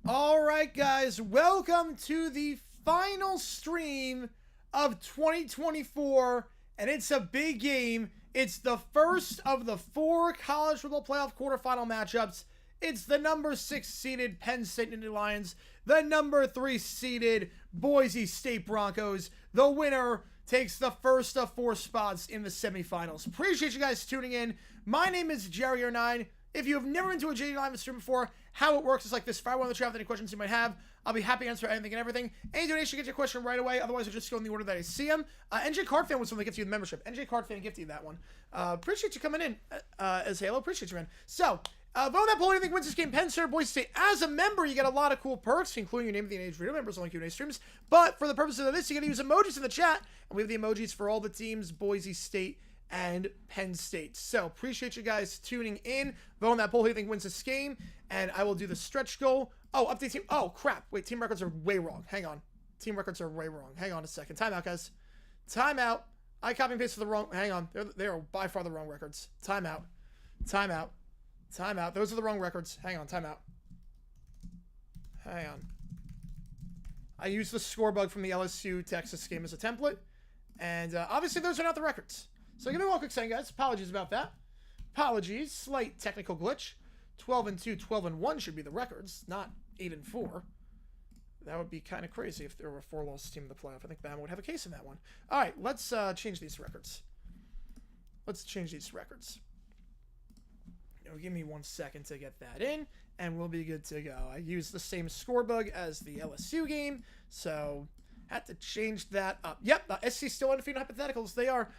All right, guys, welcome to the final stream of 2024, and it's a big game. It's the first of the 4 college football playoff quarterfinal matchups. It's the number 6 seeded Penn State Nittany Lions, the number 3 seeded Boise State Broncos. The winner takes the first of 4 spots in the semifinals. Appreciate you guys tuning in. My name is Jerry09. If you have never been to a JD Live stream before, how it works is like this. Fire one in the chat with any questions you might have. I'll be happy to answer anything and everything. Any donation, get your question right away. Otherwise, I'll just go in the order that I see them. NJ Card Fan was something that gets you the membership. NJ Card Fan gifted you that one. Appreciate you coming in as Halo. Appreciate you, man. So, vote on that poll. Anything wins this game. Penn State or Boise State. As a member, you get a lot of cool perks, including your name of the age radio members on Q&A streams. But for the purposes of this, you got to use emojis in the chat. And we have the emojis for all the teams, Boise State and Penn State. So, appreciate you guys tuning in. Vote on that poll. Who do you think wins this game? And I will do the stretch goal. Oh, update team. Oh, crap. Wait, team records are way wrong. Hang on. Team records are way wrong. Hang on a second. Timeout, guys. Timeout. I copy and paste for the wrong. Hang on. They are by far the wrong records. Timeout. Timeout. Timeout. Those are the wrong records. Hang on. Timeout. Hang on. I used the score bug from the LSU Texas game as a template. And obviously, those are not the records. So give me one quick second, guys. Apologies about that. Apologies. Slight technical glitch. 12-2, 12-1 should be the records, not 8-4. That would be kind of crazy if there were a 4-loss team in the playoff. I think Bama would have a case in that one. All right, let's change these records. Let's change these records. Now, give me 1 second to get that in. and we'll be good to go. I used the same scorebug as the LSU game, so had to change that up. Yep, SC still undefeated hypotheticals. They are.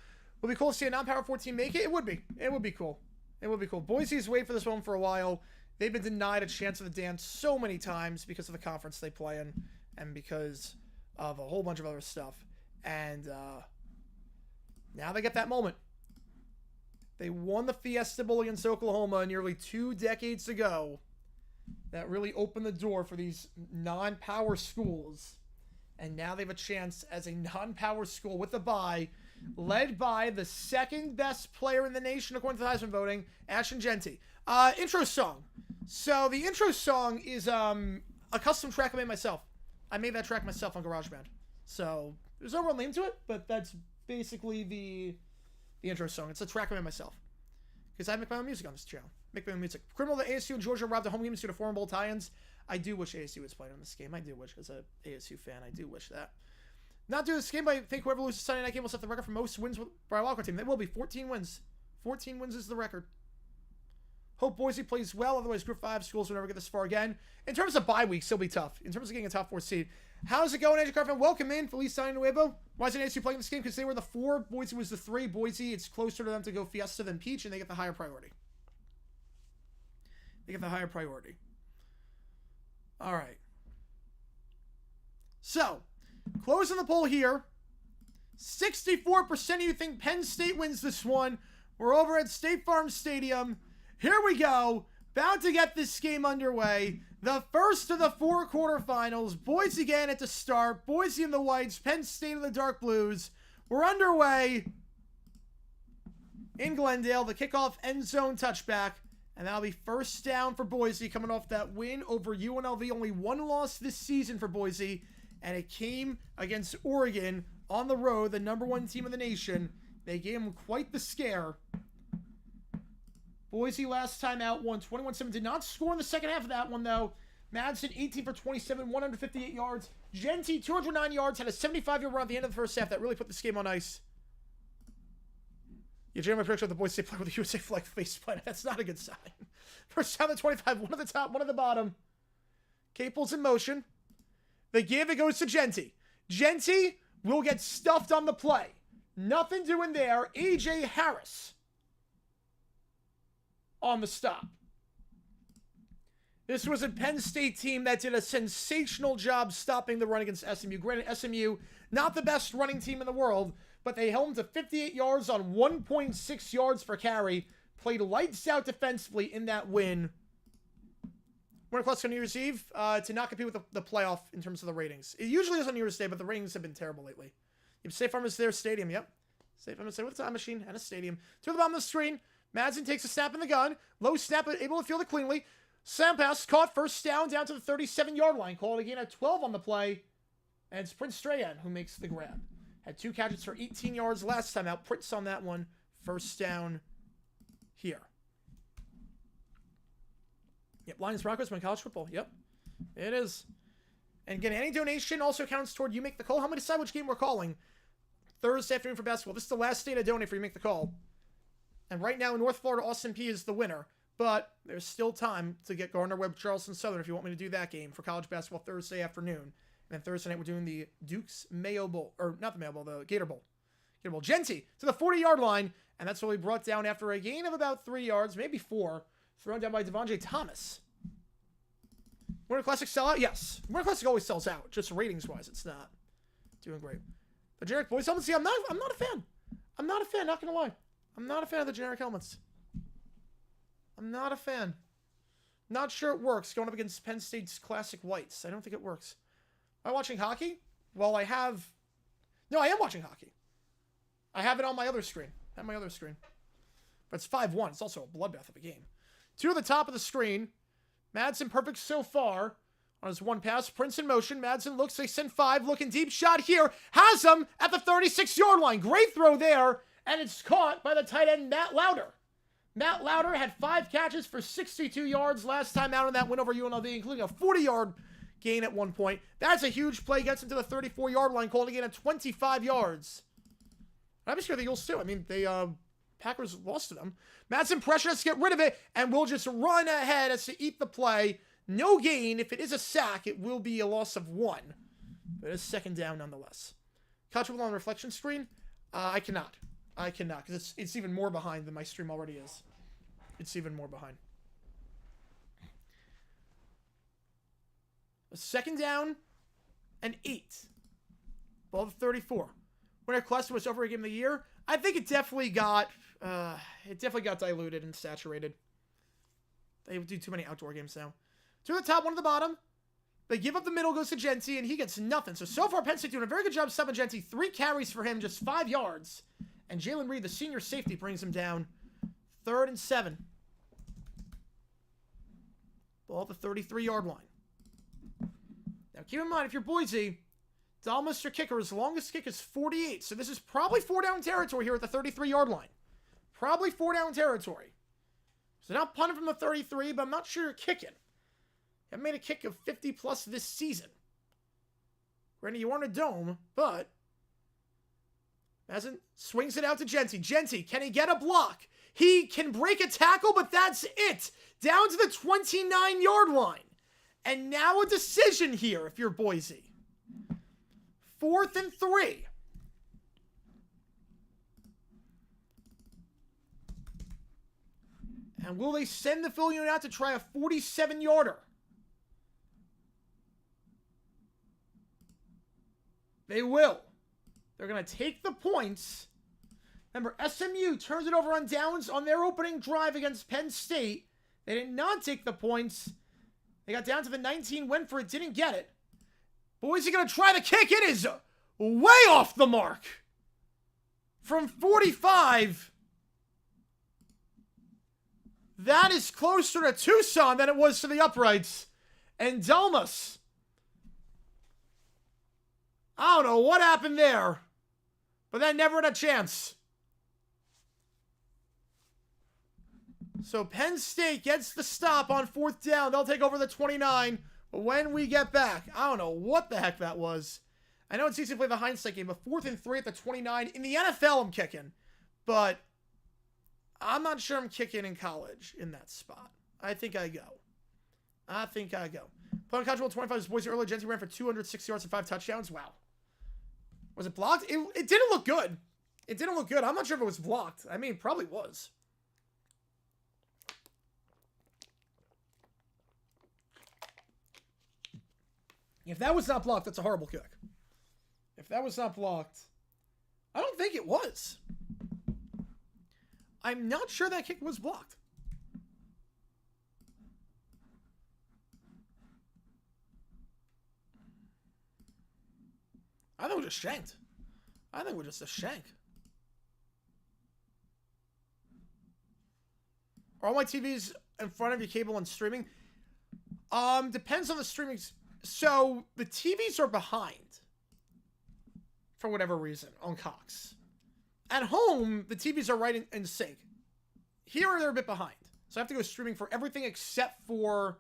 Would be cool to see a non-power 14 make it. It would be. It would be cool. It would be cool. Boise's waited for this one for a while. They've been denied a chance of the dance so many times because of the conference they play in and because of a whole bunch of other stuff. And now they get that moment. They won the Fiesta Bowl against Oklahoma nearly 2 decades ago. That really opened the door for these non-power schools. And now they have a chance as a non-power school with a bye, led by the second best player in the nation according to the Heisman voting, Ashton Jeanty. Intro song. So the intro song is a custom track I made myself. I made that track myself on GarageBand. So there's no real name to it, but that's basically the intro song. It's a track I made myself. Because I make my own music on this channel. Make my own music. Criminal that ASU and Georgia robbed the home games due to foreign bowl tie-ins. I do wish ASU was playing in this game. I do wish, as a ASU fan, I do wish that. Not do this game, but I think whoever loses Sunday night game will set the record for most wins by a wildcard team. They will be 14 wins. 14 wins is the record. Hope Boise plays well, otherwise Group 5 schools will never get this far again. In terms of bye weeks, it'll be tough. In terms of getting a top 4 seed. How's it going, AJ Carfin? Welcome in, Feliz cgiulianihpu. Why isn't ASU playing this game? Because they were the 4, Boise was the 3. Boise, it's closer to them to go Fiesta than Peach, and they get the higher priority. They get the higher priority. All right. So, closing the poll here. 64% of you think Penn State wins this one. We're over at State Farm Stadium. Here we go. About to get this game underway. The first of the 4 quarterfinals. Boise again at the start. Boise in the whites. Penn State in the dark blues. We're underway in Glendale. The kickoff end zone touchback. And that'll be first down for Boise coming off that win over UNLV. Only 1 loss this season for Boise. And it came against Oregon on the road, the #1 team in the nation. They gave them quite the scare. Boise last time out won 21-7. Did not score in the second half of that one, though. Madsen, 18 for 27, 158 yards. Jeanty, 209 yards, had a 75-yard run at the end of the first half. That really put this game on ice. Yeah, Jeremy prediction of the Boise State player with the USA flag face plant. That's not a good sign. First down at 25, 1 at the top, 1 at the bottom. Capel's in motion. The give, it goes to Jeanty. Jeanty will get stuffed on the play. Nothing doing there. A.J. Harris on the stop. This was a Penn State team that did a sensational job stopping the run against SMU. Granted, SMU, not the best running team in the world, but they held them to 58 yards on 1.6 yards per carry. Played lights out defensively in that win. Winter Classic on New Year's Eve to not compete with the playoff in terms of the ratings. It usually is on New Year's Day, but the ratings have been terrible lately. State Farm is their stadium, yep. State Farm is there with a time machine and a stadium. To the bottom of the screen, Madsen takes a snap in the gun. Low snap, but able to field it cleanly. Sound pass, caught first down to the 37-yard line. Called again at 12 on the play. And it's Prince Strahan who makes the grab. Had 2 catches for 18 yards last time out. Prince on that one. First down here. Yep, Lions Broncos win college football. Yep, it is. And again, any donation also counts toward you make the call. How many decide which game we're calling? Thursday afternoon for basketball. This is the last day to donate for you make the call. And right now in North Florida, Austin P is the winner. But there's still time to get Gardner-Webb, Charleston Southern if you want me to do that game for college basketball Thursday afternoon. And then Thursday night we're doing the Duke's Mayo Bowl. Or not the Mayo Bowl, the Gator Bowl. Gator Bowl. Jeanty to the 40-yard line. And that's what we brought down after a gain of about 3 yards, maybe 4. Thrown down by Devontae Thomas. Winter Classic sell out? Yes. Winter Classic always sells out. Just ratings-wise, it's not doing great. The generic boys helmets, see, I'm not a fan. I'm not a fan, not going to lie. I'm not a fan of the generic helmets. I'm not a fan. Not sure it works going up against Penn State's classic whites. I don't think it works. Am I watching hockey? Well, I have... No, I am watching hockey. I have it on my other screen. But it's 5-1. It's also a bloodbath of a game. 2 at the top of the screen. Madsen perfect so far on his 1 pass. Prince in motion. Madsen looks, they send 5. Looking deep shot here. Has him at the 36-yard line. Great throw there. And it's caught by the tight end, Matt Lauder. Matt Lauder had 5 catches for 62 yards last time out in that win over UNLV, including a 40-yard gain at one point. That's a huge play. Gets him to the 34-yard line, calling again at 25 yards. I'm just sure the Eagles too. I mean, they Packers lost to them. Madsen pressure us to get rid of it, and we'll just run ahead as to eat the play. No gain. If it is a sack, it will be a loss of 1. But it's second down nonetheless. Catchable on the reflection screen? I cannot. Because it's even more behind than my stream already is. It's even more behind. A second down and 8. Ball to 34. When our cluster was over a game of the year, I think it definitely got diluted and saturated. They do too many outdoor games now. 2 at the top, 1 at the bottom. They give up the middle, goes to Genty, and he gets nothing. So far, Penn State doing a very good job stopping Genty. 3 carries for him, just 5 yards. And Jalen Reed, the senior safety, brings him down. 3rd and 7. Ball at the 33-yard line. Now, keep in mind, if you're Boise, Dalmas, your kicker, his longest kick is 48. So this is probably 4-down territory here at the 33-yard line. Probably 4-down territory. So not punting from the 33, but I'm not sure you're kicking. You haven't made a kick of 50-plus this season. Granted, you aren't a dome, but Madsen swings it out to Genty. Genty, can he get a block? He can break a tackle, but that's it. Down to the 29-yard line. And now a decision here if you're Boise. 4th and 3. And will they send the Philly unit out to try a 47-yarder? They will. They're going to take the points. Remember, SMU turns it over on downs on their opening drive against Penn State. They did not take the points. They got down to the 19, went for it, didn't get it. Boise going to try the kick. It is way off the mark. From 45. That is closer to Tucson than it was to the uprights. And Delmas. I don't know what happened there. But that never had a chance. So Penn State gets the stop on 4th down. They'll take over the 29 when we get back. I don't know what the heck that was. I know it's easy to play the hindsight game, but 4th and 3 at the 29. In the NFL, I'm kicking. But I'm not sure I'm kicking in college in that spot. I think I go. Playing catchable 25 is Boise earlier. Genty ran for 206 yards and 5 touchdowns. Wow. Was it blocked? It didn't look good. I'm not sure if it was blocked. I mean, it probably was. If that was not blocked, that's a horrible kick. If that was not blocked, I don't think it was. I'm not sure that kick was blocked. I think it was just shanked. I think it was just a shank. Are all my TVs in front of your cable and streaming? Depends on the streaming. So the TVs are behind for whatever reason on Cox. At home, the TVs are right in sync. Here, they're a bit behind. So I have to go streaming for everything except for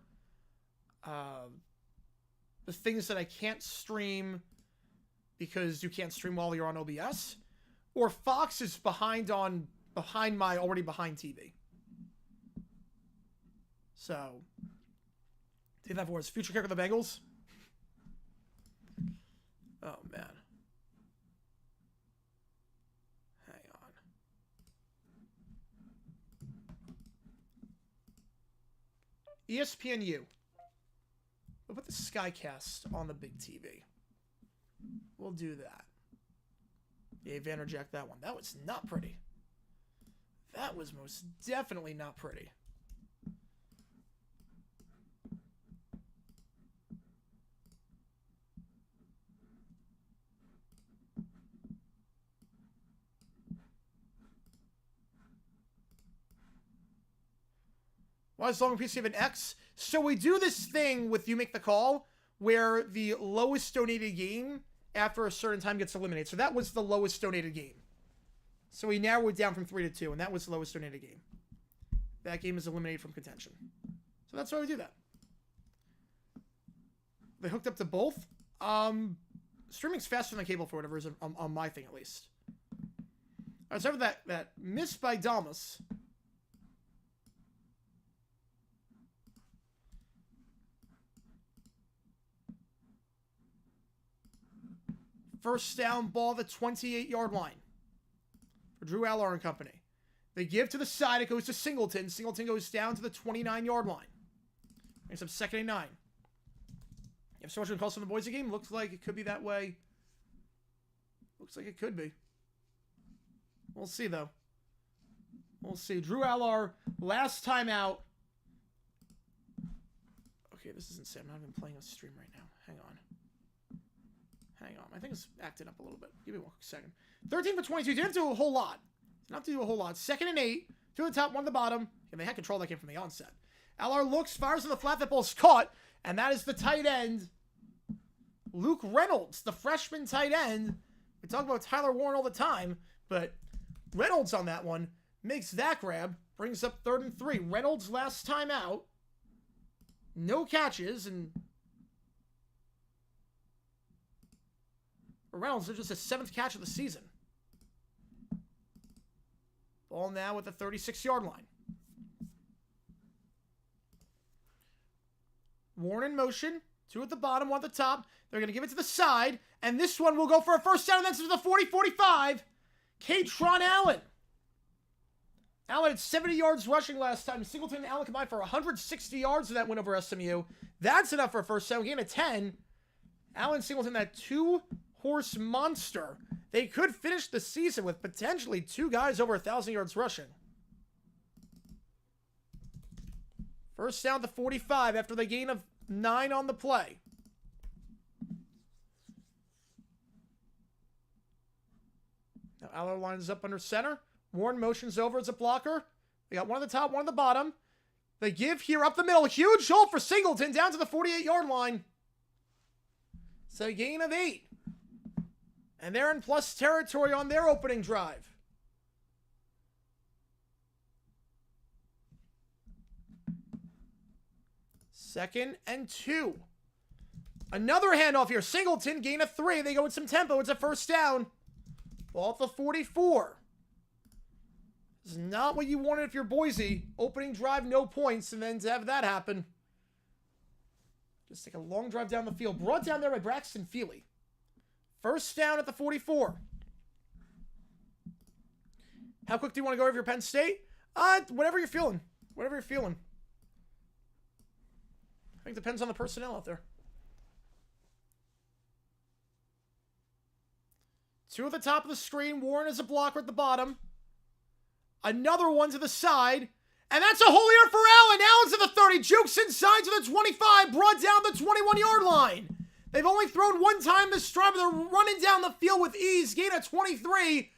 the things that I can't stream because you can't stream while you're on OBS. Or Fox is behind my already behind TV. So, take that for his future kicker of the Bengals. Oh, man. Hang on. ESPNU. We'll put the Skycast on the big TV. We'll do that. Yeah, Vanderjack that one. That was not pretty. That was most definitely not pretty. Why is long PC of an X? So we do this thing with You Make the Call where the lowest donated game after a certain time gets eliminated. So that was the lowest donated game. So we narrowed it down from 3 to 2, and that was the lowest donated game. That game is eliminated from contention. So that's why we do that. They hooked up to both. Streaming's faster than cable for whatever reason, on my thing at least. All right, sorry for that miss by Dalmas. First down ball, the 28-yard line for Drew Aller and company. They give to the side. It goes to Singleton. Singleton goes down to the 29-yard line. Makes up 2nd and 9. You have so much calls from the Boise game. Looks like it could be that way. Looks like it could be. We'll see, though. We'll see. Drew Aller, last time out. Okay, this isn't Sam. I'm not even playing a stream right now. Hang on. I think it's acting up a little bit. Give me 1 second. 13 for 22. Didn't do a whole lot. Not to do a whole lot. 2nd and 8. 2 at the top, 1 at the bottom. And they had control that game from the onset. Aller looks, fires in the flat. That ball's caught. And that is the tight end, Luke Reynolds, the freshman tight end. We talk about Tyler Warren all the time, but Reynolds on that one makes that grab. Brings up 3rd and 3. Reynolds last time out. No catches, and Reynolds is just his 7th catch of the season. Ball now at the 36-yard line. Warren in motion. 2 at the bottom, 1 at the top. They're going to give it to the side. And this one will go for a first down. And then to the 40-45. Katron Allen. Allen had 70 yards rushing last time. Singleton and Allen combined for 160 yards in that win over SMU. That's enough for a first down. Gain of 10. Allen Singleton, that 2-horse monster. They could finish the season with potentially 2 guys over 1,000 yards rushing. First down to 45 after the gain of 9 on the play. Now Aller lines up under center. Warren motions over as a blocker. They got 1 at the top, 1 at the bottom. They give here up the middle. Huge hole for Singleton down to the 48-yard line. So a gain of 8. And they're in plus territory on their opening drive. Second and 2. Another handoff here. Singleton, gain of 3. They go with some tempo. It's a first down. Ball at the 44. This is not what you wanted if you're Boise. Opening drive, no points, and then to have that happen. Just take a long drive down the field. Brought down there by Braxton Feely. First down at the 44. How quick do you want to go over your Penn State? Whatever you're feeling. Whatever you're feeling. I think it depends on the personnel out there. 2 at the top of the screen. Warren is a blocker at the bottom. Another one to the side. And that's a hole here for Allen. Allen's at the 30. Jukes inside to the 25. Brought down the 21-yard line. They've only thrown 1 time this drive. They're running down the field with ease. Gain of 23.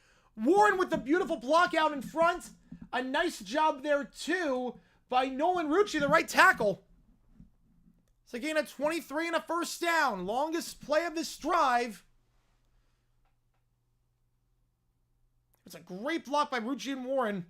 Warren with the beautiful block out in front. A nice job there, too, by Nolan Rucci, the right tackle. It's a gain of 23 and a first down. Longest play of this drive. It's a great block by Rucci and Warren.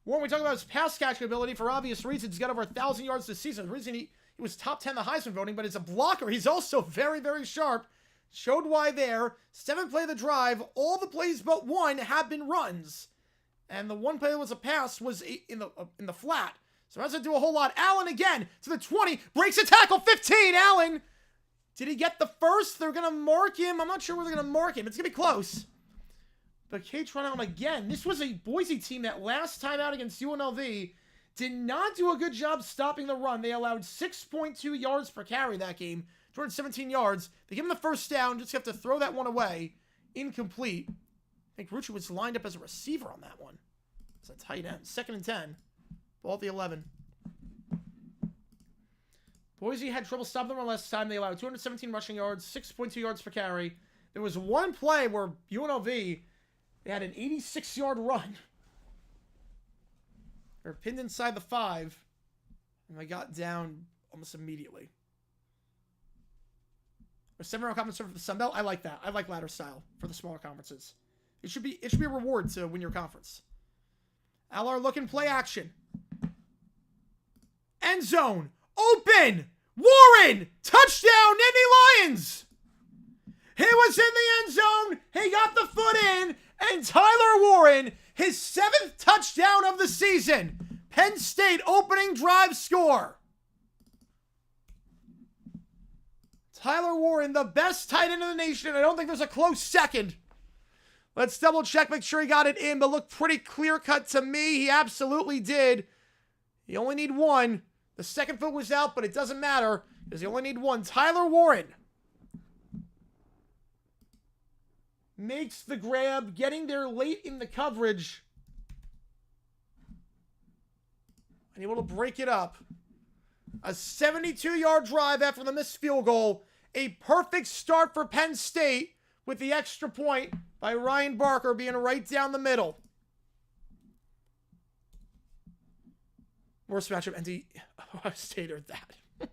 Warren, we talk about his pass catching ability for obvious reasons. He's got over 1,000 yards this season. The reason he was top 10 the Heisman voting, but as a blocker, he's also very, very sharp. Showed why there. 7th play of the drive. All the plays but 1 have been runs. And the 1 play that was a pass was in the flat. So it doesn't do a whole lot. Allen again to the 20. Breaks a tackle. 15. Allen. Did he get the first? They're going to mark him. I'm not sure where they're going to mark him. It's going to be close. But Katron Allen again. This was a Boise team that last time out against UNLV did not do a good job stopping the run. They allowed 6.2 yards per carry that game. 217 yards. They give him the first down. Just have to throw that one away. Incomplete. I think Rucci was lined up as a receiver on that one. It's a tight end. 2nd and 10. Ball at the 11. Boise had trouble stopping the run last time. They allowed 217 rushing yards, 6.2 yards per carry. There was one play where UNLV, they had an 86-yard run. They were pinned inside the 5, and they got down almost immediately. A 7-round conference for the Sun Belt. I like that. I like ladder style for the smaller conferences. It should be a reward to win your conference. Aller looking play action. End zone. Open. Warren. Touchdown. Nittany Lions. He was in the end zone. He got the foot in. And Tyler Warren his 7th touchdown of the season. Penn State opening drive score. Tyler Warren, the best tight end in the nation. I don't think there's a close second. Let's double check, make sure he got it in, but looked pretty clear cut to me. He absolutely did. You only need one. The second foot was out, but it doesn't matter because you only need one. Tyler Warren makes the grab, getting there late in the coverage. And able to break it up. A 72-yard drive after the missed field goal. A perfect start for Penn State with the extra point by Ryan Barker being right down the middle. Worst matchup, NC State or that.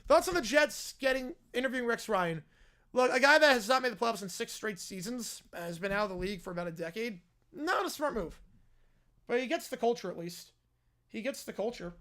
Thoughts on the Jets interviewing Rex Ryan? Look, a guy that has not made the playoffs in 6 straight seasons, has been out of the league for about a decade. Not a smart move. But he gets the culture at least. He gets the culture.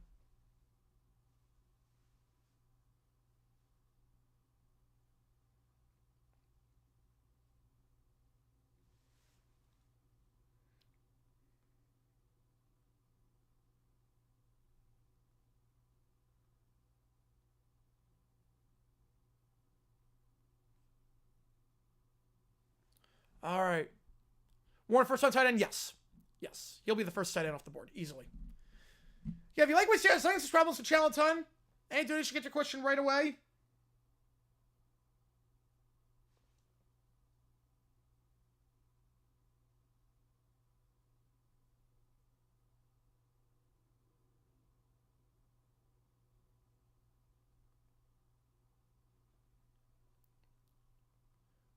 All right. Warren, first time tight end? Yes. Yes. He'll be the first tight end off the board, easily. Yeah, if you like what you see, thanks for problems for channel time. Hey, dude, you should get your question right away.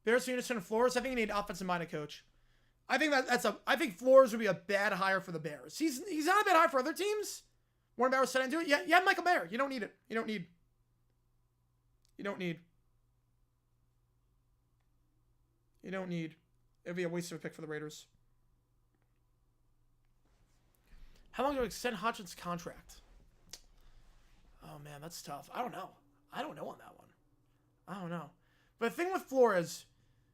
Bears, Unison, and Flores. I think you need an offensive-minded coach. I think I think Flores would be a bad hire for the Bears. He's not a bad hire for other teams. Warren Bear said into it. Yeah, Michael Mayer. You don't need it. You don't need. It'd be a waste of a pick for the Raiders. How long do we extend Hodgson's contract? Oh man, that's tough. I don't know on that one. I don't know. But the thing with Flores,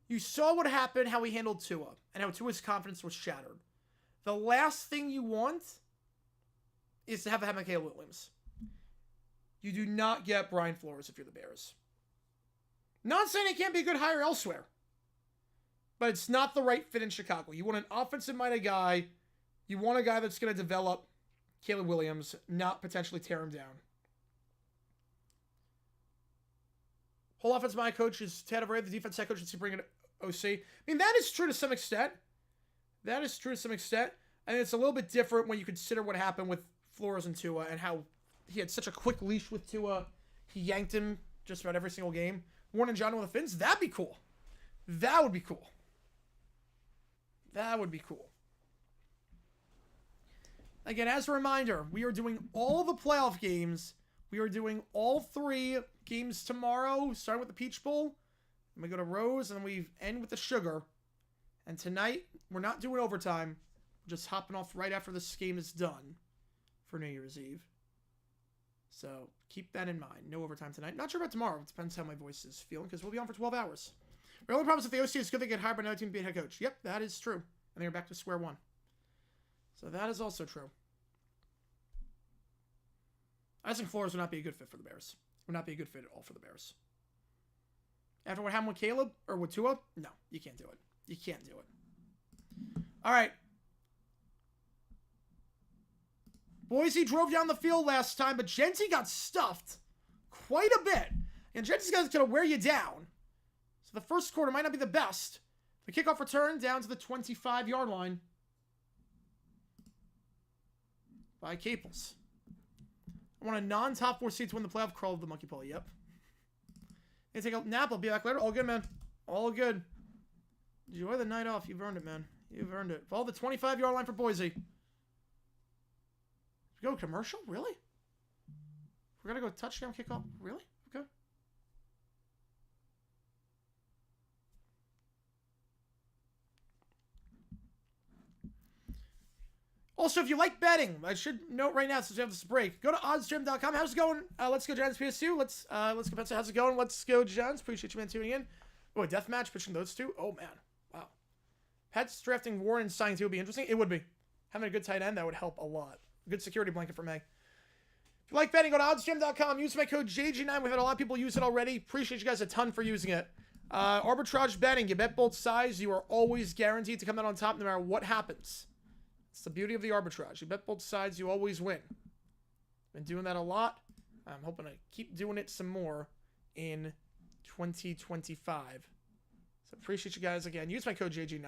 you saw what happened, how he handled Tua, and how Tua's confidence was shattered. The last thing you want is to have Caleb Williams. You do not get Brian Flores if you're the Bears. Not saying it can't be a good hire elsewhere, but it's not the right fit in Chicago. You want an offensive-minded guy. You want a guy that's going to develop Caleb Williams, not potentially tear him down. Whole offensive-minded coach is Ted Overay. The defense head coach is bringing OC. I mean, that is true to some extent. I think it's a little bit different when you consider what happened with Flores and Tua and how he had such a quick leash with Tua. He yanked him just about every single game. Warren and John with the Finns. That'd be cool. That would be cool. Again, as a reminder, we are doing all the playoff games. We are doing all 3 games tomorrow, starting with the Peach Bowl. Then we go to Rose, and then we end with the Sugar. And tonight, we're not doing overtime. We're just hopping off right after this game is done for New Year's Eve. So keep that in mind. No overtime tonight. Not sure about tomorrow. It depends how my voice is feeling, because we'll be on for 12 hours. The only problem is if the OC is good, they get hired by another team to be a head coach. Yep, that is true. And they're back to square one. So that is also true. I think Flores would not be a good fit for the Bears. Would not be a good fit at all for the Bears. After what happened with Caleb or with Tua, no, you can't do it. All right. Boise drove down the field last time, but Genty got stuffed quite a bit. And Genty's going to wear you down. So the first quarter might not be the best. The kickoff return down to the 25-yard line by Caples. I want a non-top 4 seed to win the playoff. Crawl of the monkey pole. Yep. Hey, take a nap. I'll be back later. All good, man. All good. Enjoy the night off. You've earned it, man. You've earned it. Follow the 25-yard line for Boise. Go commercial? Really? We're going to go touchdown kickoff? Really? Okay. Also, if you like betting, I should note right now since we have this break, go to oddsgym.com. How's it going? Let's go Giants PSU. Let's go Penn State. How's it going? Let's go Giants. Appreciate you, man, tuning in. Oh, a death match pitching those two. Oh, man. Wow. Pats drafting Warren and signing 2 would be interesting. It would be. Having a good tight end, that would help a lot. Good security blanket for me. If you like betting, go to oddsjam.com. Use my code JG9. We've had a lot of people use it already. Appreciate you guys a ton for using it. Arbitrage betting. You bet both sides. You are always guaranteed to come out on top no matter what happens. It's the beauty of the arbitrage. You bet both sides. You always win. Been doing that a lot. I'm hoping to keep doing it some more in 2025. So appreciate you guys again. Use my code JG9.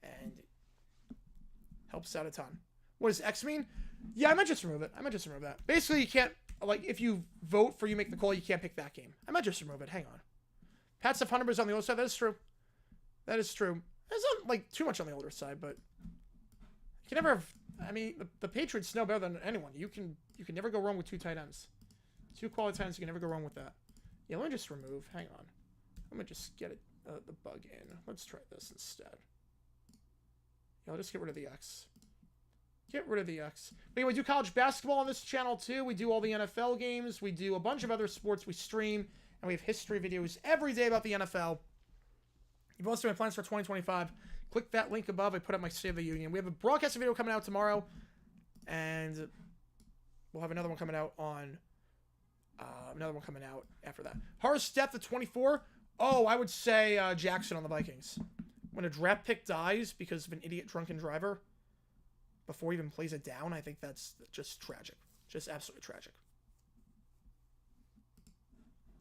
And helps out a ton. What does X mean? Yeah, I might just remove it. I might just remove that. Basically, you can't, like, if you vote for you make the call, you can't pick that game. I might just remove it. Hang on. Pats have 100% on the older side. That is true. That is true. It's not, like, too much on the older side, but you can never have, I mean, the Patriots know better than anyone. You can never go wrong with 2 tight ends. 2 quality tight ends, you can never go wrong with that. Yeah, let me just remove. Hang on. Let me just get it, the bug in. Let's try this instead. Yeah, I'll just get rid of the X. Get rid of the X. But anyway, we do college basketball on this channel too. We do all the NFL games. We do a bunch of other sports. We stream, and we have history videos every day about the NFL. You've also my plans for 2025. Click that link above. I put up my State of the Union. We have a broadcast video coming out tomorrow, and we'll have another one coming out on after that. Hardest depth of 24. Oh, I would say Jackson on the Vikings. When a draft pick dies because of an idiot drunken driver before he even plays it down, I think that's just tragic. Just absolutely tragic.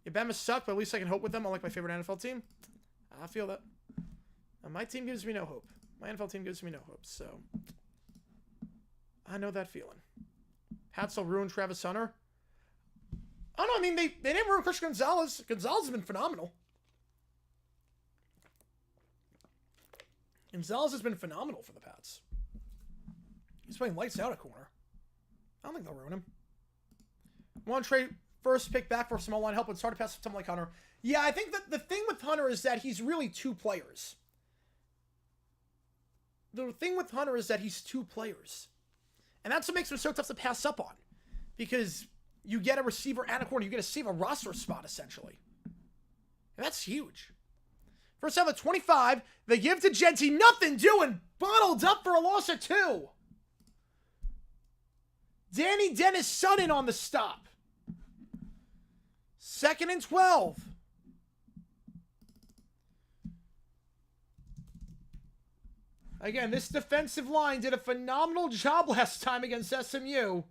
Yeah, Bama suck, but at least I can hope with them. Unlike my favorite NFL team. I feel that. My team gives me no hope. My NFL team gives me no hope, so I know that feeling. Pats will ruin Travis Hunter. Oh, no, I mean, they didn't ruin Christian Gonzalez. Gonzalez has been phenomenal. Gonzalez has been phenomenal for the Pats. He's playing lights out at corner. I don't think they'll ruin him. Want to trade first pick back for some online help. It's hard to pass someone like Hunter. Yeah, I think that the thing with Hunter is that he's really 2 players. The thing with Hunter is that he's 2 players. And that's what makes him so tough to pass up on. Because you get a receiver and a corner. You get to save a roster spot, essentially. And that's huge. First half of 25. They give to Genty. Nothing doing. Bottled up for a loss of 2. Danny Dennis Sutton on the stop. 2nd and 12. Again, this defensive line did a phenomenal job last time against SMU.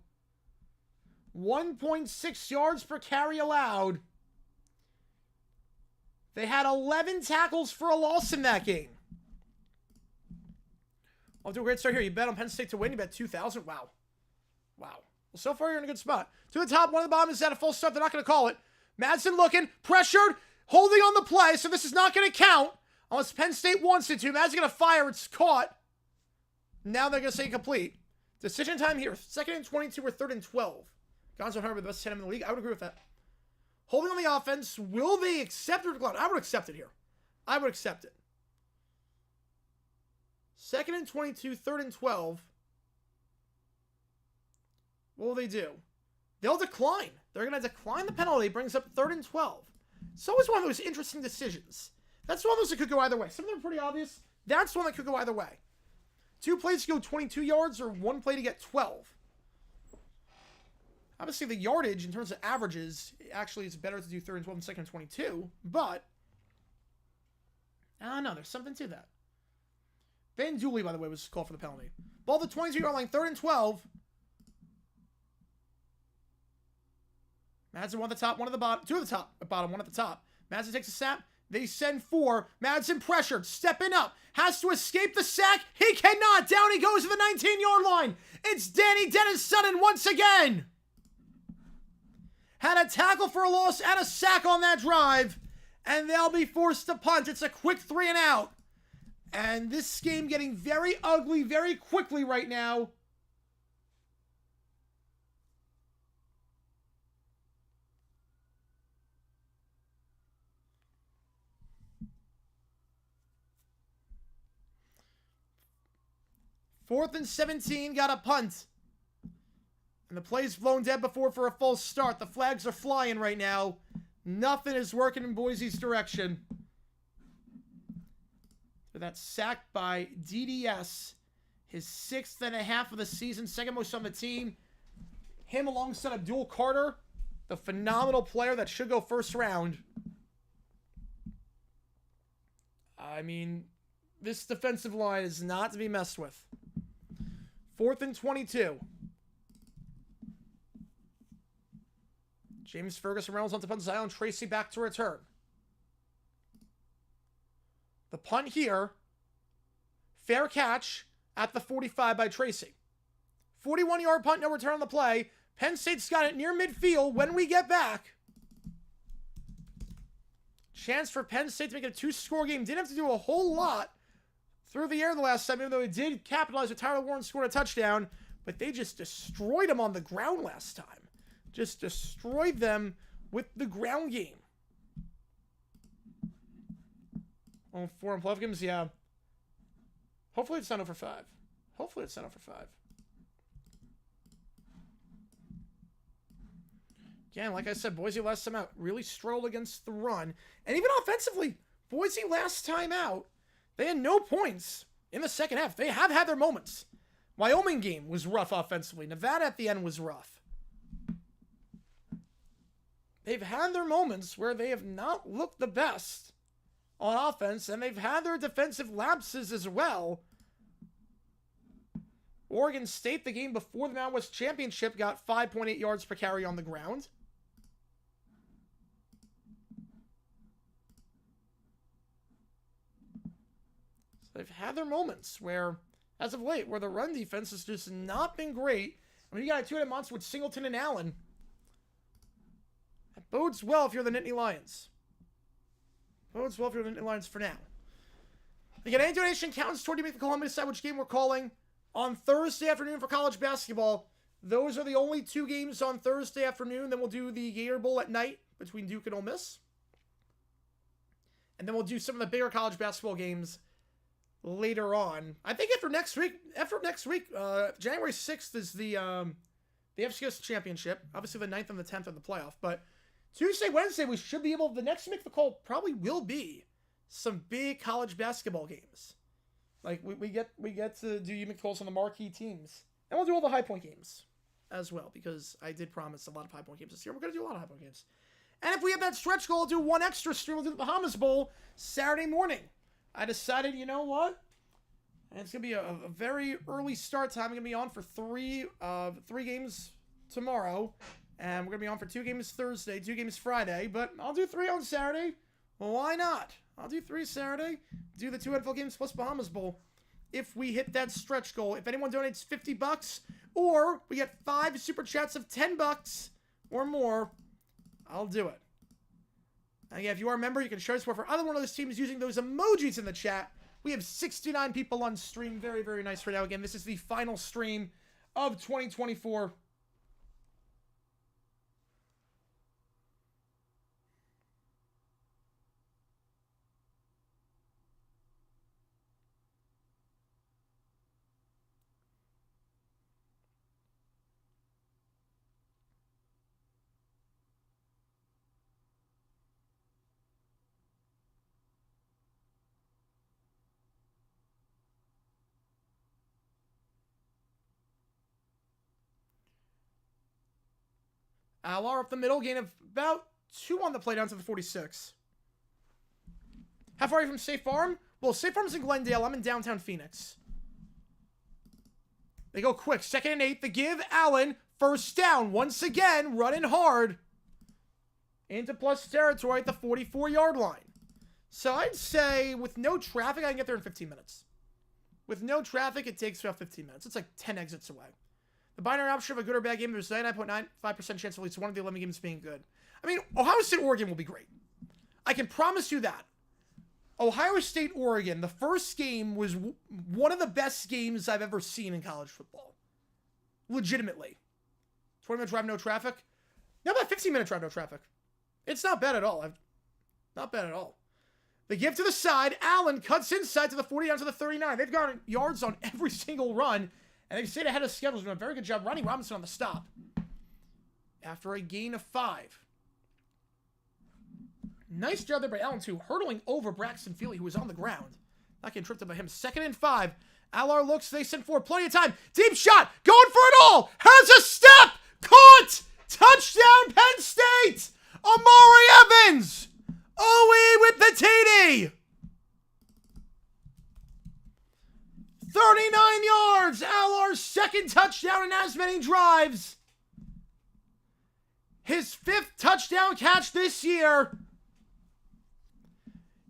1.6 yards per carry allowed. They had 11 tackles for a loss in that game. I'll do a great start here. You bet on Penn State to win. You bet 2,000. Wow. Wow. Well, so far you're in a good spot. To the top, one of the bottom is at a full start. They're not going to call it. Madsen looking, pressured, holding on the play, so this is not going to count unless Penn State wants it to. Madsen's going to fire. It's caught. Now they're going to say complete. Decision time here. 2nd and 22 or 3rd and 12. Gonzo Hunter, the best 10 in the league. I would agree with that. Holding on the offense. Will they accept or decline? I would accept it here. I would accept it. 2nd and 22, 3rd and 12. What will they do? They'll decline. They're going to decline the penalty. Brings up 3rd and 12. It's always one of those interesting decisions. That's one of those that could go either way. Some of them are pretty obvious. That's one that could go either way. 2 plays to go 22 yards or 1 play to get 12. Obviously, the yardage in terms of averages, actually, it's better to do 3rd and 12 than 2nd and 22. But, I don't know. There's something to that. Van Dooley, by the way, was called for the penalty. Ball the 22-yard line, 3rd and 12. Madsen, one at the top, one at the bottom. 2 at the top, bottom, 1 at the top. Madsen takes a snap. They send 4. Madsen pressured, stepping up. Has to escape the sack. He cannot. Down he goes to the 19-yard line. It's Danny Dennis Sutton once again. Had a tackle for a loss and a sack on that drive. And they'll be forced to punt. It's a quick 3 and out. And this game getting very ugly very quickly right now. Fourth and 17, got a punt. And the play's blown dead before for a false start. The flags are flying right now. Nothing is working in Boise's direction. So that's sacked by DDS. His 6.5 of the season, second most on the team. Him alongside Abdul Carter, the phenomenal player that should go first round. I mean, this defensive line is not to be messed with. 4th and 22. James Ferguson Reynolds on the punt side, Tracy back to return. The punt here. Fair catch at the 45 by Tracy. 41-yard punt, no return on the play. Penn State's got it near midfield when we get back. Chance for Penn State to make it a 2-score game. Didn't have to do a whole lot through the air the last time, even though it did capitalize with Tyler Warren scored a touchdown. But they just destroyed them on the ground last time. Just destroyed them with the ground game. Oh, 4 and playoff games, yeah. Hopefully it's not over 5. Hopefully it's not over 5. Again, like I said, Boise last time out really struggled against the run. And even offensively, Boise last time out, they had no points in the second half. They have had their moments. Wyoming game was rough offensively. Nevada at the end was rough. They've had their moments where they have not looked the best on offense, and they've had their defensive lapses as well. Oregon State, the game before the Mountain West Championship, got 5.8 yards per carry on the ground. So they've had their moments where, as of late, where the run defense has just not been great. I mean, you got a two-headed monster with Singleton and Allen. That bodes well if you're the Nittany Lions. Bodes well if you're the Nittany Lions for now. Again, any donation counts toward you make the call. I'm going to decide which game we're calling on Thursday afternoon for college basketball. Those are the only 2 games on Thursday afternoon. Then we'll do the Gator Bowl at night between Duke and Ole Miss. And then we'll do some of the bigger college basketball games later on. I think after next week, January 6th is the FCS Championship. Obviously the 9th and the 10th of the playoff. But Tuesday, Wednesday, we should be able, the next make the call probably will be some big college basketball games. Like, we get to do you make calls on the marquee teams. And we'll do all the high point games as well, because I did promise a lot of high point games this year. We're going to do a lot of high point games. And if we have that stretch goal, I'll do one extra stream. We'll do the Bahamas Bowl Saturday morning. I decided, you know what? And it's going to be a very early start time. I'm going to be on for three games tomorrow. And we're going to be on for 2 games Thursday, 2 games Friday. But I'll do 3 on Saturday. Well, why not? I'll do 3 Saturday. Do the 2 NFL games plus Bahamas Bowl. If we hit that stretch goal. If anyone donates $50 or we get 5 super chats of $10 or more, I'll do it. Again, if you are a member, you can show support for other one of those teams using those emojis in the chat. We have 69 people on stream. Very, very nice right now. Again, this is the final stream of 2024. Alar up the middle, gain of about 2 on the play down to the 46. How far are you from State Farm? Well, State Farm's in Glendale. I'm in downtown Phoenix. They go quick. 2nd and 8. The give. Allen. First down. Once again, running hard. Into plus territory at the 44-yard line. So I'd say with no traffic, I can get there in 15 minutes. With no traffic, it takes about 15 minutes. It's like 10 exits away. The binary option of a good or bad game, there's 99.95% chance of at least one of the 11 games being good. I mean, Ohio State-Oregon will be great. I can promise you that. Ohio State-Oregon, the first game was one of the best games I've ever seen in college football. Legitimately. 20-minute drive, no traffic. No, about 15-minute drive, no traffic. It's not bad at all. Not bad at all. The give to the side. Allen cuts inside to the 40 down to the 39. They've got yards on every single run. And they've stayed ahead of schedule. Doing a very good job. Ronnie Robinson on the stop. After a gain of 5. Nice job there by Allen, too, hurdling over Braxton Feely, who was on the ground. Not getting tripped up by him. 2nd and 5. Allard looks, they send forward, plenty of time. Deep shot, going for it all. Has a step, caught. Touchdown, Penn State. Amari Evans. OE with the TD. 39 yards. Allard's 2nd touchdown in as many drives. His 5th touchdown catch this year.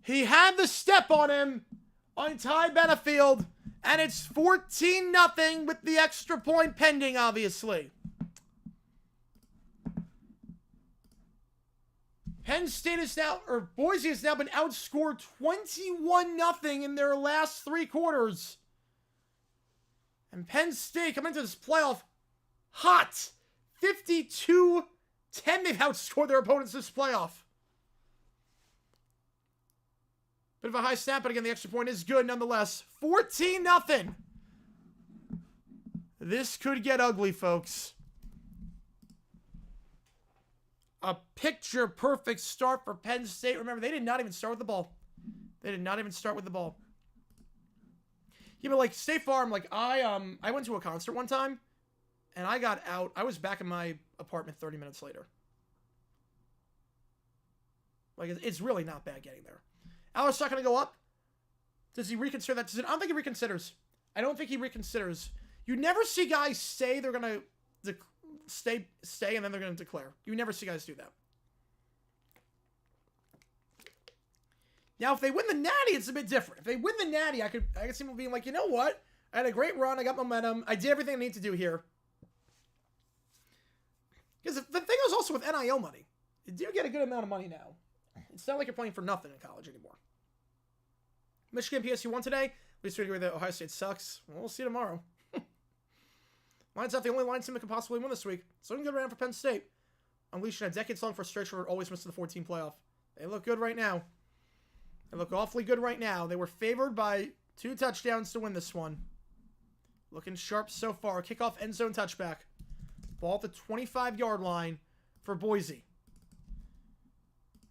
He had the step on him on Ty Benefield, and it's 14-0 with the extra point pending, obviously. Penn State is now, or Boise has now been outscored 21-0 in their last 3 quarters. And Penn State coming into this playoff hot. 52-10 they've outscored their opponents this playoff. Bit of a high snap, but again, the extra point is good nonetheless. 14-0. This could get ugly, folks. A picture-perfect start for Penn State. Remember, they did not even start with the ball. They did not even start with the ball. Yeah, but like State Farm, like I went to a concert one time, and I got out. I was back in my apartment 30 minutes later. Like, it's really not bad getting there. Allard's not going to go up. Does he reconsider that decision? I don't think he reconsiders. I don't think he reconsiders. You never see guys say they're going to stay, and then they're going to declare. You never see guys do that. Now, if they win the Natty, it's a bit different. If they win the Natty, I could see them being like, you know what? I had a great run. I got momentum. I did everything I need to do here. Because the thing is also with NIL money, you do get a good amount of money now. It's not like you're playing for nothing in college anymore. Michigan PSU won today. At least we agree that Ohio State sucks. Well, we'll see tomorrow. Line's not the only line team that could possibly win this week. So looking good right now for Penn State. Unleashing a decades-long frustration for always missing the 14 playoff. They look good right now. They look awfully good right now. They were favored by 2 touchdowns to win this one. Looking sharp so far. Kickoff end zone touchback. Ball at the 25-yard line for Boise.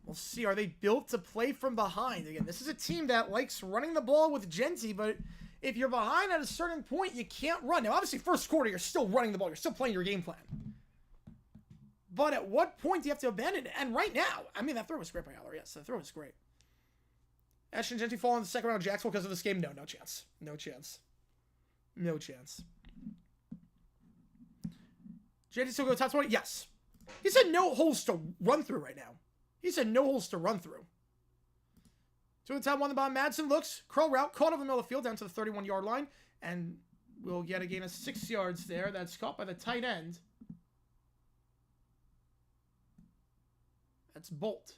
We'll see. Are they built to play from behind? Again, this is a team that likes running the ball with Genty, but if you're behind at a certain point, you can't run. Now, obviously, first quarter, you're still running the ball. You're still playing your game plan. But at what point do you have to abandon it? And right now, I mean, that throw was great by Aller. Yes, that throw was great. Ashton Genty fall in the 2nd round of Jacksonville because of this game? No, no chance. No chance. No chance. Genty still go top 20? Yes. He said no holes to run through right now. He said no holes to run through. 2 at the top, 1 the bottom. Madsen looks. Curl route. Caught over the middle of the field down to the 31-yard line. And we'll get a gain of 6 yards there. That's caught by the tight end. That's Bolt.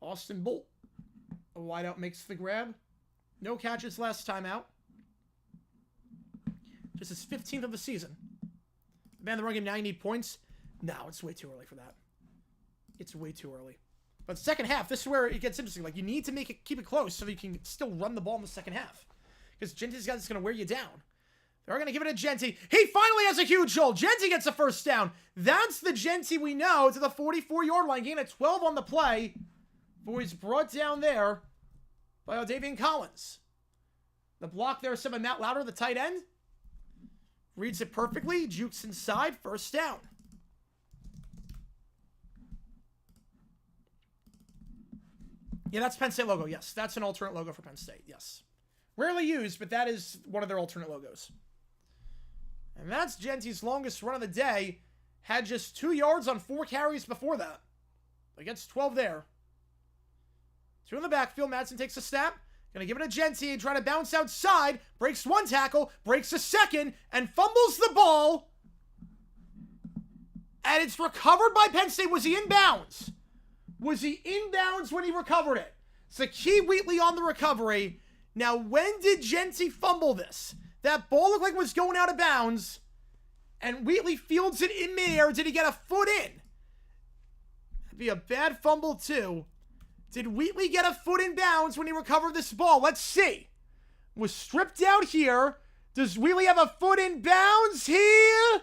Austin Bolt. A wideout makes the grab. No catches last time out. Just his 15th of the season. Man, the run game, now you need points. No, it's way too early for that. It's way too early. But second half, this is where it gets interesting. Like, you need to keep it close so that you can still run the ball in the second half. Because Genty's got this going to wear you down. They're going to give it to Genty. He finally has a huge hole. Genty gets a first down. That's the Genty we know to the 44-yard line. Gain of 12 on the play. Boys brought down there by Davian Collins. The block there is set by Matt Louder, the tight end. Reads it perfectly. Jukes inside. First down. Yeah, that's Penn State logo. Yes, that's an alternate logo for Penn State. Yes. Rarely used, but that is one of their alternate logos. And that's Genty's longest run of the day. Had just 2 yards on 4 carries before that. Against 12 there. 2 in the backfield. Madsen takes a snap. Gonna give it to Genty and try to bounce outside. Breaks 1 tackle. Breaks a 2nd. And fumbles the ball. And it's recovered by Penn State. Was he in bounds? Was he in bounds when he recovered it? Zakee Wheatley on the recovery. Now, when did Genty fumble this? That ball looked like it was going out of bounds. And Wheatley fields it in midair. Did he get a foot in? That'd be a bad fumble, too. Did Wheatley get a foot in bounds when he recovered this ball? Let's see. Was stripped out here. Does Wheatley have a foot in bounds here?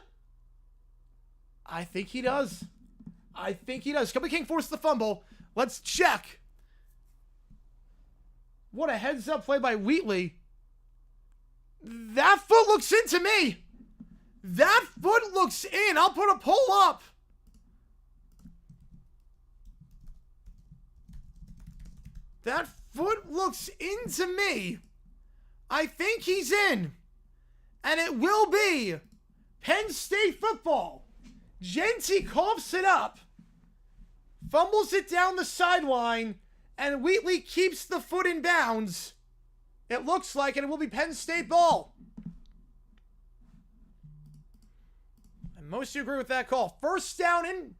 I think he does. I think he does. Kobe King forced the fumble. Let's check. What a heads-up play by Wheatley. That foot looks in to me. That foot looks in. I'll put a poll up. That foot looks into me. I think he's in. And it will be Penn State football. Jeanty coughs it up. Fumbles it down the sideline. And Wheatley keeps the foot in bounds. It looks like, and it will be Penn State ball. And most of you agree with that call. First down in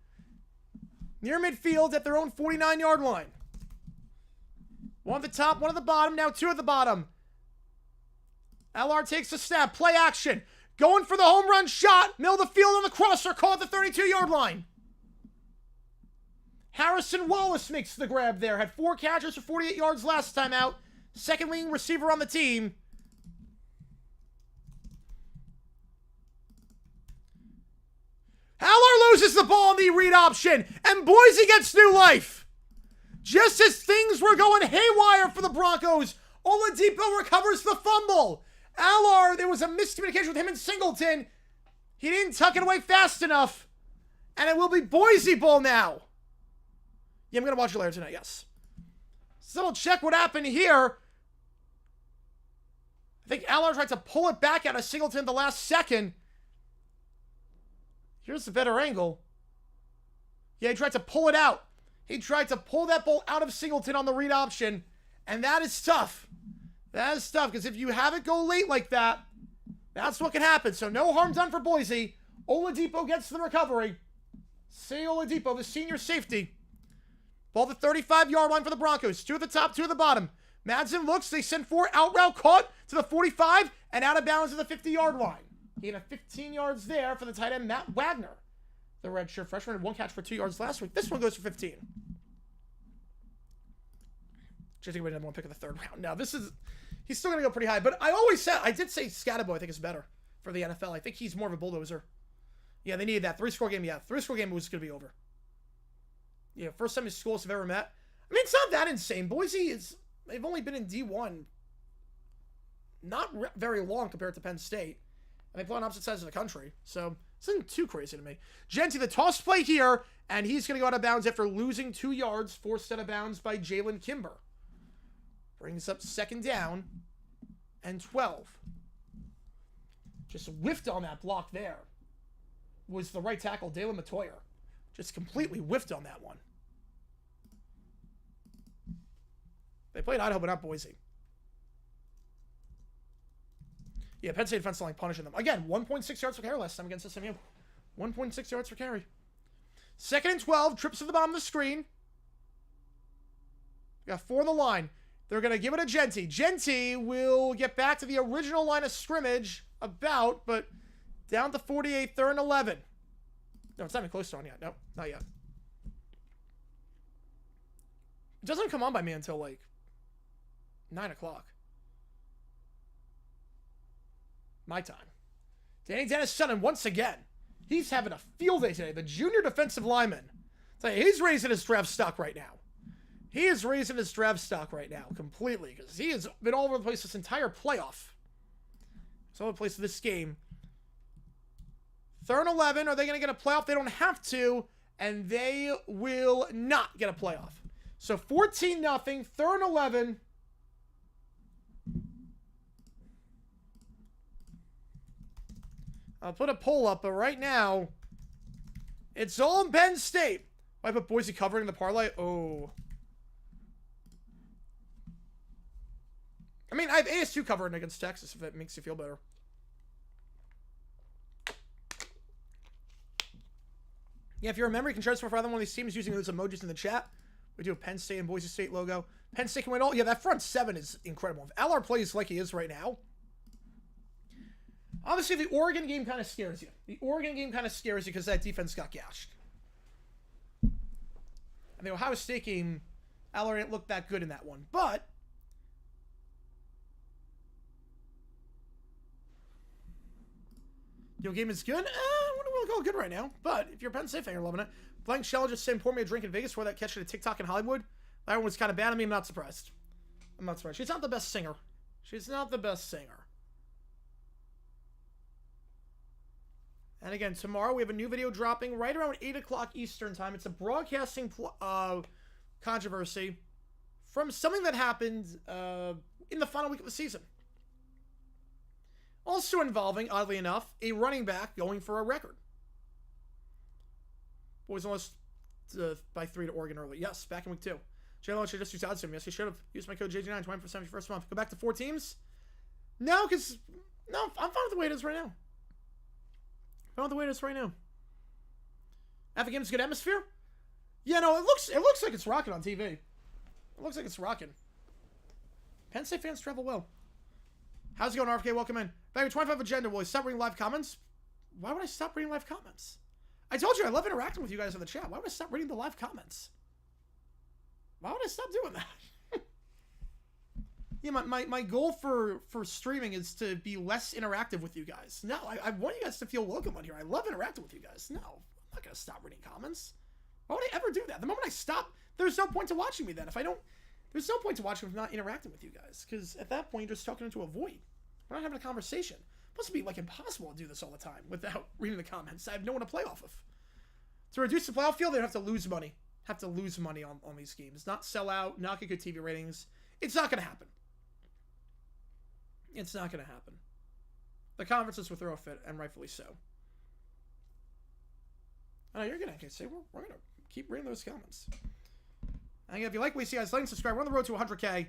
near midfield at their own 49-yard line. One at the top, one at the bottom. Now two at the bottom. LR takes the snap. Play action. Going for the home run shot. Middle of the field on the crosser. Call at the 32-yard line. Harrison Wallace makes the grab there. Had 4 catches for 48 yards last time out. Second leading receiver on the team. Haller loses the ball on the read option. And Boise gets new life. Just as things were going haywire for the Broncos, Oladipo recovers the fumble. Allard, there was a miscommunication with him and Singleton. He didn't tuck it away fast enough. And it will be Boise ball now. Yeah, I'm going to watch it later tonight, yes. So we'll check what happened here. I think Allard tried to pull it back out of Singleton at the last second. Here's the better angle. Yeah, he tried to pull it out. He tried to pull that ball out of Singleton on the read option. And that is tough. That is tough, because if you have it go late like that, that's what can happen. So no harm done for Boise. Oladipo gets the recovery. Say Oladipo, the senior safety. Ball the 35-yard line for the Broncos. 2 at the top, 2 at the bottom. Madsen looks. They send 4 out route caught to the 45 and out of bounds to the 50-yard line. He had a 15 yards there for the tight end, Matt Wagner. The redshirt freshman had 1 catch for 2 yards last week. This one goes for 15. Just think we didn't have 1 pick in the 3rd round. Now, he's still going to go pretty high. But I did say Scatterbo, I think, is better for the NFL. I think he's more of a bulldozer. Yeah, they needed that. 3-score game, yeah. 3-score game was going to be over. Yeah, first time his schools have ever met. I mean, it's not that insane. Boise they've only been in D1 not very long compared to Penn State. And they play on opposite sides of the country. So, it's not too crazy to me. Jeanty, the toss play here, and he's going to go out of bounds after losing 2 yards, forced out of bounds by Jalen Kimber. Brings up 2nd down and 12. Just whiffed on that block there. Was the right tackle, Dalen Matoyer. Just completely whiffed on that one. They played Idaho, but not Boise. Yeah, Penn State defensive line punishing them. Again, 1.6 yards per carry last time against SMU. 1.6 yards per carry. 2nd and 12. Trips to the bottom of the screen. Got 4 on the line. They're going to give it to Jeanty. Jeanty will get back to the original line of scrimmage but down to 48, 3rd and 11. No, it's not even close to on yet. Nope, not yet. It doesn't come on by me until, 9 o'clock. My time. Danny Dennis Sutton, once again, he's having a field day today. The junior defensive lineman. He's raising his draft stock right now. He is raising his draft stock right now completely because he has been all over the place this entire playoff. He's all over the place this game. 3rd and 11. Are they going to get a playoff? They don't have to, and they will not get a playoff. So 14-0, 3rd and 11. I'll put a poll up, but right now, it's all in Penn State. I put Boise covering the parlay. Oh. I mean, I have ASU covering against Texas, if that makes you feel better. Yeah, if you remember, you can try this for either one of these teams using those emojis in the chat. We do a Penn State and Boise State logo. Penn State can win all. Yeah, that front 7 is incredible. If LR plays like he is right now, obviously the Oregon game kind of scares you. The Oregon game kind of scares you because that defense got gashed. And the Ohio State game, LR didn't look that good in that one. But your game is good. I wouldn't really call it good right now. But if you're a Penn State fan, you're loving it. Blank Shell just saying, pour me a drink in Vegas for that catch at a TikTok in Hollywood. That one was kind of bad. I mean, I'm not surprised. I'm not surprised. She's not the best singer. She's not the best singer. And again, tomorrow we have a new video dropping right around 8 o'clock Eastern time. It's a broadcasting controversy from something that happened in the final week of the season. Also involving, oddly enough, a running back going for a record. Boys almost by 3 to Oregon early. Yes, back in week 2. Jalen should just use odds to him. Yes, he should have used my code JG9, 20% for first month. Go back to 4 teams? No, because I'm fine with the way it is right now. Fine with the way it is right now. After game's good atmosphere? Yeah, no, it looks like it's rocking on TV. It looks like it's rocking. Penn State fans travel well. How's it going, RFK? Welcome in. Back 25 agenda. Will I stop reading live comments? Why would I stop reading live comments? I told you I love interacting with you guys in the chat. Why would I stop reading the live comments? Why would I stop doing that? Yeah, my goal for streaming is to be less interactive with you guys. No, I want you guys to feel welcome on here. I love interacting with you guys. No, I'm not going to stop reading comments. Why would I ever do that? The moment I stop, there's no point to watching me then. There's no point to watching if I'm not interacting with you guys. Because at that point, you're just talking into a void. We're not having a conversation. It must be like impossible to do this all the time without reading the comments. I have no one to play off of. To reduce the playoff field, they have to lose money. Have to lose money on these games. Not sell out, not get good TV ratings. It's not going to happen. It's not going to happen. The conferences will throw a fit, and rightfully so. I know you're going to say, we're going to keep reading those comments. And if you like what you see, guys, like and subscribe. We're on the road to 100K.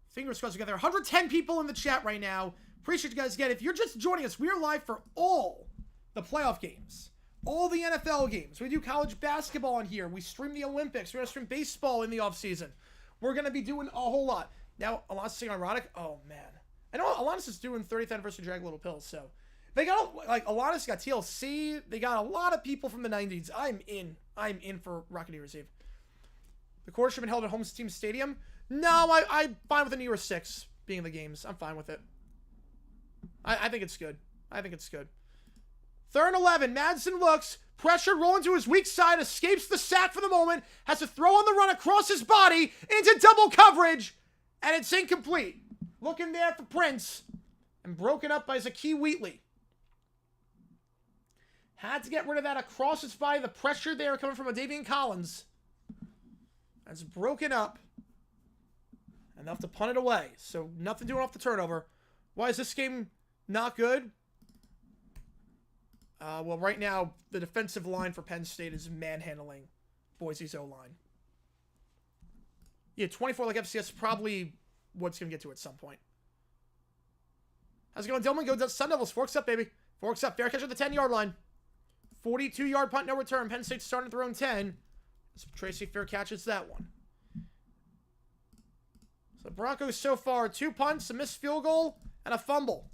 Fingers crossed together. 110 people in the chat right now. Appreciate you guys again. If you're just joining us, we are live for all the playoff games. All the NFL games. We do college basketball on here. We stream the Olympics. We're going to stream baseball in the offseason. We're going to be doing a whole lot. Now, Alanis is saying ironic. Oh, man. I know Alanis is doing 30th anniversary Drag Little Pills, so they got, like, Alanis got TLC. They got a lot of people from the 90s. I'm in for Rocket New Year's Eve. The quarter should have been held at home team stadium. No, I'm fine with the New Year's 6 being in the games. I'm fine with it. I think it's good. I think it's good. 3rd and 11. Madsen looks. Pressure rolling to his weak side. Escapes the sack for the moment. Has to throw on the run across his body into double coverage. And it's incomplete. Looking there for Prince. And broken up by Zakie Wheatley. Had to get rid of that across his body. The pressure there coming from Davian Collins. That's broken up. Enough to punt it away. So nothing doing off the turnover. Why is this game not good? Well, right now, the defensive line for Penn State is manhandling Boise's O-line. Yeah, 24 like FCS, probably what's going to get to at some point. How's it going, Dillman? Go Sun Devils. Forks up, baby. Forks up. Fair catch at the 10-yard line. 42-yard punt, no return. Penn State starting at their own 10. So Tracy Fair catches that one. So Broncos so far, 2 punts, a missed field goal, and a fumble.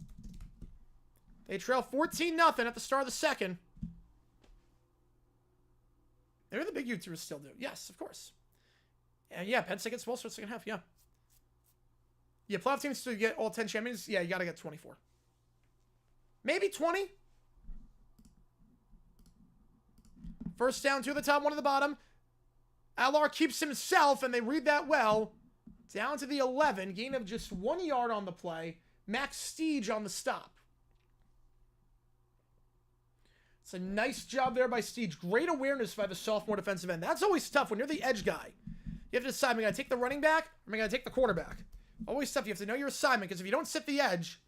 They trail 14-0 at the start of the second. Maybe the big YouTubers still do. Yes, of course. And yeah, Penn State gets well for the second half, yeah. Yeah, playoff teams to get all 10 champions, yeah, you got to get 24. Maybe 20. First down, 2 at the top, 1 at the bottom. Allar keeps himself, and they read that well. Down to the 11. Gain of just 1 yard on the play. Max Steege on the stop. It's a nice job there by Steege. Great awareness by the sophomore defensive end. That's always tough when you're the edge guy. You have to decide, am I going to take the running back or am I going to take the quarterback? Always tough. You have to know your assignment because if you don't set the edge,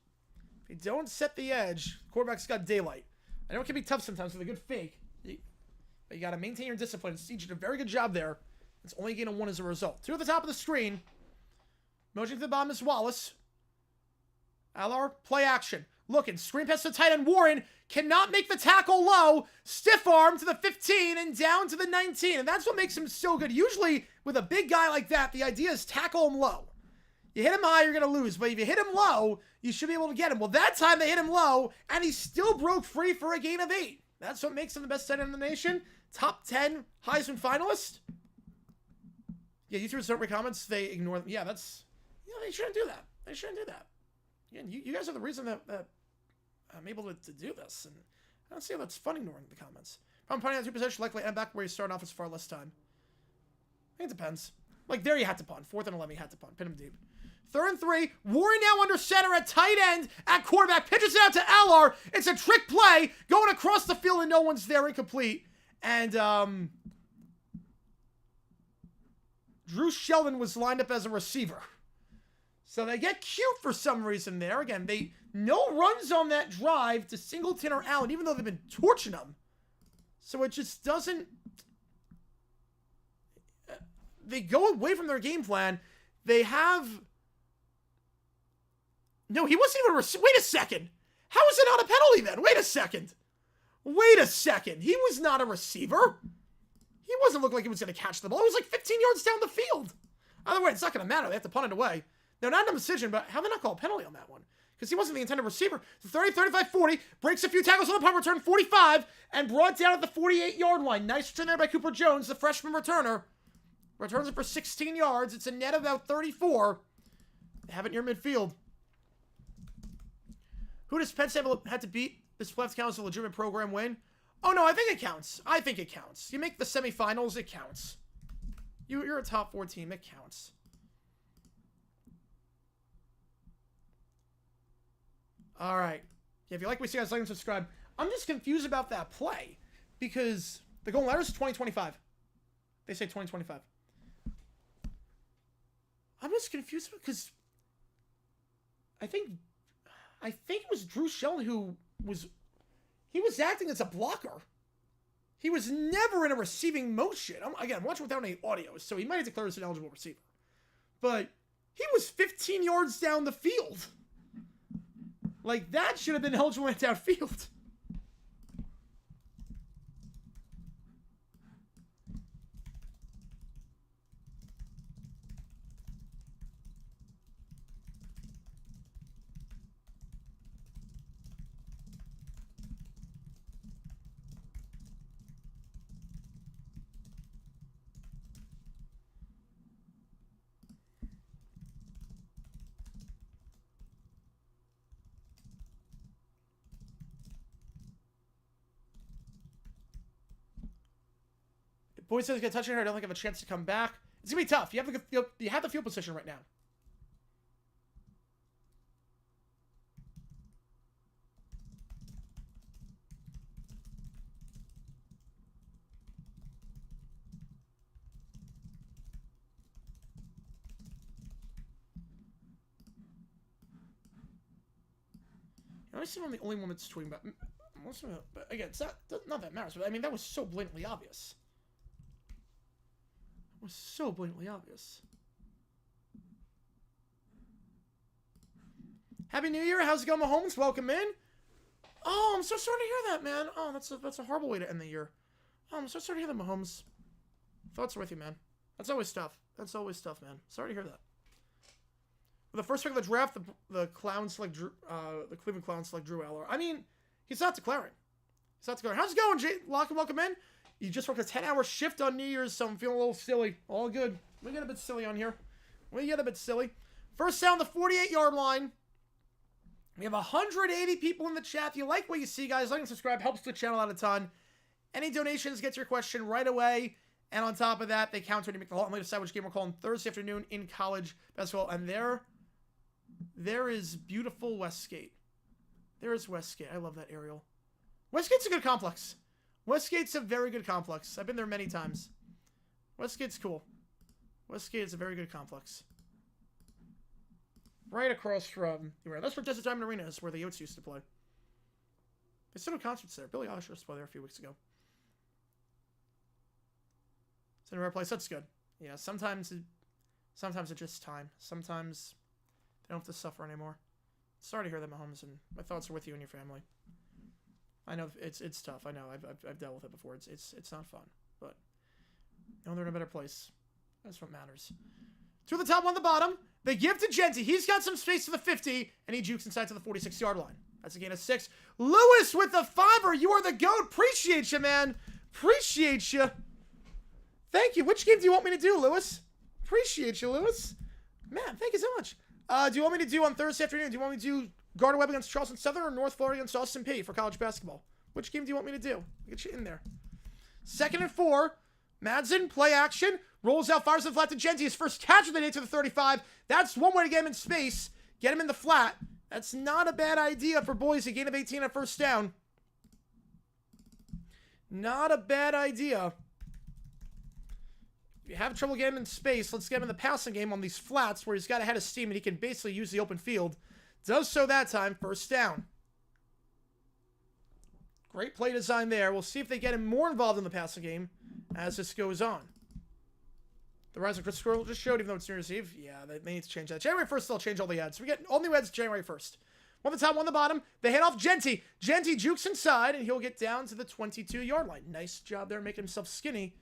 quarterback's got daylight. I know it can be tough sometimes with a good fake. But you got to maintain your discipline. Steege did a very good job there. It's only a gain of 1 as a result. 2 at the top of the screen. Motion to the bottom is Wallace. Allar, play action. Looking, screen pass to tight end. Warren cannot make the tackle low. Stiff arm to the 15 and down to the 19. And that's what makes him so good. Usually, with a big guy like that, the idea is tackle him low. You hit him high, you're going to lose. But if you hit him low, you should be able to get him. Well, that time they hit him low, and he still broke free for a gain of 8. That's what makes him the best tight end in the nation. Top 10 Heisman finalist. Yeah, YouTubers don't read comments. They ignore them. Yeah, they shouldn't do that. They shouldn't do that. Again, you guys are the reason that I'm able to do this. And I don't see how that's fun ignoring the comments. From punting at 2%, likely end back where you start off is far less time. I think it depends. Like, there you had to punt. 4th and 11, you had to punt. Pin him deep. 3rd and 3. Warren now under center at tight end. At quarterback. Pitches it out to LR. It's a trick play. Going across the field and no one's there. Incomplete. And, Drew Sheldon was lined up as a receiver. So they get cute for some reason there. Again, no runs on that drive to Singleton or Allen, even though they've been torching them. So it just doesn't... They go away from their game plan. They have... No, he wasn't even a receiver. Wait a second. How is it not a penalty then? Wait a second. Wait a second. He was not a receiver. He wasn't looking like he was going to catch the ball. He was like 15 yards down the field. Either way, it's not going to matter. They have to punt it away. No, not in a decision, but how did they not call a penalty on that one? Because he wasn't the intended receiver. 30, 35, 40. Breaks a few tackles on the punt return. 45. And brought down at the 48-yard line. Nice return there by Cooper Jones, the freshman returner. Returns it for 16 yards. It's a net of about 34. They have it near midfield. Who does Penn State have to beat? This playoff counts as a legitimate program win. Oh, no, I think it counts. I think it counts. You make the semifinals, it counts. You're a top 4 team. It counts. All right. Yeah, if you like what you see, guys, like and subscribe. I'm just confused about that play because the goal letters is 2025. They say 2025. I'm just confused because I think it was Drew Sheldon who was acting as a blocker. He was never in a receiving motion. I'm watching without any audio, so he might have declared as an eligible receiver. But he was 15 yards down the field. Like, that should have been eligible downfield. Boise State's going to touch it here. I don't think I have a chance to come back. It's going to be tough. You have the field position right now. I assume I'm the only one that's tweeting about. But again, it's not that matters. But I mean, that was so blatantly obvious. It was so blatantly obvious. Happy New Year! How's it going, Mahomes? Welcome in. Oh, I'm so sorry to hear that, man. Oh, that's a horrible way to end the year. Oh, I'm so sorry to hear that, Mahomes. Thoughts are with you, man. That's always tough. That's always tough, man. Sorry to hear that. With the first pick of the draft, the Clowns select the Cleveland Clowns select Drew Eller. I mean, he's not declaring. He's not declaring. How's it going, Jay? Lock, welcome in. You just worked a 10-hour shift on New Year's, so I'm feeling a little silly. All good. We get a bit silly on here. We get a bit silly. First down, the 48-yard line. We have 180 people in the chat. If you like what you see, guys, like and subscribe. Helps the channel out a ton. Any donations gets your question right away. And on top of that, they count when you make the call. I'm going to decide which game we're calling Thursday afternoon in college basketball. And there is beautiful Westgate. There is Westgate. I love that aerial. Westgate's a good complex. Westgate's a very good complex. I've been there many times. Westgate's cool. Westgate is a very good complex. Right across from... That's where Desert Diamond Arena is, where the Yotes used to play. They still do concerts there. Billy Eilish used to play there a few weeks ago. It's in a rare place. That's good. Yeah, sometimes it's just time. Sometimes they don't have to suffer anymore. Sorry to hear that, Mahomes, and my thoughts are with you and your family. I know it's tough. I know I've dealt with it before. It's not fun, but you know they're in a better place. That's what matters. Two at the top, one at the bottom. They give to Genty. He's got some space to the 50, and he jukes inside to the 46-yard line. That's a gain of 6. Lewis with the 5er. You are the GOAT. Appreciate you, man. Appreciate you. Thank you. Which game do you want me to do, Lewis? Appreciate you, Lewis. Man, thank you so much. Do you want me to do on Thursday afternoon? Do you want me to do Gardner Webb against Charleston Southern or North Florida against Austin Peay for college basketball? Which game do you want me to do? I'll get you in there. 2nd and 4. Madsen, play action. Rolls out, fires the flat to Genty. His first catch of the day to the 35. That's one way to get him in space. Get him in the flat. That's not a bad idea for Boise. Gain of 18 on first down. Not a bad idea. If you have trouble getting him in space, let's get him in the passing game on these flats where he's got a head of steam and he can basically use the open field. Does so that time. First down. Great play design there. We'll see if they get him more involved in the passing game as this goes on. The rise of Chris Squirrel just showed, even though it's New Year's Eve. Yeah, they need to change that. January 1st, they'll change all the ads. We get all new ads January 1st. One the top, one the bottom. They hand off Genty. Genty jukes inside, and he'll get down to the 22-yard line. Nice job there making himself skinny.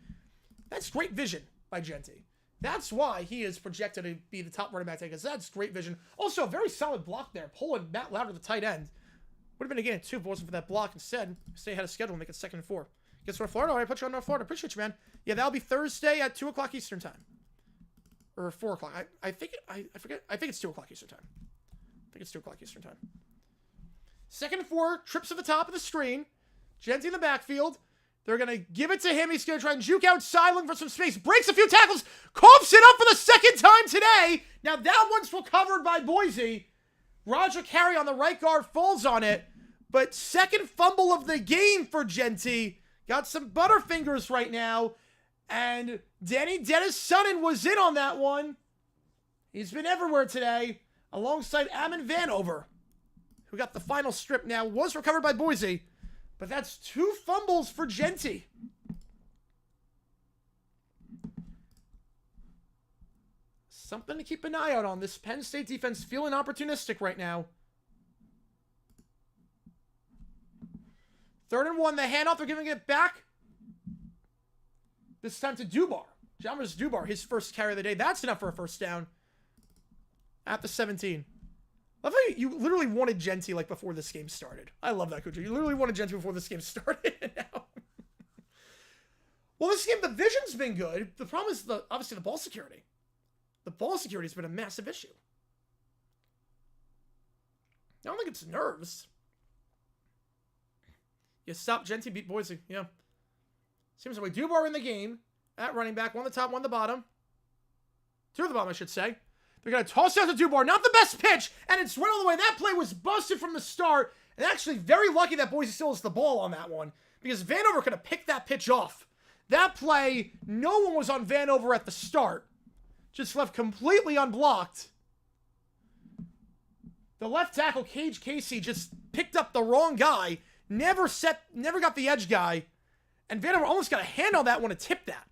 That's great vision by Genty. That's why he is projected to be the top running back, because that's great vision. Also, a very solid block there, pulling Matt Louder to the tight end. Would have been a gain of 2 if it wasn't for that block. Instead, stay ahead of schedule and make it 2nd and 4. Guess North Florida? All right, put you on North Florida. Appreciate you, man. Yeah, that'll be Thursday at 2 o'clock Eastern time. Or 4 o'clock. I think it's 2 o'clock Eastern time. I think it's 2 o'clock Eastern time. 2nd and 4. Trips to the top of the screen. Genty in the backfield. They're going to give it to him. He's going to try and juke outside, looking for some space. Breaks a few tackles. Coughs it up for the 2nd time today. Now that one's recovered by Boise. Roger Carey on the right guard falls on it. But 2nd fumble of the game for Genty. Got some butterfingers right now. And Dennis Sutton was in on that one. He's been everywhere today. Alongside Ammon Vanover, who got the final strip now. Was recovered by Boise. But that's 2 fumbles for Genty. Something to keep an eye out on. This Penn State defense feeling opportunistic right now. 3rd and 1. The handoff. They're giving it back. This time to Dubar. Jalmers Dubar, his first carry of the day. That's enough for a first down. At the 17. I love how you literally wanted Genty like before this game started. I love that, Kuja. You literally wanted Genty before this game started. Now. Well, this game, the vision's been good. The problem is, obviously, the ball security. The ball security has been a massive issue. I don't think it's nerves. You stop Genty, beat Boise. Yeah. Seems like Dubar in the game at running back. 1 the top, 1 the bottom. 2 at the bottom, I should say. They're going to toss out to Dubar. Not the best pitch. And it's right all the way. That play was busted from the start. And actually very lucky that Boise still has the ball on that one. Because Vanover could have picked that pitch off. That play, no one was on Vanover at the start. Just left completely unblocked. The left tackle, Cage Casey, just picked up the wrong guy. Never got the edge guy. And Vanover almost got a hand on that one to tip that.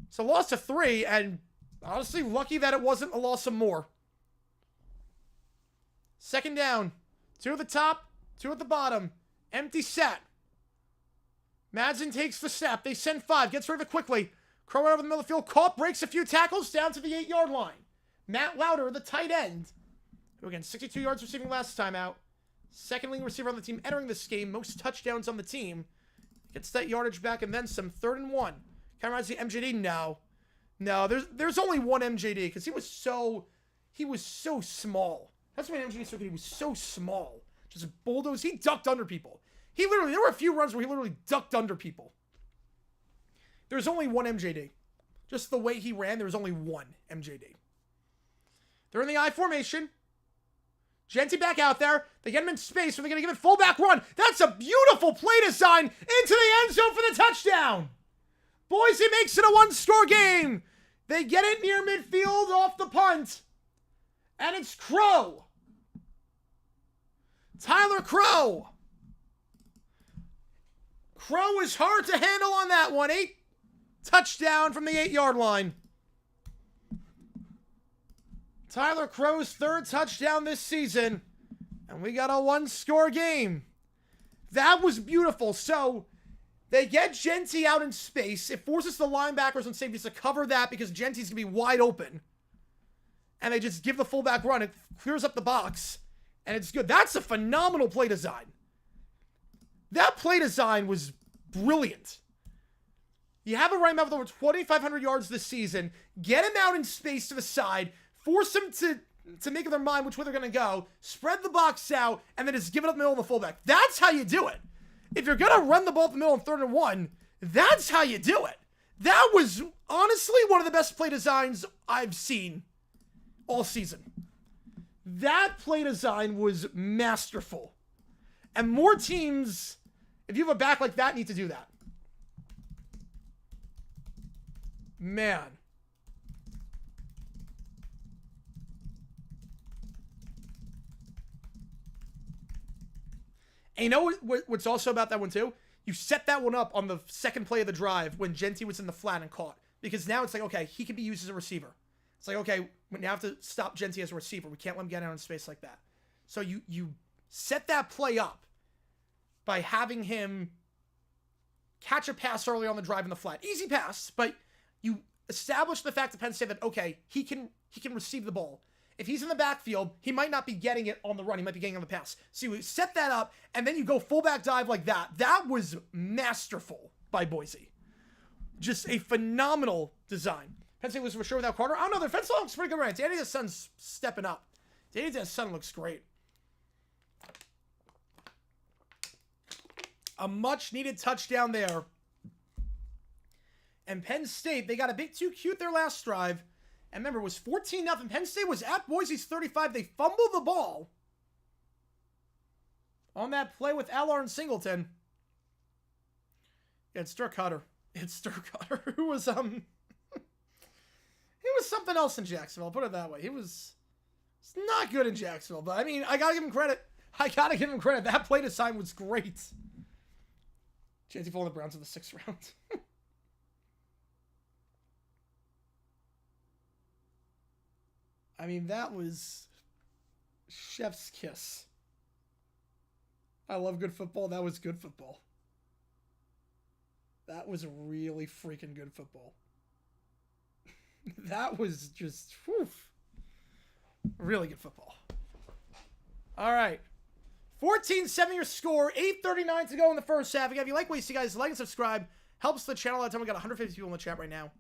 So loss to 3, and honestly, lucky that it wasn't a loss of more. 2nd down. 2 at the top, 2 at the bottom. Empty set. Madsen takes the snap. They send 5. Gets rid of it quickly. Crow out over the middle of the field. Caught, breaks a few tackles down to the 8-yard line. Matt Louder, the tight end. Who again, 62 yards receiving last time out. 2nd leading receiver on the team entering this game. Most touchdowns on the team. Gets that yardage back and then some. 3rd and 1. Kind of reminds me of MJD? No, there's only one MJD because he was so small. That's why MJD circuit, he was so small. Just bulldoze. He ducked under people. There were a few runs where he literally ducked under people. There's only one MJD. Just the way he ran, there was only one MJD. They're in the I formation. Genty back out there. They get him in space, so they're going to give it fullback run. That's a beautiful play design into the end zone for the touchdown. Boise makes it a 1-score game. They get it near midfield off the punt. And it's Crow. Tyler Crow. Crow is hard to handle on that one. 8 touchdown from the 8-yard line. Tyler Crow's 3rd touchdown this season. And we got a 1-score game. That was beautiful. So they get Genty out in space. It forces the linebackers and safeties to cover that because Genty's going to be wide open. And they just give the fullback run. It clears up the box. And it's good. That's a phenomenal play design. That play design was brilliant. You have a running back with over 2,500 yards this season. Get him out in space to the side. Force them to make up their mind which way they're going to go. Spread the box out. And then just give it up the middle of the fullback. That's how you do it. If you're going to run the ball up the middle in 3rd and 1, That's how you do it. That was honestly one of the best play designs I've seen all season. That play design was masterful. And more teams, if you have a back like that, need to do that. Man. And you know what's also about that one too? You set that one up on the second play of the drive when Genty was in the flat and caught. Because now it's like, okay, he can be used as a receiver. It's like, okay, we now have to stop Genty as a receiver. We can't let him get out in space like that. So you set that play up by having him catch a pass early on the drive in the flat. Easy pass, but you establish the fact that Penn State that, okay, he can receive the ball. If he's in the backfield, he might not be getting it on the run. He might be getting it on the pass. So you set that up, and then you go fullback dive like that. That was masterful by Boise. Just a phenomenal design. Penn State was for sure without Carter. I don't know. Their defense looks pretty good right. Danny's son's stepping up. Danny's son looks great. A much-needed touchdown there. And Penn State, they got a bit too cute their last drive. And remember, it was 14-0. Penn State was at Boise's 35. They fumbled the ball on that play with Allard and Singleton. Yeah, it's Dirk Cutter. It's Dirk Cutter, who was, he was something else in Jacksonville, I'll put it that way. He was not good in Jacksonville, but, I mean, I gotta give him credit. That play design was great. Chance he fall in the Browns in the 6th round. I mean, that was chef's kiss. I love good football. That was good football. That was really freaking good football. That was just, whew, really good football. All right. 14-7 your score. 8:39 to go in the first half. Again, if you like what you see, guys, like and subscribe. Helps the channel. That time we got 150 people in the chat right now.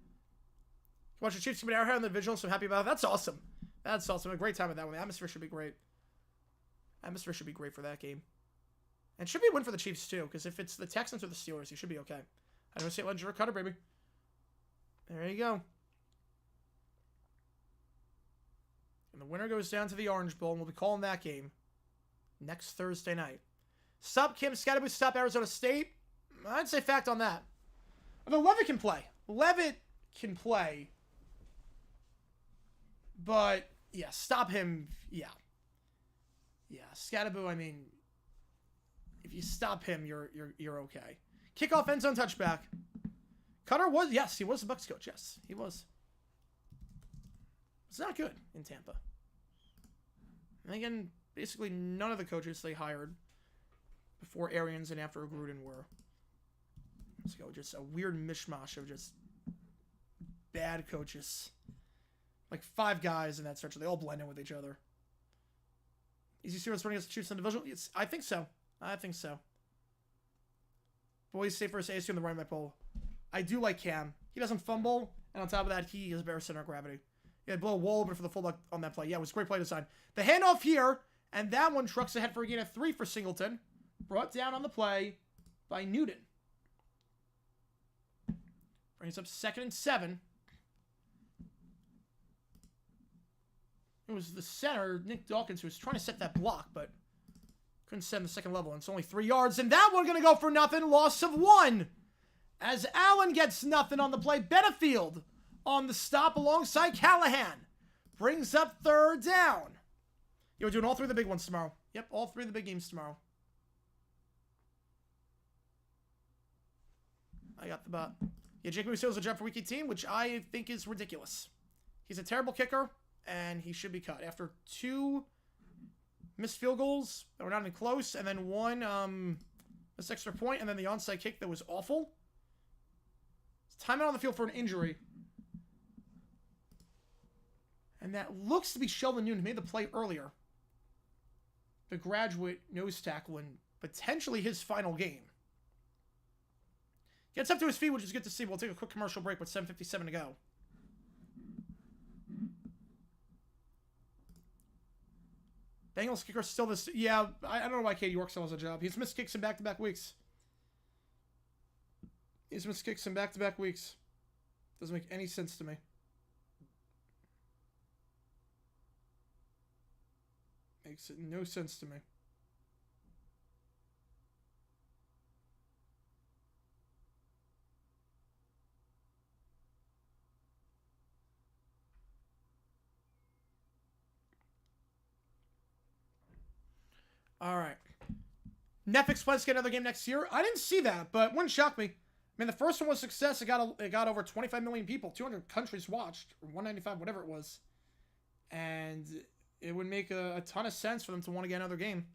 Watch the Chiefs come out here on the divisional, so I'm happy about that. That's awesome. That's awesome. A great time with that one. The atmosphere should be great. Atmosphere should be great for that game. And should be a win for the Chiefs, too, because if it's the Texans or the Steelers, you should be okay. I don't see it legendary Cutter, baby. There you go. And the winner goes down to the Orange Bowl, and we'll be calling that game next Thursday night. Stop Kim Scatterboo, stop Arizona State. I'd say fact on that. Although Levitt can play. Levitt can play. But, yeah, stop him. Yeah. Yeah, Scatterboo, I mean, if you stop him, you're okay. Kickoff end zone touchback. Cutter was, yes, he was the Bucs coach. Yes, he was. It's not good in Tampa. And again, basically none of the coaches they hired before Arians and after Gruden were. Let's go, just a weird mishmash of just bad coaches. Like 5 guys in that stretch. They all blend in with each other. Is he serious running against the Chiefs in the division? Yes, I think so. I think so. Boise State versus ASU in the running back poll. I do like Cam. He doesn't fumble, and on top of that, he is a better center of gravity. He had blow a wall open for the fullback on that play. Yeah, it was a great play design. The handoff here, and that one trucks ahead for a gain of 3 for Singleton. Brought down on the play by Newton. Brings up 2nd and 7. It was the center, Nick Dawkins, who was trying to set that block, but couldn't set in the second level. And it's only 3 yards. And that one going to go for nothing. Loss of 1. As Allen gets nothing on the play. Benefield on the stop alongside Callahan. Brings up 3rd down. Yeah, we're doing all 3 of the big ones tomorrow. Yep, all 3 of the big games tomorrow. I got the bot. Yeah, Jake Musso's a job for Week 18, which I think is ridiculous. He's a terrible kicker. And he should be cut after 2 missed field goals that were not even close, and then 1 missed extra point, and then the onside kick that was awful. Time out on the field for an injury. And that looks to be Sheldon Newton, who made the play earlier. The graduate nose tackle in potentially his final game. Gets up to his feet, which is good to see. We'll take a quick commercial break with 7:57 to go. Bengals kicker still this. Yeah, I don't know why Katie York still has a job. He's missed kicks in back-to-back weeks. He's missed kicks in back-to-back weeks. Doesn't make any sense to me. Makes no sense to me. All right. Netflix plans to get another game next year. I didn't see that, but it wouldn't shock me. I mean, the first one was a success. It got over 25 million people. 200 countries watched, or 195, whatever it was. And it would make a ton of sense for them to want to get another game.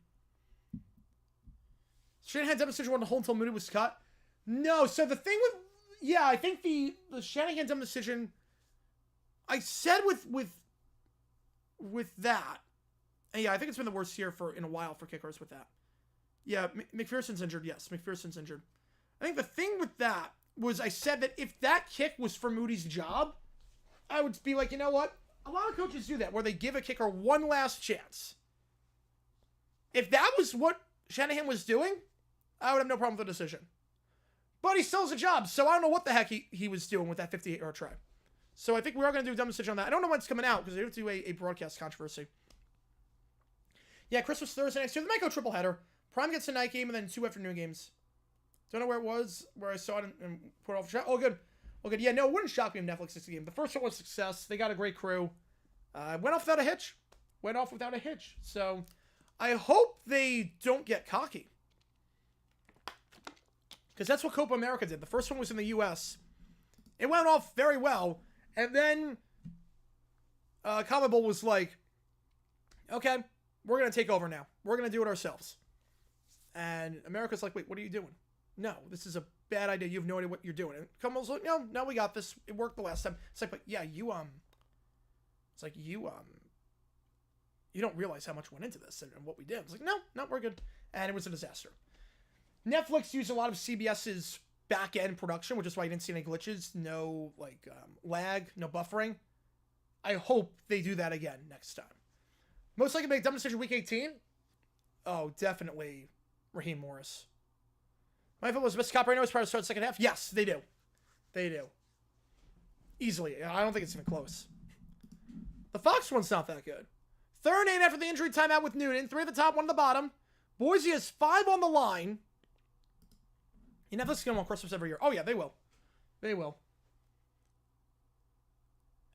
Shanahan's decision on the hold until Moody was cut. No, so the thing with... Yeah, I think the Shanahan decision... I said with that... And yeah, I think it's been the worst year in a while for kickers with that. Yeah, McPherson's injured. Yes, McPherson's injured. I think the thing with that was I said that if that kick was for Moody's job, I would be like, you know what? A lot of coaches do that, where they give a kicker one last chance. If that was what Shanahan was doing, I would have no problem with the decision. But he still has a job, so I don't know what the heck he was doing with that 58-yard try. So I think we are going to do a dumb decision on that. I don't know when it's coming out, because they have to do a broadcast controversy. Yeah, Christmas Thursday next year. They might go triple header. Prime gets a night game and then 2 afternoon games. Don't know where it was, where I saw it and put it off the shot. Oh, good. Oh, good. Yeah, no, it wouldn't shock me if Netflix gets the game. The first one was a success. They got a great crew. Went off without a hitch. So I hope they don't get cocky. Because that's what Copa America did. The first one was in the U.S. It went off very well. And then Common Bowl was like, okay, we're going to take over now. We're going to do it ourselves. And America's like, wait, what are you doing? No, this is a bad idea. You have no idea what you're doing. And Common Bowl's like, no, we got this. It worked the last time. It's like, but yeah, you don't realize how much went into this and what we did. It's like, no, we're good. And it was a disaster. Netflix used a lot of CBS's back-end production, which is why you didn't see any glitches, no lag, no buffering. I hope they do that again next time. Most likely make a dumb decision week 18. Oh, definitely Raheem Morris. My vote was the best cop right now as part of the start of the second half. Yes, they do. Easily. I don't think it's even close. The Fox one's not that good. 3rd and 8 after the injury timeout with Noonan. 3 at the top, 1 at the bottom. Boise has 5 on the line. You Netflix is going to want Christmas every year. Oh, yeah, they will.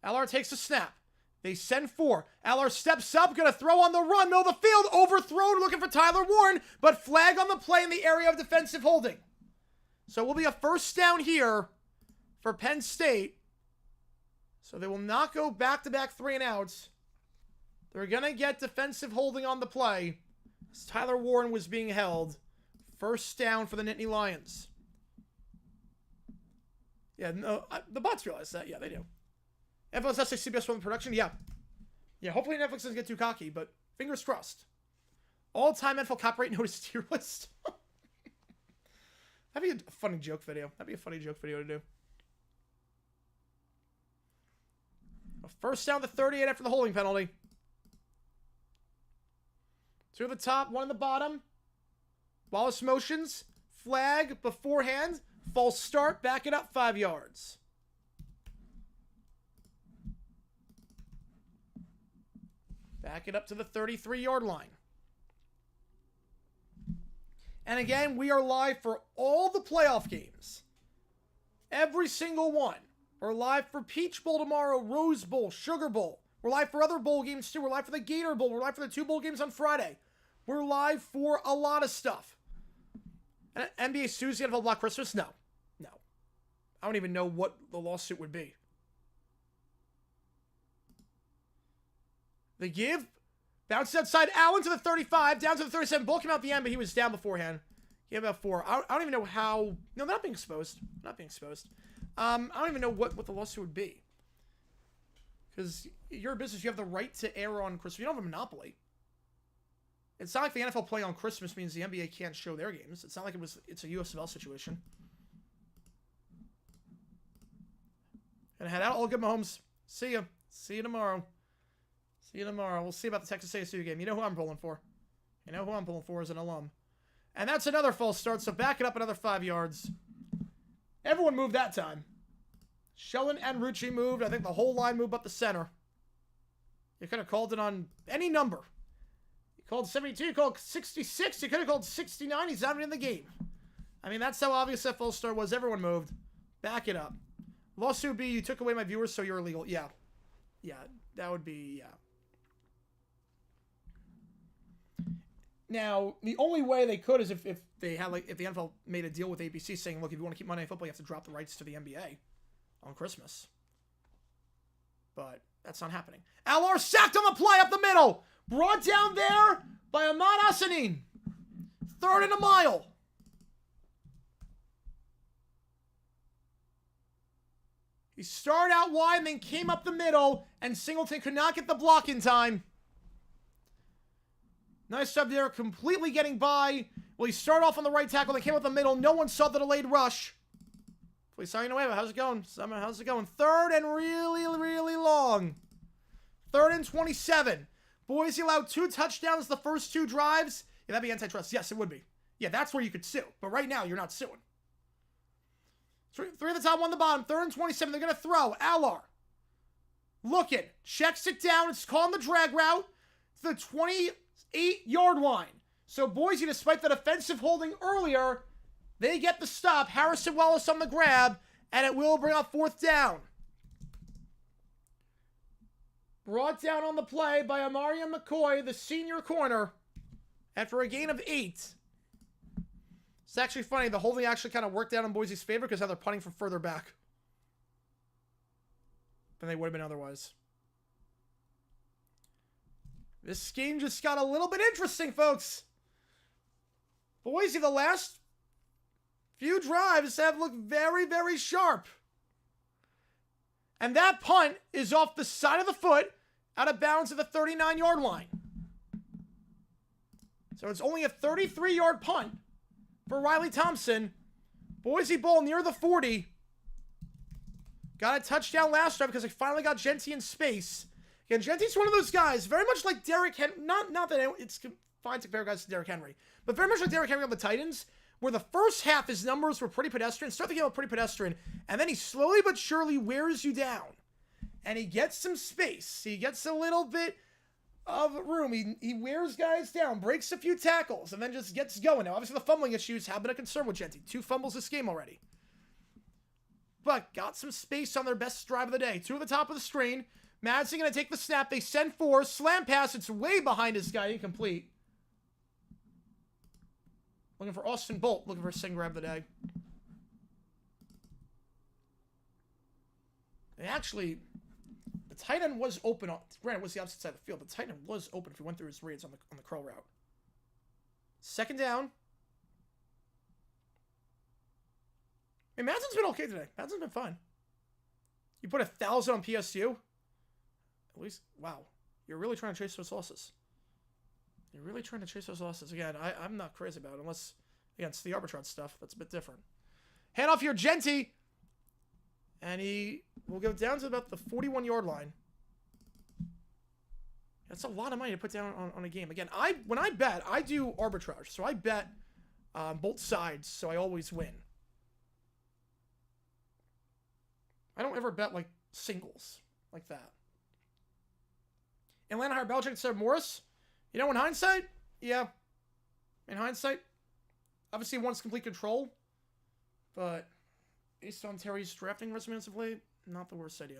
Allard takes a snap. They send 4. Allard steps up, going to throw on the run. Middle of the field, overthrown, looking for Tyler Warren, but flag on the play in the area of defensive holding. So it will be a first down here for Penn State. So they will not go back-to-back 3-and-outs. They're going to get defensive holding on the play as Tyler Warren was being held. First down for the Nittany Lions. Yeah, no, the bots realize that. Yeah, they do. FLSS CBS from the production? Yeah. Yeah, hopefully Netflix doesn't get too cocky, but fingers crossed. All-time NFL copyright notice tier list. That'd be a funny joke video. To do. A first down to 38 after the holding penalty. 2 at the top, 1 at the bottom. Wallace motions. Flag beforehand. False start. Back it up 5 yards. Back it up to the 33-yard line. And again, we are live for all the playoff games. Every single one. We're live for Peach Bowl tomorrow, Rose Bowl, Sugar Bowl. We're live for other bowl games too. We're live for the Gator Bowl. We're live for the 2 bowl games on Friday. We're live for a lot of stuff. And NBA Sue's NFL Black Christmas? No. I don't even know what the lawsuit would be. They give. Bounces outside. Allen to the 35. Down to the 37. Ball came out the end, but he was down beforehand. He had about 4. I don't even know how. No, they're not being exposed. I don't even know what the lawsuit would be. Because you're a business. You have the right to air on Christmas. You don't have a monopoly. It's not like the NFL play on Christmas means the NBA can't show their games. It's not like it's a USFL situation. Gonna head out. All good, Mahomes. See you. See you tomorrow. We'll see about the Texas ASU game. You know who I'm pulling for. As an alum. And that's another false start, so back it up another 5 yards. Everyone moved that time. Sheldon and Rucci moved. I think the whole line moved up the center. You could have called it on any number. You called 72, you called 66, you could have called 69. He's not even in the game. I mean, that's how obvious that false start was. Everyone moved. Back it up. Lawsuit B, you took away my viewers, so you're illegal. Yeah. Yeah, that would be, yeah. Now, the only way they could is if they had, like, if the NFL made a deal with ABC saying, look, if you want to keep Monday Night Football, you have to drop the rights to the NBA on Christmas. But that's not happening. Alor sacked on the play up the middle. Brought down there by Ahmad Hassanin. 3rd and a mile. He started out wide and then came up the middle, and Singleton could not get the block in time. Nice job there, completely getting by. Well, he started off on the right tackle, then came up the middle. No one saw the delayed rush. Please, sorry, no way. How's it going? How's it going? 3rd and really, really long. 3rd and 27. Boise allowed 2 touchdowns the first 2 drives. Yeah, that'd be antitrust. Yes, it would be. Yeah, that's where you could sue. But right now, you're not suing. 3 at the top, 1 at the bottom. 3rd and 27. They're going to throw. Allar. Looking. Checks it down. It's calling the drag route to the 28-yard line. So Boise, despite the defensive holding earlier, they get the stop. Harrison Wallace on the grab, and it will bring up 4th down. Brought down on the play by Amarian McCoy, the senior corner, after a gain of 8. It's actually funny. The holding actually kind of worked out in Boise's favor because now they're punting from further back than they would have been otherwise. This game just got a little bit interesting, folks. Boise, the last few drives have looked very, very sharp. And that punt is off the side of the foot, out of bounds at the 39-yard line. So it's only a 33-yard punt for Riley Thompson. Boise ball near the 40. Got a touchdown last drive because they finally got Genty in space. Again, Genty's one of those guys, very much like Derrick Henry. Not that it's fine to compare guys to Derrick Henry, but very much like Derrick Henry on the Titans, where the first half his numbers were pretty pedestrian, start the game with pretty pedestrian, and then he slowly but surely wears you down. And he gets some space. He gets a little bit of room. He wears guys down, breaks a few tackles, and then just gets going. Now, obviously, the fumbling issues have been a concern with Genty. 2 fumbles this game already. But got some space on their best drive of the day. 2 at the top of the screen. Madsen going to take the snap. They send 4. Slam pass. It's way behind his guy. Incomplete. Looking for Austin Bolt. Looking for a sing grab of the day. And actually, the tight end was open. Granted, it was the opposite side of the field. The tight end was open if he went through his reads on the curl route. 2nd down. I mean, Madsen's been okay today. Madsen's been fine. You put 1,000 on PSU. At least, wow. You're really trying to chase those losses. You're really trying to chase those losses. Again, I'm not crazy about it unless, again, it's the arbitrage stuff. That's a bit different. Hand off here, Genty. And he will go down to about the 41-yard line. That's a lot of money to put down on a game. Again, when I bet, I do arbitrage. So I bet both sides, so I always win. I don't ever bet, like, singles like that. Atlanta hired Belichick instead of Morris. You know, in hindsight, yeah. In hindsight, obviously he wants complete control. But based on Terry's drafting resume as of late, not the worst idea.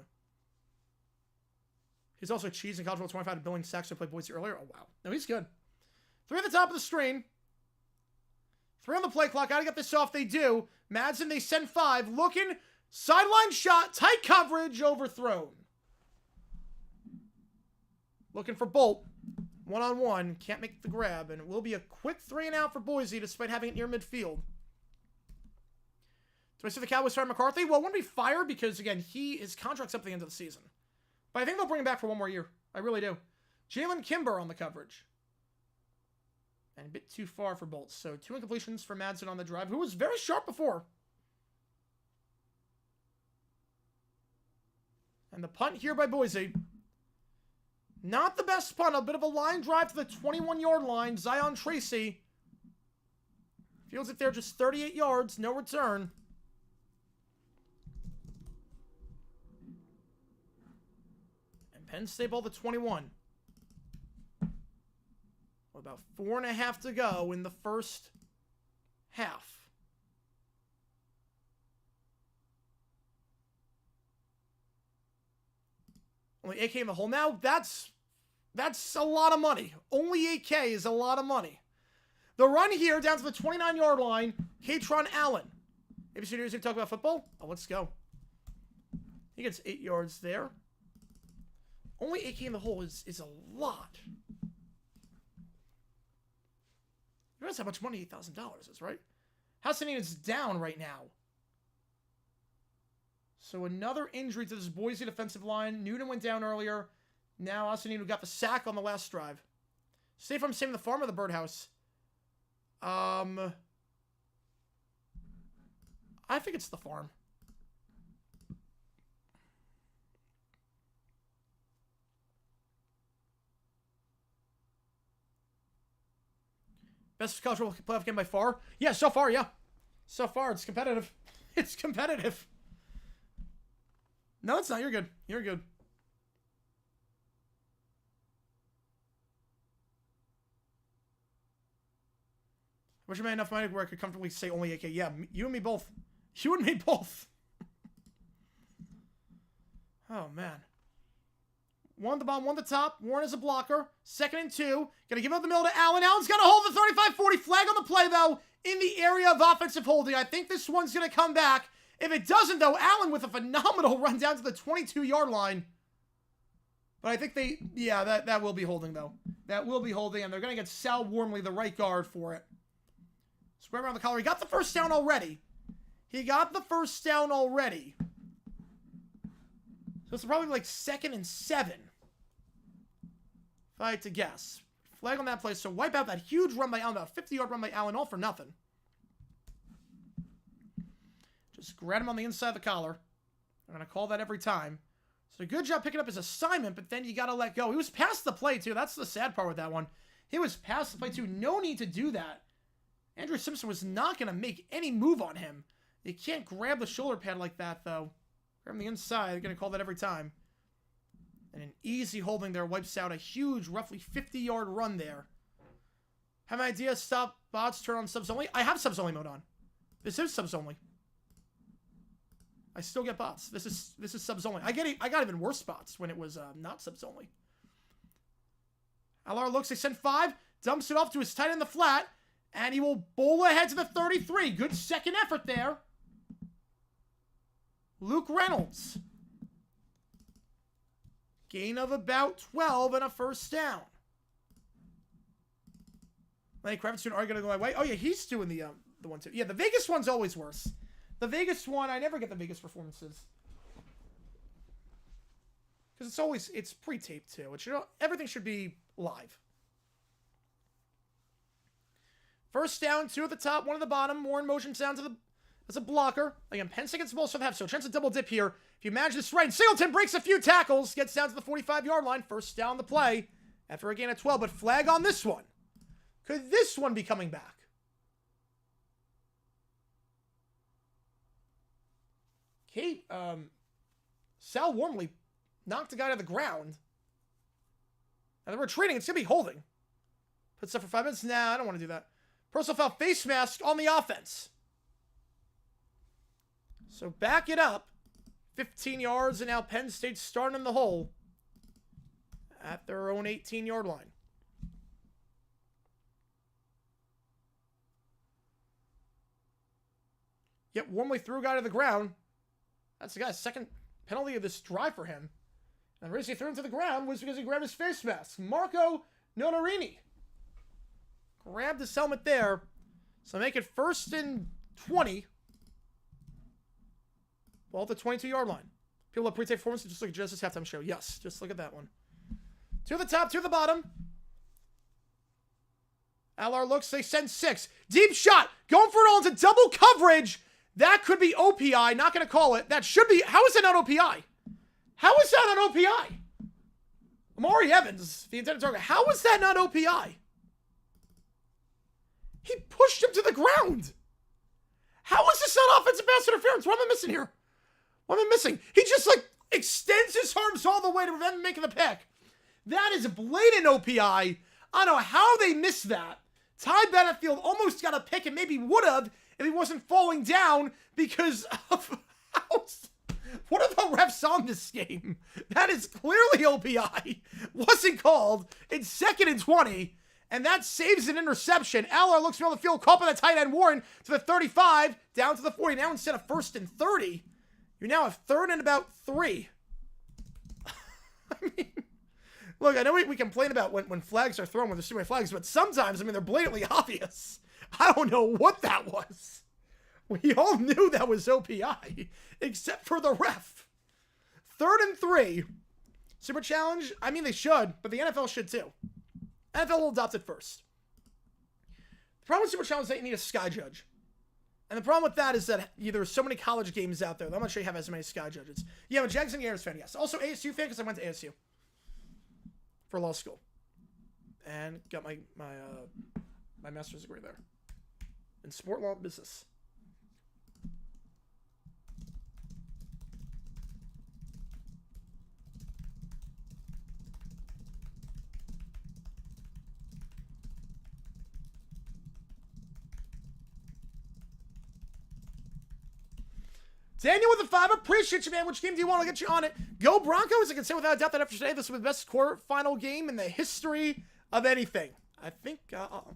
He's also cheese in college football 25 to Billings Sacks who played Boise earlier. Oh, wow. No, he's good. 3 at the top of the screen. 3 on the play clock. Gotta get this off. They do. Madsen, they send 5. Looking. Sideline shot. Tight coverage. Overthrown. Looking for Bolt. 1-on-1. Can't make the grab. And it will be a quick 3 and out for Boise despite having it near midfield. Do I see the Cowboys fire McCarthy? Well, it wouldn't be fired because, again, his contract's up at the end of the season. But I think they'll bring him back for 1 more year. I really do. Jalen Kimber on the coverage. And a bit too far for Bolts. So 2 incompletions for Madsen on the drive, who was very sharp before. And the punt here by Boise. Not the best punt. A bit of a line drive to the 21-yard line. Zion Tracy. Feels like they're just 38 yards. No return. Penn State ball to 21. With about 4.5 to go in the first half. Only 8K in the hole now. That's a lot of money. Only 8K is a lot of money. The run here down to the 29-yard line. Katron Allen. Maybe studios talk about football? Oh, let's go. He gets 8 yards there. Only 8K in the hole is a lot. You realize how much money $8,000 is, right? Hassanina's down right now. So another injury to this Boise defensive line. Newton went down earlier. Now Hassanina got the sack on the last drive. Say if I'm saving the farm or the birdhouse. I think it's the farm. Best college playoff game by far? Yeah, so far, yeah. So far, it's competitive. It's competitive. No, it's not. You're good. You're good. Wish I made enough money where I could comfortably say only 8K. Yeah, you and me both. You and me both. Oh, man. One at the bottom, one at the top. Warren is a blocker. 2nd and 2. Gonna give up the middle to Allen. Allen's got to hold the 35-40. Flag on the play, though, in the area of offensive holding. I think this one's gonna come back. If it doesn't, though, Allen with a phenomenal run down to the 22-yard line. But I think that will be holding, though. That will be holding, and they're going to get Sal Wormley, the right guard, for it. Square around the collar. He got the first down already. He got the first down already. So it's probably like 2nd and 7. If I had to guess. Flag on that play. So wipe out that huge run by Allen. About a 50-yard run by Allen, all for nothing. Just grab him on the inside of the collar. I'm going to call that every time. So good job picking up his assignment, but then you got to let go. He was past the play, too. That's the sad part with that one. He was past the play, too. No need to do that. Andrew Simpson was not going to make any move on him. You can't grab the shoulder pad like that, though. Grab him the inside. They're going to call that every time. And an easy holding there wipes out a huge, roughly 50-yard run there. Have an idea? Stop bots, turn on subs only. I have subs only mode on. This is subs only. I still get bots. This is subs only. I got even worse spots when it was not subs only. LR looks. They send 5. Dumps it off to his tight end in the flat. And he will bowl ahead to the 33. Good second effort there. Luke Reynolds. Gain of about 12 and a first down. Lenny Kravitz are going to go my way. Oh, yeah, he's doing the one, too. Yeah, the Vegas one's always worse. The Vegas one, I never get the Vegas performances. Because it's pre-taped, too. Everything should be live. First down, 2 at the top, 1 at the bottom. Warren motions down to as a blocker. Again, Penn State gets the ball so half, so chance to double dip here. If you manage this right, and Singleton breaks a few tackles, gets down to the 45-yard line. First down the play after a gain of 12, but flag on this one. Could this one be coming back? Kate, Sal Wormley knocked a guy to the ground. And they're retreating. It's going to be holding. Puts up for 5 minutes. Nah, I don't want to do that. Personal foul face mask on the offense. So back it up. 15 yards, and now Penn State's starting in the hole at their own 18-yard line. Yep, Wormley threw a guy to the ground. That's the guy's second penalty of this drive for him. And the reason he threw him to the ground was because he grabbed his face mask. Marco Notarini grabbed his helmet there. So make it 1st and 20. Ball at the 22-yard line. People have pre-tape performance. Just look at Genesis halftime show. Yes, just look at that one. 2 at the top, 2 at the bottom. LR looks. They send 6. Deep shot. Going for it all into double coverage. That could be OPI. Not going to call it. That should be. How is that not OPI? How is that not OPI? Amari Evans, the intended target. How is that not OPI? He pushed him to the ground. How is this not offensive pass interference? What am I missing here? What am I missing? He just extends his arms all the way to prevent him making the pick. That is blatant OPI. I don't know how they missed that. Ty Benefield almost got a pick and maybe would have if he wasn't falling down because of how... What are the refs on this game? That is clearly OPI. Wasn't called. It's 2nd and 20. And that saves an interception. Eller looks around the field, caught by the tight end Warren to the 35, down to the 40. Now instead of 1st and 30, you're now at 3rd and about 3. I mean, look, I know we complain about when flags are thrown, when there's too many flags, but sometimes, I mean, they're blatantly obvious. I don't know what that was. We all knew that was OPI, except for the ref. 3rd and 3. Super Challenge? I mean, they should, but the NFL should too. NFL will adopt it first. The problem with Super Challenge is that you need a sky judge. And the problem with that is that there's so many college games out there that I'm not sure you have as many sky judges. Yeah, I'm a Jags and Airs fan, yes. Also ASU fan because I went to ASU for law school. And got my master's degree there. In sport law and business. Daniel with the 5, appreciate you, man. Which game do you want? I'll get you on it. Go Broncos. I can say without a doubt that after today, this will be the best quarterfinal game in the history of anything. I think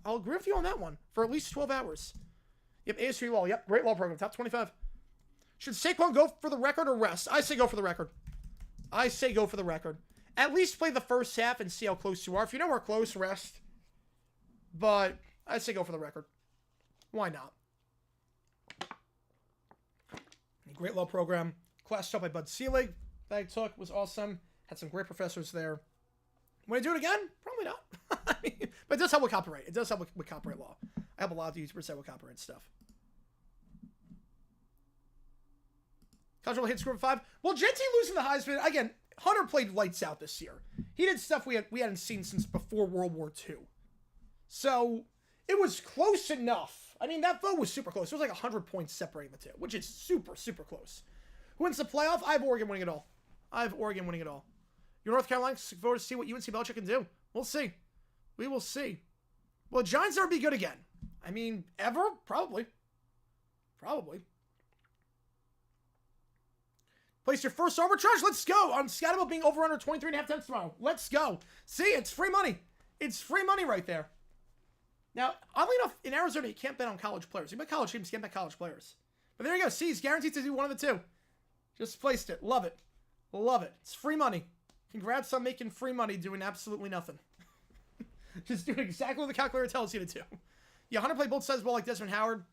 I'll agree with you on that one for at least 12 hours. Yep, ASU law. Yep, great law program. Top 25. Should Saquon go for the record or rest? I say go for the record. I say go for the record. At least play the first half and see how close you are. If you know we're close, rest. But I say go for the record. Why not? Great law program. Class taught by Bud Selig. That I took was awesome. Had some great professors there. Would I do it again? Probably not. I mean, but it does help with copyright. It does help with copyright law. I help a lot of YouTubers out with copyright stuff. College hit score of 5. Well, Genty losing the Heisman. Again, Hunter played lights out this year. He did stuff we hadn't seen since before World War II. So, it was close enough. I mean, that vote was super close. It was like 100 points separating the two, which is super, super close. Who wins the playoff? I have Oregon winning it all. Your North Carolina, forward to see what UNC Belichick can do. We'll see. We will see. Will the Giants ever be good again? I mean, ever? Probably. Place your first arbitrage. Let's go. On Scatterbill being over under 23.5 times tomorrow. Let's go. See, it's free money. It's free money right there. Now, oddly enough, in Arizona, you can't bet on college players. You bet college teams, you can't bet college players. But there you go. See, he's guaranteed to do one of the two. Just placed it. Love it. Love it. It's free money. Congrats on making free money doing absolutely nothing. Just doing exactly what the calculator tells you to do. Yeah, Hunter played both sides well like Desmond Howard.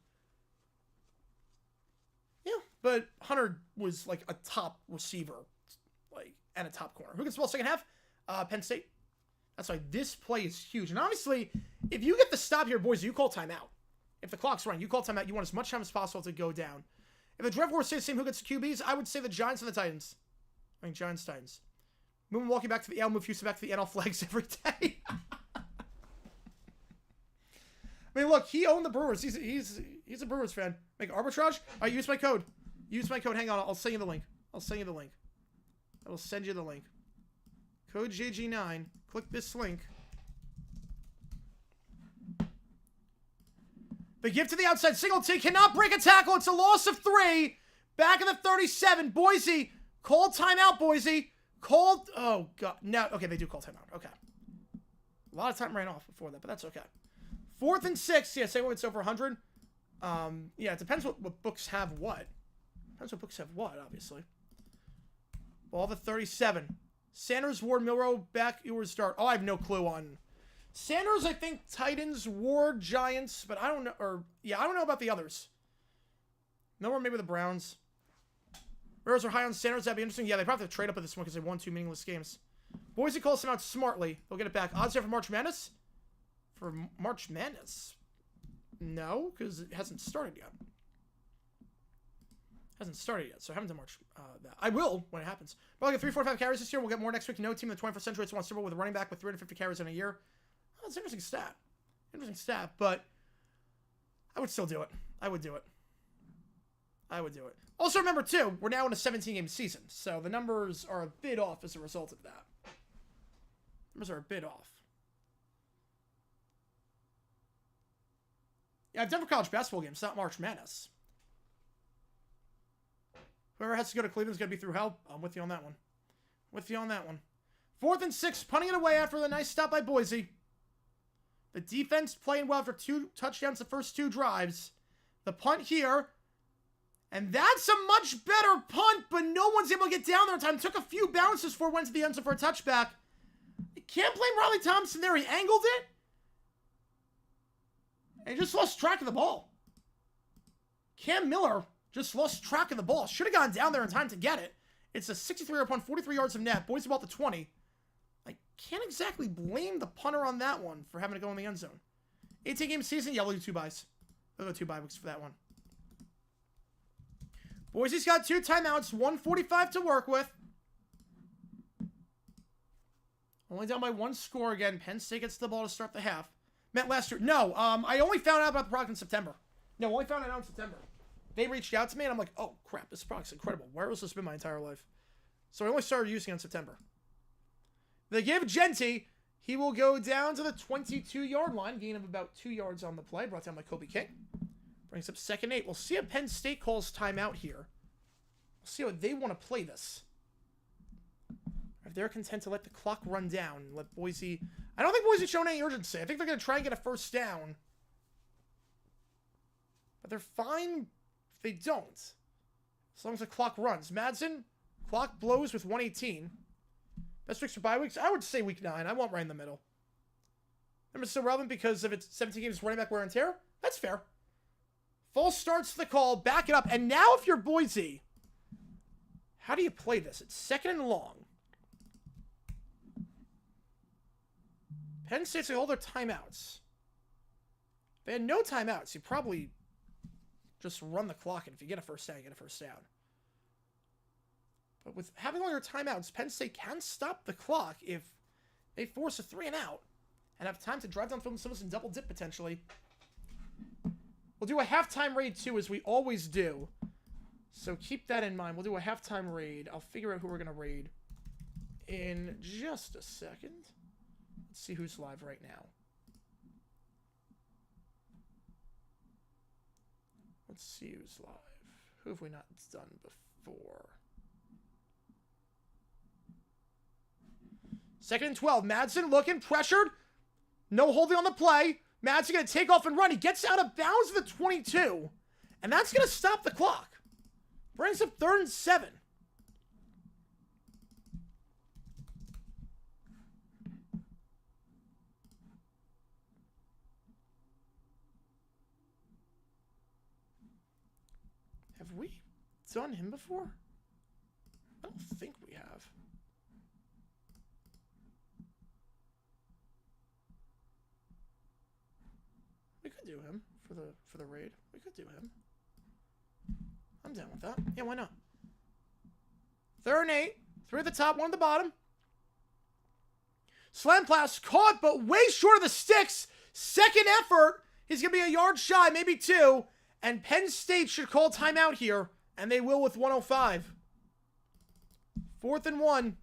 Yeah, but Hunter was like a top receiver, like, and a top corner. Who gets the ball second half? Penn State. That's why this play is huge. And obviously, if you get the stop here, boys, you call timeout. If the clock's running, you call timeout. You want as much time as possible to go down. If the draft war stays the same, who gets the QBs? I would say the Giants and the Titans. I mean, Giants, Titans. Move Milwaukee back to the L, move Houston back to the NL flags every day. I mean, look, he owned the Brewers. He's a Brewers fan. Make arbitrage. All right, use my code. Use my code. Hang on, I'll send you the link. I will send you the link. Code JG9. Click this link. The give to the outside. Singleton cannot break a tackle. It's a loss of 3. Back in the 37. Boise. Call timeout, Boise. Called. Oh, God. No. Okay, they do call timeout. Okay. A lot of time ran off before that, but that's okay. 4th and 6. Yeah, say when it's over 100. Yeah, it depends what books have what. Depends what books have what, obviously. Ball the 37. Sanders, Ward, Milrow, back, Ewers, start. Oh, I have no clue on Sanders. I think Titans, Ward, Giants, but I don't know. Or yeah, I don't know about the others. Milrow, maybe the Browns. Rares are high on Sanders. That'd be interesting. Yeah, they probably have to trade up at this one because they won 2 meaningless games. Boise calls him out smartly. They'll get it back. Odds there for March Madness? For March Madness? No, because it hasn't started yet. So I haven't done March that. I will when it happens. But I'll get 345 carries this year. We'll get more next week. No team in the 21st century has won Super Bowl with a running back with 350 carries in a year. Oh, that's an interesting stat. But I would still do it. I would do it. I would do it. Also, remember, too, we're now in a 17-game season, so the numbers are a bit off as a result of that. Numbers are a bit off. Yeah, I've done for college basketball games, not March Madness. Whoever has to go to Cleveland's going to be through hell. I'm with you on that one. With you on that one. 4th and 6, punting it away after the nice stop by Boise. The defense playing well for 2 touchdowns the first 2 drives. The punt here. And that's a much better punt, but no one's able to get down there in time. Took a few bounces before it went to the end zone for a touchback. You can't blame Riley Thompson there. He angled it. And he just lost track of the ball. Cam Miller just lost track of the ball. Should have gone down there in time to get it. It's a 63-yard punt, 43 yards of net. Boise about the 20. I can't exactly blame the punter on that one for having to go in the end zone. 18-game season, yeah, we'll do 2 buys. We'll go 2 bye weeks for that one. Boise's got 2 timeouts, 1:45 to work with. Only down by 1 score again. Penn State gets the ball to start the half. Met last year. No, I only found out about the product in September. No, only found out in September. They reached out to me, and I'm like, oh, crap, this product's incredible. Where has this been my entire life? So I only started using it in September. They give Genty. He will go down to the 22-yard line. Gain of about 2 yards on the play. Brought down by Kobe King. Brings up 2nd and 8. We'll see if Penn State calls timeout here. We'll see how they want to play this. If they're content to let the clock run down. Let Boise... I don't think Boise's showing any urgency. I think they're going to try and get a first down. But they're fine if they don't. As long as the clock runs. Madsen, clock blows with 1:18. Best weeks for bye weeks? I would say week 9. I want right in the middle. Number's still relevant because of its 17 games running back wear and tear. That's fair. False starts the call. Back it up. And now if you're Boise, how do you play this? It's 2nd and long. Penn State's going to hold their timeouts. If they had no timeouts, you probably just run the clock, and if you get a first down, you get a first down. But with having all your timeouts, Penn State can stop the clock if they force a 3 and out and have time to drive down field and double dip potentially. We'll do a halftime raid too, as we always do. So keep that in mind. We'll do a halftime raid. I'll figure out who we're going to raid in just a second. Let's see who's live right now. Let's see who's live. Who have we not done before? 2nd and 12. Madsen looking, pressured. No holding on the play. Madsen going to take off and run. He gets out of bounds at the 22. And that's going to stop the clock. Brings up 3rd and 7. Have we done him before? I don't think we have. We could do him for the raid. We could do him. I'm down with that. Yeah, why not? 3rd and 8. 3 at the top, 1 at the bottom. Slam pass caught, but way short of the sticks. 2nd effort. He's going to be a yard shy, maybe 2. And Penn State should call timeout here. And they will with 1:05. 4th and 1.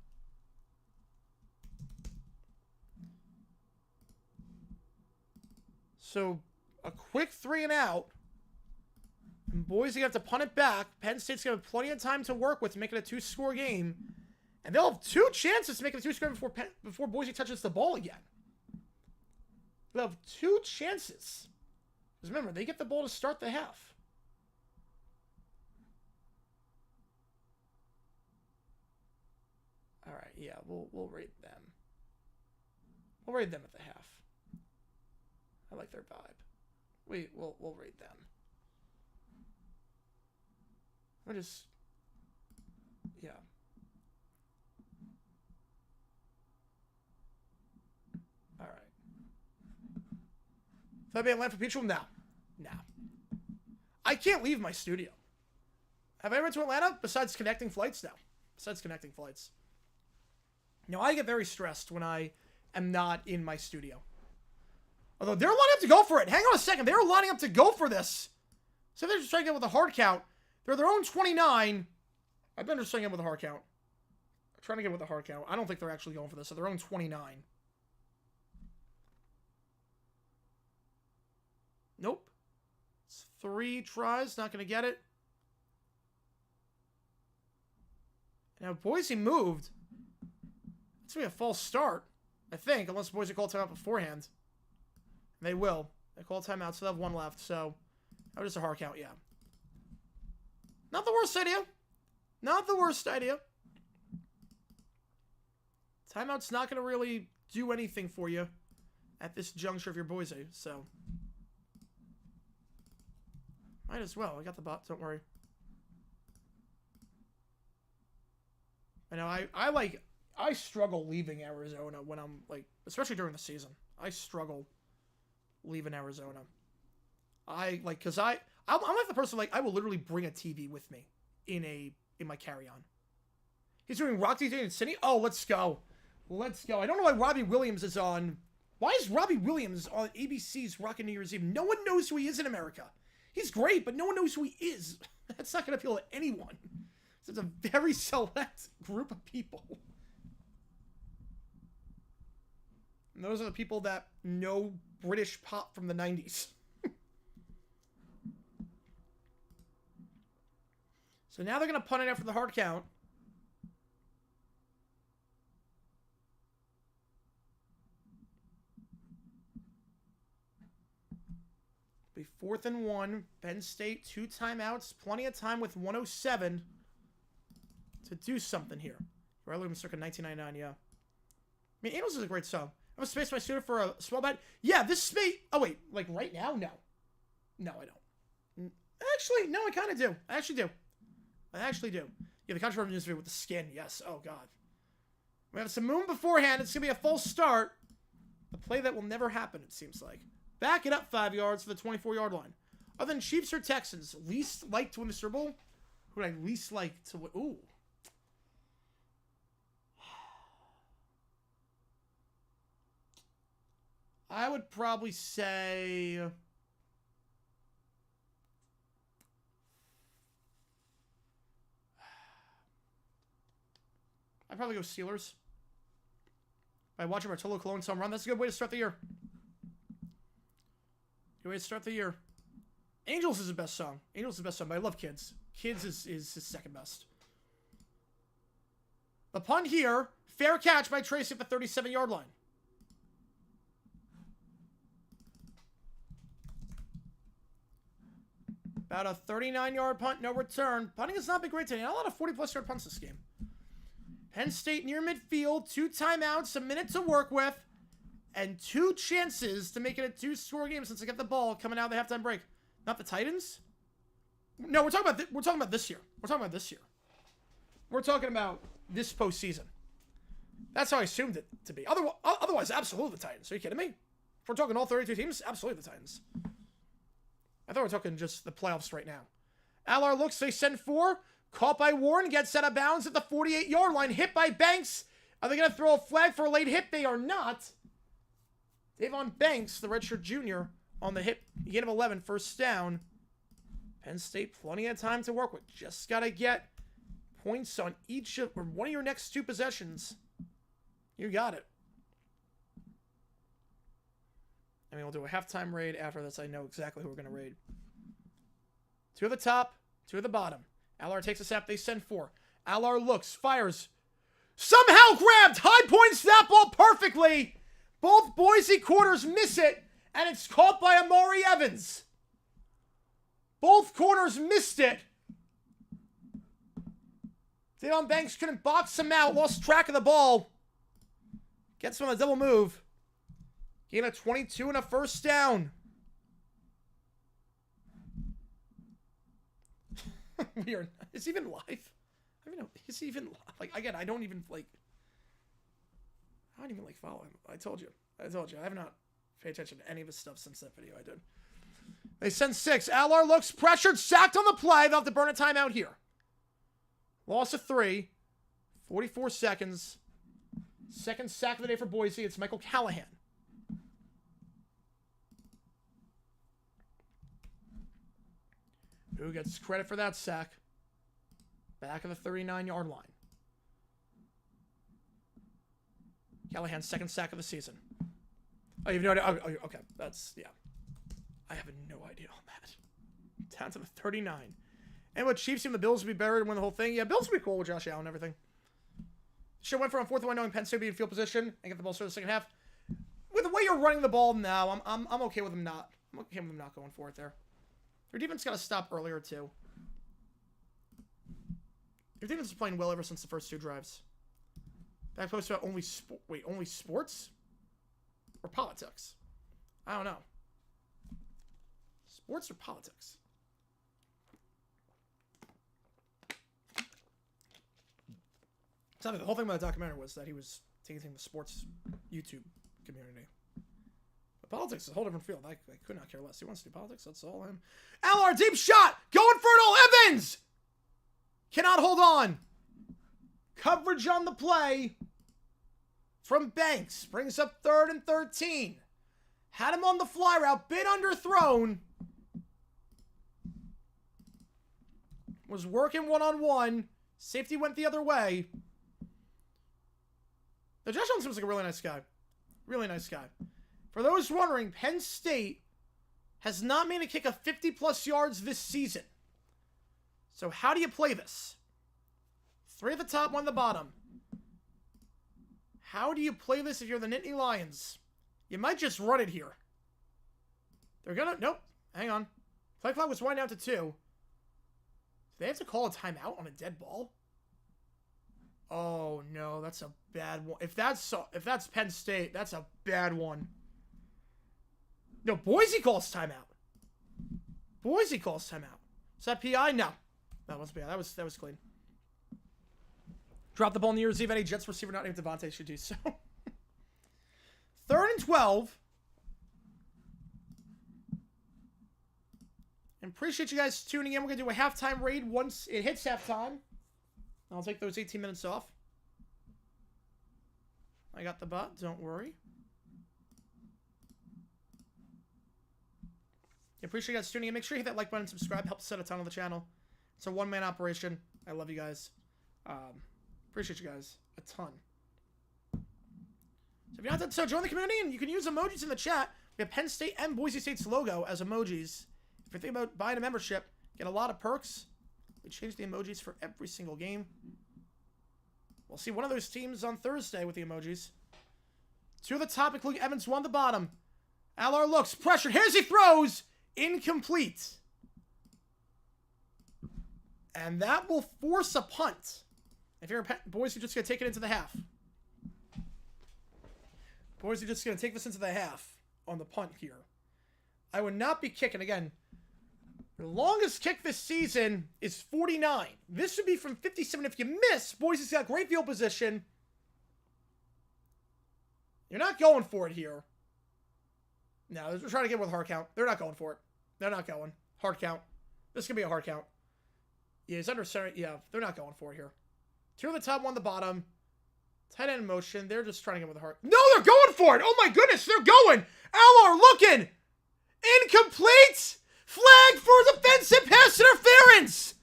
So, a quick 3 and out. And Boise have to punt it back. Penn State's going to have plenty of time to work with to make it a 2-score game. And they'll have 2 chances to make it a 2-score before Boise touches the ball again. They'll have 2 chances. Because remember, they get the ball to start the half. All right, yeah, we'll rate them. We'll rate them at the half. I like their vibe. We'll rate them. Yeah. All right. If I be in land for Peachum? No. I can't leave my studio. Have I ever been to Atlanta? Besides connecting flights? No. Besides connecting flights. No, I get very stressed when I am not in my studio. Although they're lining up to go for it. Hang on a second. They're lining up to go for this. So they're just trying to get with a hard count. They're their own 29. I've been just saying it with a hard count. I'm trying to get with a hard count. I don't think they're actually going for this. So their own 29. Nope. It's 3 tries. Not going to get it. Now, Boise moved. It's going to be a false start, I think, unless Boise called timeout beforehand. They will. They call timeout, so they have 1 left. So, that was just a hard count, yeah. Not the worst idea. Not the worst idea. Timeout's not going to really do anything for you at this juncture if you're Boise, so. Might as well. I got the bot, don't worry. I know, I struggle leaving Arizona when I'm, like, especially during the season. I struggle leaving Arizona. Because I'm like the person, like, I will literally bring a TV with me in my carry-on. He's doing Rock DJ in Sydney? Oh, let's go. Let's go. I don't know why Robbie Williams is on. Why is Robbie Williams on ABC's Rockin' New Year's Eve? No one knows who he is in America. He's great, but no one knows who he is. That's not going to appeal to anyone. It's a very select group of people. And those are the people that know British pop from the 90s. So now they're going to punt it after the hard count. Be 4th and 1. Penn State, 2 timeouts. Plenty of time with 1:07 to do something here. Riley was circa 1999, yeah. I mean, Angels is a great song. I'm a space my student for a small bet. Yeah, this space. Oh, wait. Like right now? No. No, I don't. Actually, no, I kind of do. I actually do. Yeah, the controversial news video with the skin. Yes. Oh, God. We have some moon beforehand. It's going to be a false start. A play that will never happen, it seems like. Back it up 5 yards to the 24-yard line. Other than Chiefs or Texans, least like to win the Super Bowl? Who would I least like to win? Ooh. I would probably say... I'd probably go Steelers. By watching Bartolo Colon's home run. That's a good way to start the year. Good way to start the year. Angels is the best song. Angels is the best song, but I love Kids. Kids is his second best. The punt here. Fair catch by Tracy at the 37-yard line. About a 39-yard punt, no return. Punting has not been great today. Not a lot of 40-plus yard punts this game. Penn State near midfield. 2 timeouts, a minute to work with, and 2 chances to make it a 2-score game since they get the ball coming out of the halftime break. Not the Titans? No, we're talking about this year. We're talking about this postseason. That's how I assumed it to be. Otherwise, absolutely the Titans. Are you kidding me? If we're talking all 32 teams, absolutely the Titans. I thought we were talking just the playoffs right now. Allard looks, they send 4. Caught by Warren, gets out of bounds at the 48-yard line. Hit by Banks. Are they going to throw a flag for a late hit? They are not. Davon Banks, the redshirt junior, on the hit. Gain of 11, first down. Penn State, plenty of time to work with. Just got to get points on each of, or one of your next 2 possessions. You got it. I mean, we'll do a halftime raid after this. I know exactly who we're going to raid. 2 at the top, 2 at the bottom. Allard takes a snap. They send 4. Allard looks, fires. Somehow grabbed. High points that ball perfectly. Both Boise corners miss it, and it's caught by Amari Evans. Both corners missed it. Davon Banks couldn't box him out. Lost track of the ball. Gets him on a double move. Gain of 22 and a first down. Weird. Is he even live? I mean, is he even live? Like, again, I don't even follow him. I told you. I have not paid attention to any of his stuff since that video I did. They send 6. Allard looks pressured, sacked on the play. They'll have to burn a timeout here. Loss of 3. 44 seconds. Second sack of the day for Boise. It's Michael Callahan. Who gets credit for that sack? Back of the 39-yard line. Callahan's second sack of the season. Oh, you have no idea? Oh, okay. That's, yeah. I have no idea on that. Down to the 39. And what Chiefs team, the Bills would be buried and win the whole thing. Yeah, Bills would be cool with Josh Allen and everything. Should went for on 4th and 1 knowing Penn State would be in field position and get the ball started the second half. With the way you're running the ball now, I'm okay with them not. I'm okay with them not going for it there. Your defense got to stop earlier too. Your defense is playing well ever since the first 2 drives. Back post about only sports or politics? I don't know. Sports or politics? The whole thing about the documentary was that he was taking the sports YouTube community. But politics is a whole different field. I could not care less. He wants to do politics. That's all him. LR deep shot. Going for it all. Evans cannot hold on. Coverage on the play from Banks. Brings up 3rd and 13. Had him on the fly route. Bit underthrown. Was working one-on-one. Safety went the other way. Now, Josh Allen seems like a really nice guy. Really nice guy. For those wondering, Penn State has not made a kick of 50-plus yards this season. So how do you play this? 3 at the top, 1 at the bottom. How do you play this if you're the Nittany Lions? You might just run it here. They're gonna... Nope. Hang on. Play clock was winding down to 2. Do they have to call a timeout on a dead ball? Oh, no. That's a bad one. If that's Penn State, that's a bad one. No, Boise calls timeout. Boise calls timeout. Is that PI? No. That wasn't PI. That was clean. Drop the ball in New Year's Eve. Any Jets receiver not named Devontae should do so. 3rd and 12. And appreciate you guys tuning in. We're going to do a halftime raid once it hits halftime. I'll take those 18 minutes off. I got the bot. Don't worry. Appreciate you guys tuning in. Make sure you hit that like button and subscribe. Helps set a ton on the channel. It's a one-man operation. I love you guys. Appreciate you guys a ton. So if you're not done so, join the community and you can use emojis in the chat. We have Penn State and Boise State's logo as emojis. If you're thinking about buying a membership, get a lot of perks. We change the emojis for every single game. We'll see one of those teams on Thursday with the emojis. 2 at the top, including Evans, 1 at the bottom. LR looks, pressured. Here's he throws. Incomplete. And that will force a punt. If you're boys, you're just going to take it into the half. Boys, you're just going to take this into the half on the punt here. I would not be kicking again. The longest kick this season is 49. This would be from 57. If you miss, Boise's got great field position. You're not going for it here. No, they're trying to get with hard count. They're not going for it. They're not going. Hard count. This could be a hard count. Yeah, he's under center. Yeah, they're not going for it here. 2 at the top, 1 at the bottom. Tight end in motion. They're just trying to get with the hard. No, they're going for it. Oh my goodness, they're going. LR looking. Incomplete. Flag for defensive pass interference.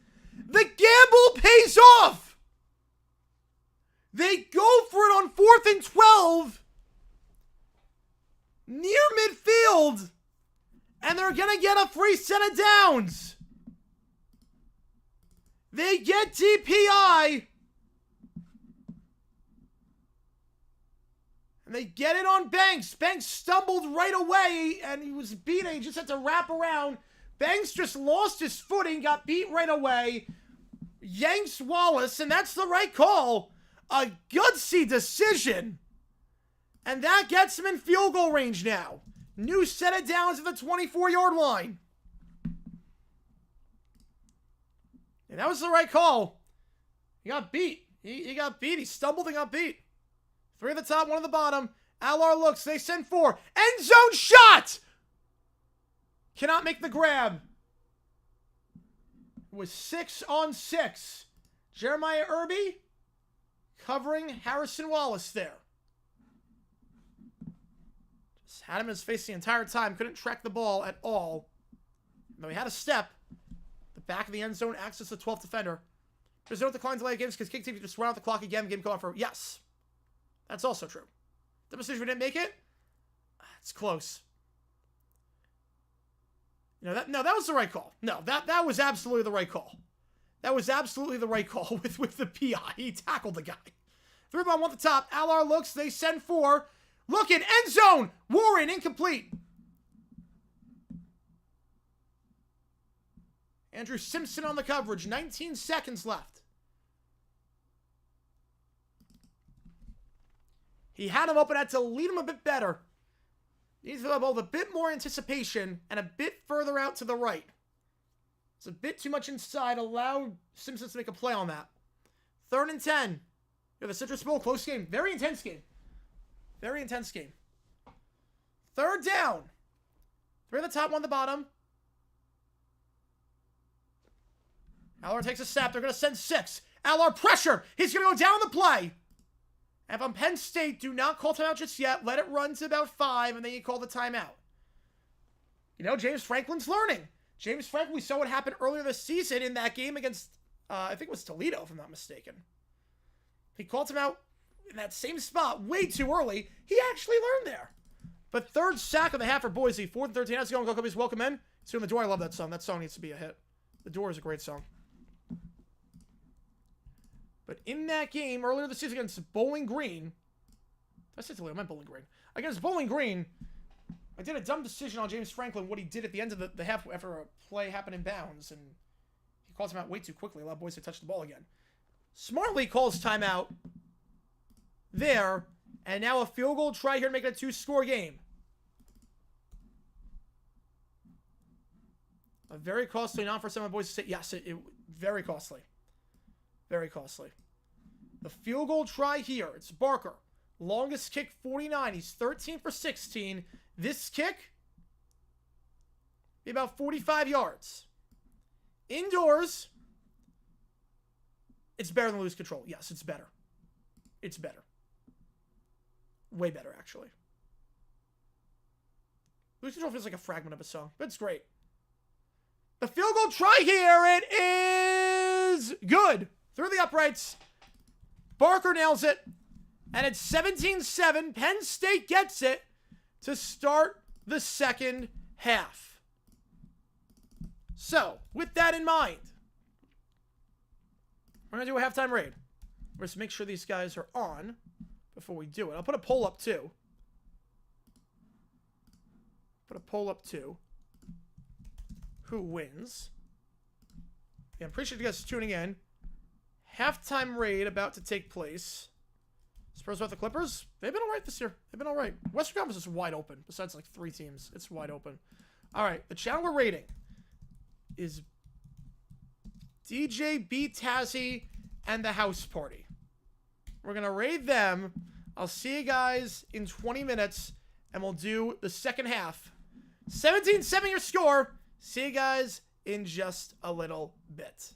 The gamble pays off. They go for it on 4th and 12. Near midfield. And they're going to get a free set of downs. They get DPI. And they get it on Banks. Banks stumbled right away, and he was beaten. He just had to wrap around. Banks just lost his footing, got beat right away. Yanks Wallace, and that's the right call. A gutsy decision. And that gets him in field goal range now. New set of downs at the 24-yard line. And that was the right call. He got beat. He got beat. He stumbled and got beat. 3 at the top, 1 at the bottom. LR looks. They send 4. End zone shot! Cannot make the grab. It was 6 on 6. Jeremiah Irby covering Harrison Wallace there. Just had him in his face the entire time. Couldn't track the ball at all. Though he had a step. The back of the end zone, access the 12th defender. There's no decline delay games because kick team just run out the clock again. Game call for yes. That's also true. The decision we didn't make it. It's close. No, that was the right call. No, that was absolutely the right call. That was absolutely the right call with the PI. He tackled the guy. 3-1 at the top. Allard looks. They send 4. Looking. End zone. Warren incomplete. Andrew Simpson on the coverage. 19 seconds left. He had him open. Had to lead him a bit better. Needs to have a bit more anticipation and a bit further out to the right. It's a bit too much inside. Allow Simpson to make a play on that. 3rd and 10. You have the Citrus Bowl. Close game. Very intense game. Very intense game. 3rd down. 3 at the top, 1 at the bottom. Allard takes a snap. They're going to send 6. Allard pressure. He's going to go down the play. And if I'm Penn State, do not call timeout just yet. Let it run to about 5, and then you call the timeout. You know, James Franklin's learning. James Franklin, we saw what happened earlier this season in that game against, I think it was Toledo, if I'm not mistaken. He called him out in that same spot way too early. He actually learned there. But 3rd sack of the half for Boise. 4th and 13. How's it going? Go Cubbies. Welcome in. Soon the Door. I love that song. That song needs to be a hit. The Door is a great song. But in that game earlier this season against Bowling Green, I said Toledo, I meant Bowling Green. Against Bowling Green, I did a dumb decision on James Franklin, what he did at the end of the half after a play happened in bounds, and he calls him out way too quickly, allowed boys to touch the ball again. Smartly calls timeout there, and now a field goal try here to make it a 2-score game. A very costly non for some of Boise State. Yes, it very costly. Very costly. The field goal try here. It's Barker. Longest kick, 49. He's 13 for 16. This kick, be about 45 yards. Indoors, it's better than lose control. Yes, it's better. It's better. Way better, actually. Lose control feels like a fragment of a song, but it's great. The field goal try here. It is good. Through the uprights. Barker nails it. And it's 17-7. Penn State gets it to start the second half. So, with that in mind, we're going to do a halftime raid. We're just make sure these guys are on before we do it. I'll put a poll up too. Who wins? Yeah, I appreciate you guys tuning in. Halftime raid about to take place. Spurs about the Clippers. They've been all right this year. They've been all right. Western Conference is wide open. Besides like 3 teams, it's wide open. All right, the channel we're rating is DJ B Tazzy and the House Party. We're gonna raid them. I'll see you guys in 20 minutes, and we'll do the second half. 17-7 your score. See you guys in just a little bit.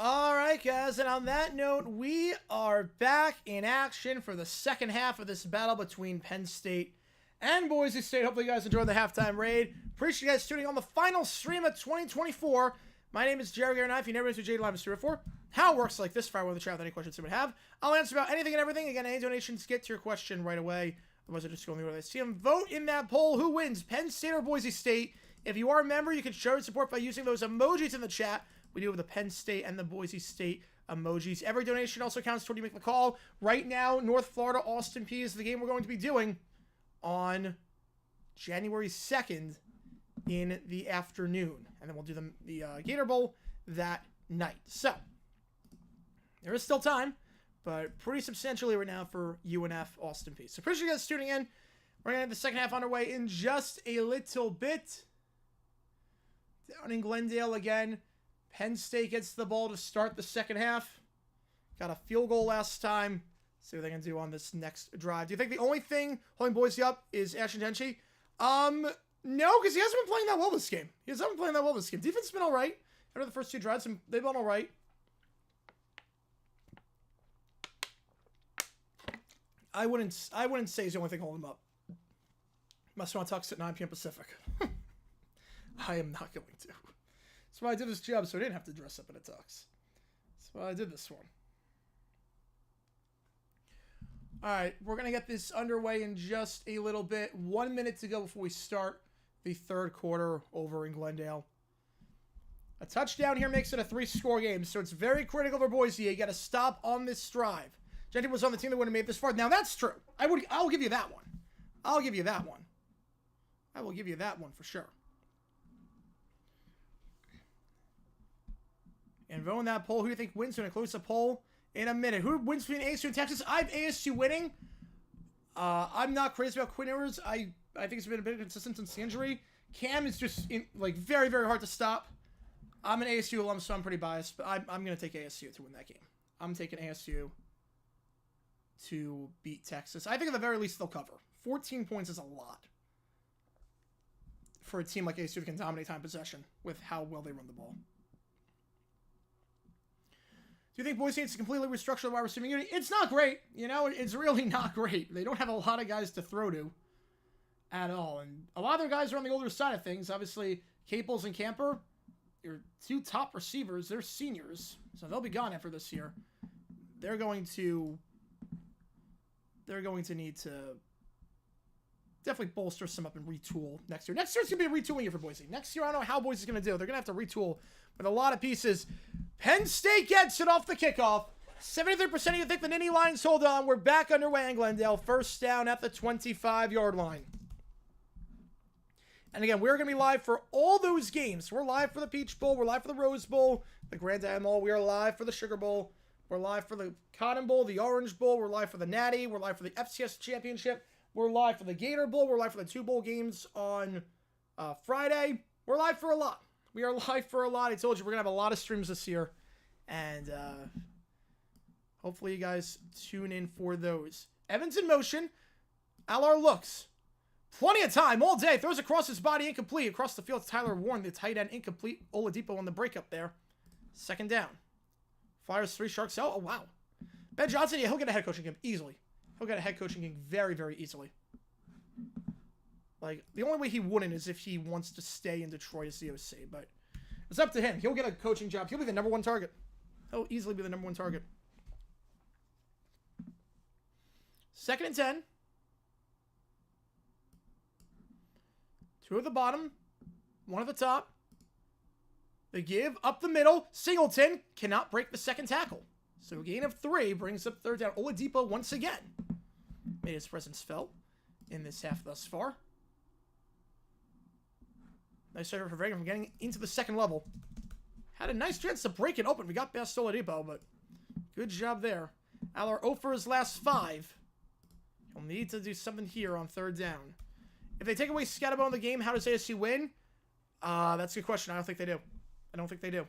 All right, guys, and on that note, we are back in action for the second half of this battle between Penn State and Boise State. Hopefully you guys enjoyed the halftime raid. Appreciate you guys tuning on the final stream of 2024. My name is Jerry Garnett. If you never answered JDLive04, how it works like this, fire one in the chat with any questions you would have. I'll answer about anything and everything. Again, any donations get to your question right away. Otherwise, I just go in the order I see them. Vote in that poll. Who wins, Penn State or Boise State? If you are a member, you can show your support by using those emojis in the chat. We do have the Penn State and the Boise State emojis. Every donation also counts toward you make the call. Right now, North Florida, Austin Peay is the game we're going to be doing on January 2nd in the afternoon. And then we'll do the Gator Bowl that night. So, there is still time, but pretty substantially right now for UNF Austin Peay. So, appreciate you guys tuning in. We're going to have the second half underway in just a little bit. Down in Glendale again. Penn State gets the ball to start the second half. Got a field goal last time. See what they can do on this next drive. Do you think the only thing holding Boise up is Ashton Denchi? No, because he hasn't been playing that well this game. Defense has been all right. After the first two drives, they've been all right. I wouldn't say he's the only thing holding him up. Must want to talk at 9 p.m. Pacific. I am not going to. That's why I did this job, so I didn't have to dress up in a tux. That's why I did this one. All right, we're going to get this underway in just a little bit. 1 minute to go before we start the third quarter over in Glendale. A touchdown here makes it a 3-score game, so it's very critical for Boise. You got to stop on this drive. Genty was on the team that would have made this far. Now, that's true. I'll give you that one. I will give you that one for sure. And vote in that poll. Who do you think wins? Going to close the poll in a minute. Who wins between ASU and Texas? I have ASU winning. I'm not crazy about Quinn Ewers. I think it's been a bit consistent since the injury. Cam is just very, very hard to stop. I'm an ASU alum, so I'm pretty biased, but I'm going to take ASU to win that game. I'm taking ASU to beat Texas. I think at the very least they'll cover. 14 points is a lot for a team like ASU that can dominate time possession with how well they run the ball. Do you think Boise State needs to completely restructure the wide receiving unit? It's not great. You know, it's really not great. They don't have a lot of guys to throw to at all. And a lot of their guys are on the older side of things. Obviously, Caples and Camper, your two top receivers, they're seniors. So they'll be gone after this year. They're going to need to definitely bolster some up and retool next year. Next year's going to be a retooling year for Boise. Next year, I don't know how Boise's going to do. They're going to have to retool with a lot of pieces. Penn State gets it off the kickoff. 73% of you think the Nittany Lions hold on. We're back underway in Glendale. First down at the 25-yard line. And again, we're going to be live for all those games. We're live for the Peach Bowl. We're live for the Rose Bowl, the Grand Am Bowl. We are live for the Sugar Bowl. We're live for the Cotton Bowl, the Orange Bowl. We're live for the Natty. We're live for the FCS Championship. We're live for the Gator Bowl. We're live for the 2 bowl games on Friday. We're live for a lot. We are live for a lot. I told you we're going to have a lot of streams this year. And hopefully you guys tune in for those. Evans in motion. Allard looks. Plenty of time all day. Throws across his body, incomplete. Across the field, Tyler Warren, the tight end, incomplete. Oladipo on the breakup there. Second down. Flyers 3, Sharks out. Oh, wow. Ben Johnson, yeah, he'll get a head coaching game easily. He'll get a head coaching game very, very easily. Like, the only way he wouldn't is if he wants to stay in Detroit as the OC, but it's up to him. He'll get a coaching job. He'll be the number 1 target. He'll easily be the number 1 target. Second and 10. 2 at the bottom. 1 at the top. They give up the middle. Singleton cannot break the second tackle. So a gain of 3 brings up third down. Oladipo once again made his presence felt in this half thus far. Nice start for Vega from getting into the second level. Had a nice chance to break it open. We got past Oladipo, but good job there. Allard 0 for his last 5. He'll need to do something here on third down. If they take away Scatterbo in the game, how does ASU win? That's a good question. I don't think they do. I don't think they do.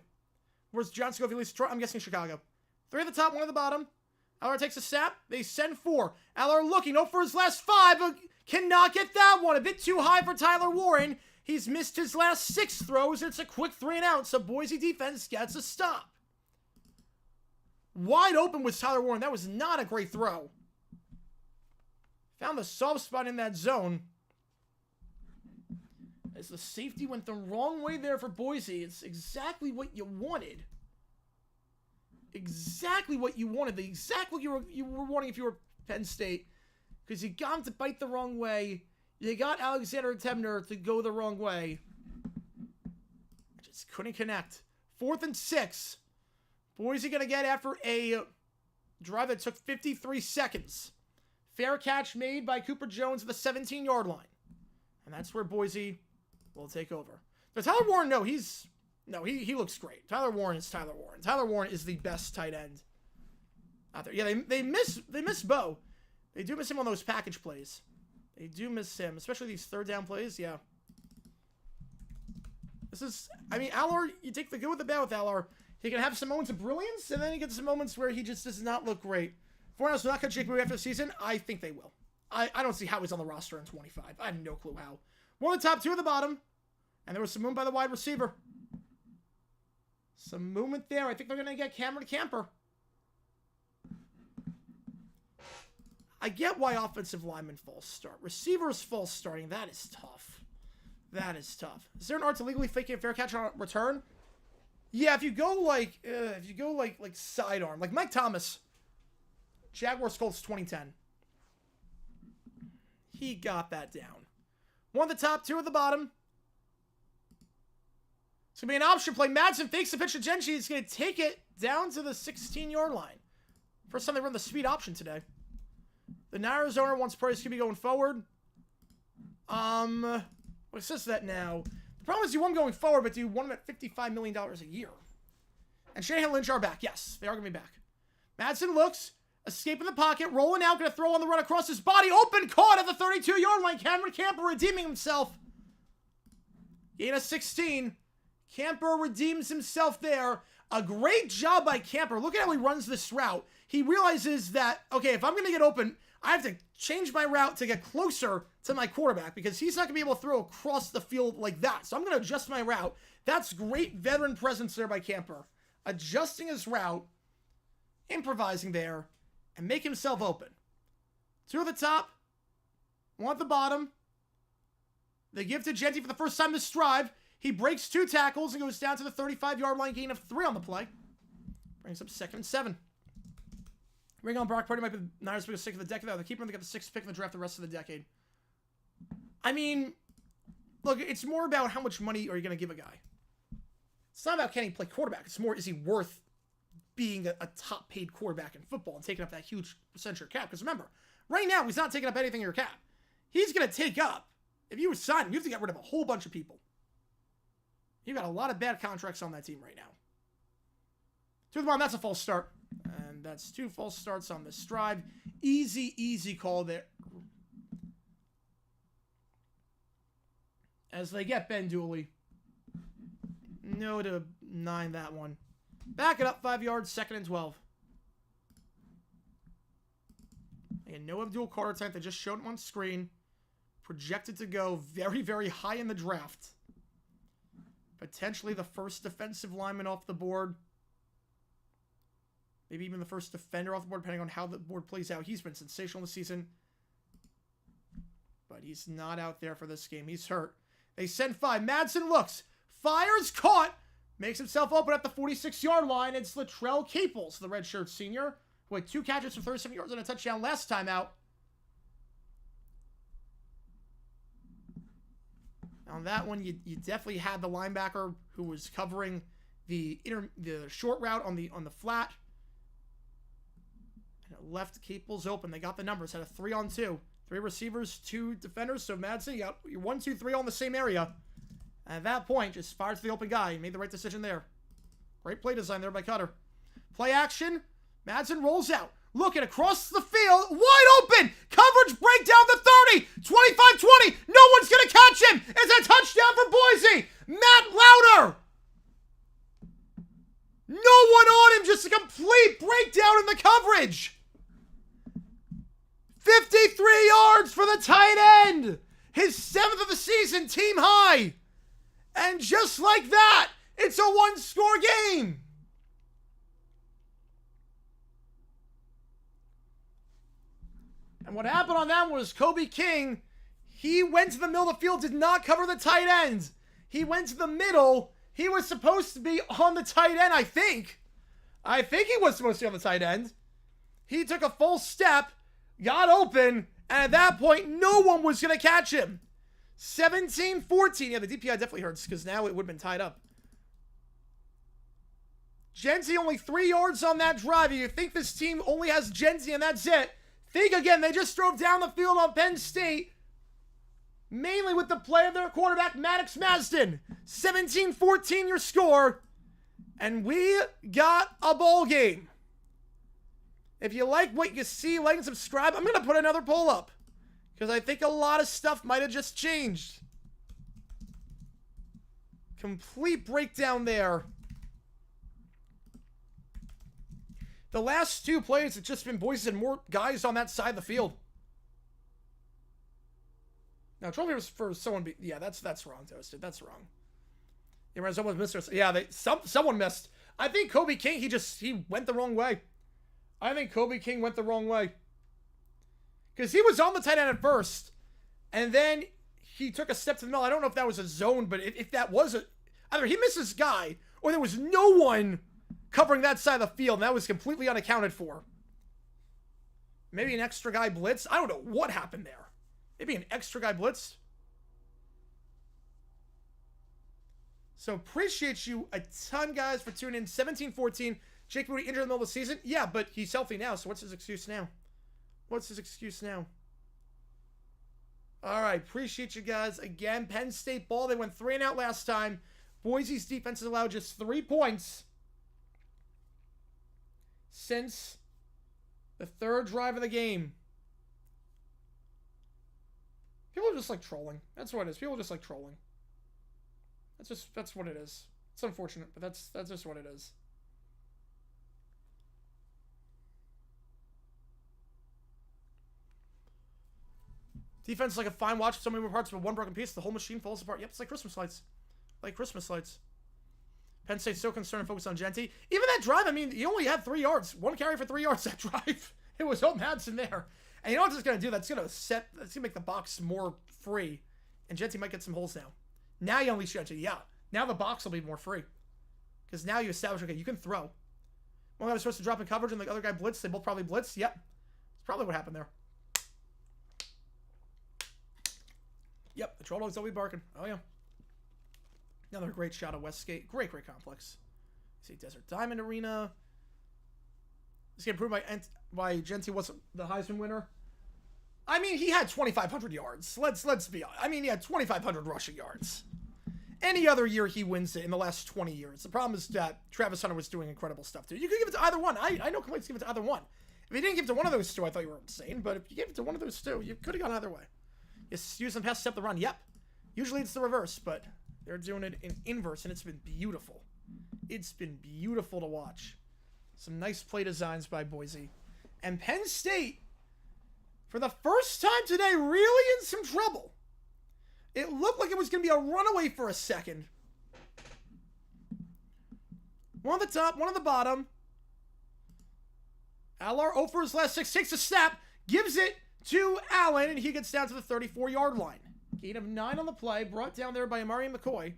Where's Johnson go if he leaves Detroit? I'm guessing Chicago. 3 at the top, 1 at the bottom. Allard takes a snap. They send 4. Allard looking. 0 for his last 5, but cannot get that one. A bit too high for Tyler Warren. He's missed his last 6 throws. It's a quick 3 and out, so Boise defense gets a stop. Wide open was Tyler Warren. That was not a great throw. Found the soft spot in that zone. As the safety went the wrong way there for Boise. It's exactly what you wanted. Exactly what you wanted. The exact what you were wanting if you were Penn State. Because you got him to bite the wrong way. You got Alexander Temner to go the wrong way. Just couldn't connect. 4th and 6. Boise going to get after a drive that took 53 seconds. Fair catch made by Cooper Jones at the 17-yard line. And that's where Boise will take over. But Tyler Warren, he looks great. Tyler Warren is Tyler Warren. Tyler Warren is the best tight end out there. Yeah, they miss Bo. They do miss him on those package plays. They do miss him, especially these third down plays. Yeah. Allard, you take the good with the bad with Allard. He can have some moments of brilliance, and then he gets some moments where he just does not look great. Fornals will not cut Jake Bowie after the season. I think they will. I don't see how he's on the roster in 25. I have no clue how. 1 at the top, 2 at the bottom. And there was some movement by the wide receiver. Some movement there. I think they're going to get Cameron Camper. I get why offensive linemen false start. Receivers false starting. That is tough. That is tough. Is there an art to legally faking a fair catch on return? Yeah, if you go like sidearm, like Mike Thomas, Jaguars Colts 2010. He got that down. 1 at the top, 2 at the bottom. It's going to be an option play. Madsen fakes the pitch to Genji. He's going to take it down to the 16-yard line. First time they run the speed option today. The Arizona wants Price to be going forward. What says that now? The problem is you want him going forward, but do you want him at $55 million a year? And Shanahan and Lynch are back. Yes, they are going to be back. Madsen looks, escaping the pocket, rolling out, going to throw on the run across his body. Open, caught at the 32-yard line. Cameron Camper redeeming himself. Gain of 16. Camper redeems himself there. A great job by Camper. Look at how he runs this route. He realizes that, okay, if I'm going to get open, I have to change my route to get closer to my quarterback because he's not going to be able to throw across the field like that. So I'm going to adjust my route. That's great veteran presence there by Camper. Adjusting his route, improvising there, and make himself open. 2 at the top, 1 at the bottom. They give to Genty for the first time this drive. He breaks 2 tackles and goes down to the 35-yard line, gain of 3 on the play. Brings up 2nd and 7. Ring on Brock Purdy might be the Niners' biggest pick of the decade. They're keeping him. They got the 6th pick in the draft the rest of the decade. I mean, look, it's more about how much money are you going to give a guy. It's not about can he play quarterback. It's more, is he worth being a top-paid quarterback in football and taking up that huge percentage of your cap? Because remember, right now, he's not taking up anything in your cap. He's going to take up, if you sign him, you have to get rid of a whole bunch of people. You've got a lot of bad contracts on that team right now. 2 at the bottom, that's a false start. And that's 2 false starts on this drive. Easy call there. As they get Ben Dooley. No to 9 that one. Back it up 5 yards, 2nd and 12. And no Abdul Carter type. They just showed him on screen. Projected to go very, very high in the draft. Potentially the first defensive lineman off the board. Maybe even the first defender off the board, depending on how the board plays out. He's been sensational this season. But he's not out there for this game. He's hurt. They send 5. Madsen looks. Fires, caught. Makes himself open at the 46-yard line. It's Latrell Caples, the redshirt senior, who had 2 catches for 37 yards and a touchdown last time out. On that one, you definitely had the linebacker who was covering the short route on the flat. And it left Caples open. They got the numbers. Had a 3-on-2. 3 receivers, 2 defenders. So Madsen, you got your 1, 2, 3 all in the same area. And at that point, just fired to the open guy. He made the right decision there. Great play design there by Cutter. Play action. Madsen rolls out. Looking across the field. Wide open. Coverage breakdown to 30. 25-20. No one's going to catch him. It's a touchdown for Boise. Matt Lauder. No one on him. Just a complete breakdown in the coverage. 53 yards for the tight end. His 7th of the season, team high. And just like that, it's a 1-score game. And what happened on that was Kobe King, he went to the middle of the field, did not cover the tight end. He went to the middle. He was supposed to be on the tight end, I think. I think he was supposed to be on the tight end. He took a full step, got open, and at that point, no one was going to catch him. 17-14. Yeah, the DPI definitely hurts because now it would have been tied up. Genty only 3 yards on that drive. You think this team only has Genty and that's it. Think again, they just drove down the field on Penn State. Mainly with the play of their quarterback, Maddox Masden. 17-14 your score. And we got a bowl game. If you like what you see, like and subscribe. I'm going to put another poll up. Because I think a lot of stuff might have just changed. Complete breakdown there. The last 2 plays, it's just been Boise and more guys on that side of the field. Now, trophy was for someone. Yeah, that's wrong, Toasted. That's wrong. Yeah, someone missed. Yeah, someone missed. I think Kobe King. He went the wrong way. I think Kobe King went the wrong way. Because he was on the tight end at first, and then he took a step to the middle. I don't know if that was a zone, but if that was either he missed his guy, or there was no one covering that side of the field, and that was completely unaccounted for. Maybe an extra guy blitz. I don't know what happened there. Maybe an extra guy blitz. So appreciate you a ton, guys, for tuning in. 17-14. Jake Moody injured in the middle of the season. Yeah, but he's healthy now, so what's his excuse now? What's his excuse now? All right, appreciate you guys. Again, Penn State ball. They went 3 and out last time. Boise's defense has allowed just 3 points. since the third drive of the game. People are just like trolling. That's what it is. People just like trolling. That's what it is. It's unfortunate, but that's just what it is. Defense is like a fine watch with so many more parts, but one broken piece, the whole machine falls apart. Yep, it's like Christmas lights. Like Christmas lights. Penn State's so concerned and focused on Genty. Even that drive, I mean, he only had 3 yards. 1 carry for 3 yards that drive. It was Hope Madsen there. And you know what it's going to do? That's going to make the box more free. And Genty might get some holes now. Now you unleash Genty. Yeah. Now the box will be more free. Because now you establish, okay, you can throw. One guy was supposed to drop in coverage and the other guy blitzed. They both probably blitzed. Yep. That's probably what happened there. Yep, the troll dogs will be barking. Oh, yeah. Another great shot of Westgate. Great complex. See, Desert Diamond Arena. This game proved by Genty was the Heisman winner. I mean, he had 2,500 yards. Let's be honest. I mean, he had 2,500 rushing yards. Any other year, he wins it in the last 20 years. The problem is that Travis Hunter was doing incredible stuff, too. You could give it to either one. I know complaints give it to either one. If you didn't give it to one of those two, I thought you were insane. But if you gave it to one of those two, you could have gone either way. Use them pass, step the run. Yep. Usually it's the reverse, but they're doing it in inverse, and it's been beautiful. It's been beautiful to watch. Some nice play designs by Boise. And Penn State, for the first time today, really in some trouble. It looked like it was going to be a runaway for a second. One on the top, one on the bottom. Allar, 0 for his last 6, takes a snap, gives it to Allen, and he gets down to the 34-yard line. Gain of 9 on the play, brought down there by Amari McCoy.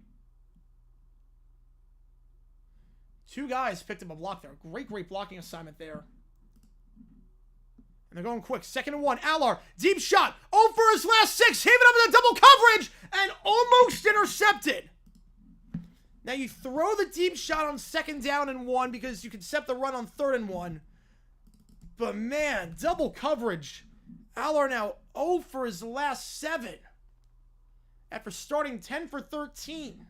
2 guys picked up a block there. Great blocking assignment there. And they're going quick. 2nd and 1. Allar, deep shot. 0 for his last 6. Hit it up in the double coverage, and almost intercepted. Now you throw the deep shot on 2nd down and 1 because you can set the run on 3rd and 1. But man, double coverage. Allar now 0 for his last 7 after starting 10 for 13.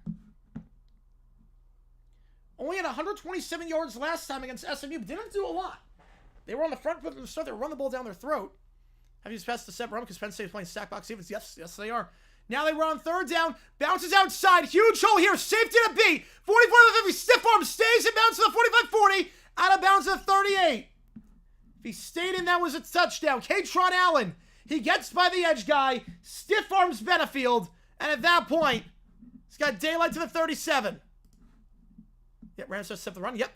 Only had 127 yards last time against SMU, but didn't do a lot. They were on the front foot from the start. They were running the ball down their throat. Have you just passed the step run because Penn State is playing stack box defense? Yes, they are. Now they run on 3rd down. Bounces outside. Huge hole here. Safety to beat. 44-50. Stiff arm. Stays and bounces to the 45-40. Out of bounds to the 38. If he stayed in, that was a touchdown. Katron Allen. He gets by the edge guy. Stiff arms Benefield. And at that point, he's got daylight to the 37. Yep, Rams just set the run. Yep.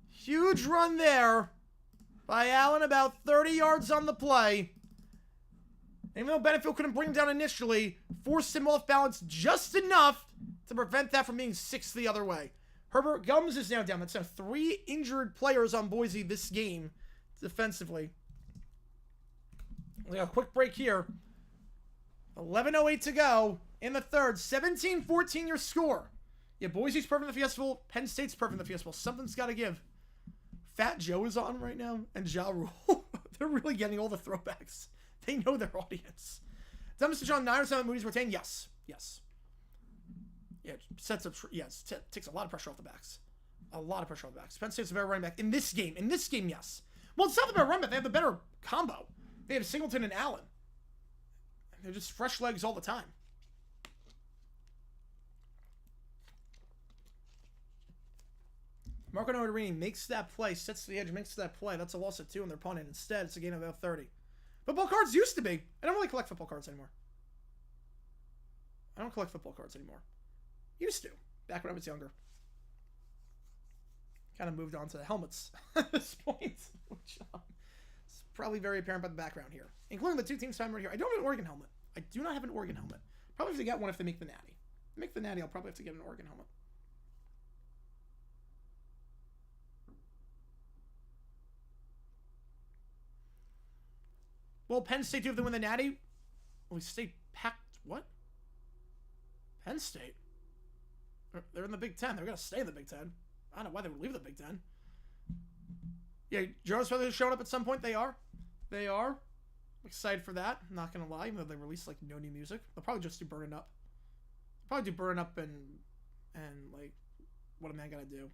Huge run there by Allen, about 30 yards on the play. And even though Benefield couldn't bring him down initially, forced him off balance just enough to prevent that from being 6 the other way. Herbert Gums is now down. That's now 3 injured players on Boise this game defensively. We got a quick break here. 11:08 to go in the third. 17-14 your score. Yeah, Boise's perfect in the Fiesta Bowl. Penn State's perfect in the Fiesta Bowl. Something's got to give. Fat Joe is on right now, and Ja Rule. They're really getting all the throwbacks. They know their audience. Dumbest John Niners on Moody's retain? Yes. Yeah, sets up. Yes, takes a lot of pressure off the backs. A lot of pressure off the backs. Penn State's a better running back in this game. Yes. Well, it's not the better running back. They have the better combo. They have Singleton and Allen. They're just fresh legs all the time. Marco Notarini makes that play, sets the edge, makes that play. That's a loss of 2, and they're punting. Instead, it's a gain of about 30. Football cards used to be. I don't really collect football cards anymore. Used to, back when I was younger. Kind of moved on to the helmets at this point, which is probably very apparent by the background here, including the 2 teams time right here. I don't have an Oregon helmet. I do not have an Oregon helmet. Probably have to get one if they make the Natty. If they make the Natty, I'll probably have to get an Oregon helmet. Well, Penn State do if they win the Natty. We stay packed. What? Penn State? They're in the Big Ten. They're going to stay in the Big Ten. I don't know why they would leave the Big Ten. Yeah, Jonas Brothers showing up at some point. They are. I'm excited for that. I'm not going to lie, even though they released, like, no new music. They'll probably just do Burnin' Up. And like, What a Man Gotta Do.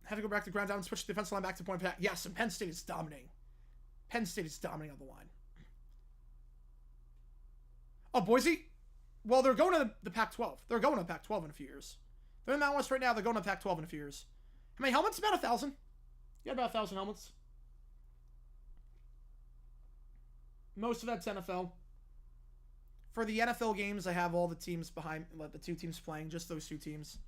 Have to go back to ground down and switch the defensive line back to point back. Yes, and Penn State is dominating. Penn State is dominating on the line. Oh, Boise? Well, they're going to the Pac-12. They're going to the Pac-12 in a few years. They're in the Mountain West right now. They're going to the Pac-12 in a few years. How many helmets? About 1,000. You got about 1,000 helmets. Most of that's NFL. For the NFL games, I have all the teams behind, the 2 teams playing, just those 2 teams.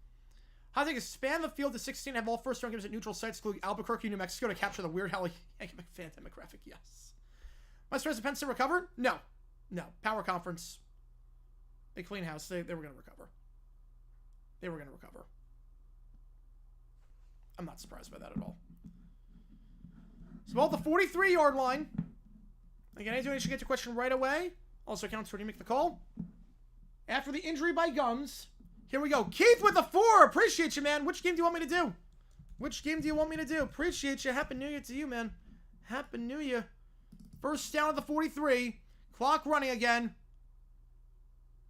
How to expand the field to 16, have all first-round games at neutral sites, including Albuquerque, New Mexico, to capture the weird fan demographic. Yes. My surprise Penn State recovered? No. No. Power conference. They clean house. They were going to recover. They were going to recover. I'm not surprised by that at all. So, well, the 43-yard line. Again, anyone should get your question right away. Also counts when you make the call. After the injury by Gums. Here we go. Keith with the 4. Appreciate you, man. Which game do you want me to do? Which game do you want me to do? Appreciate you. Happy New Year to you, man. Happy New Year. First down at the 43. Clock running again.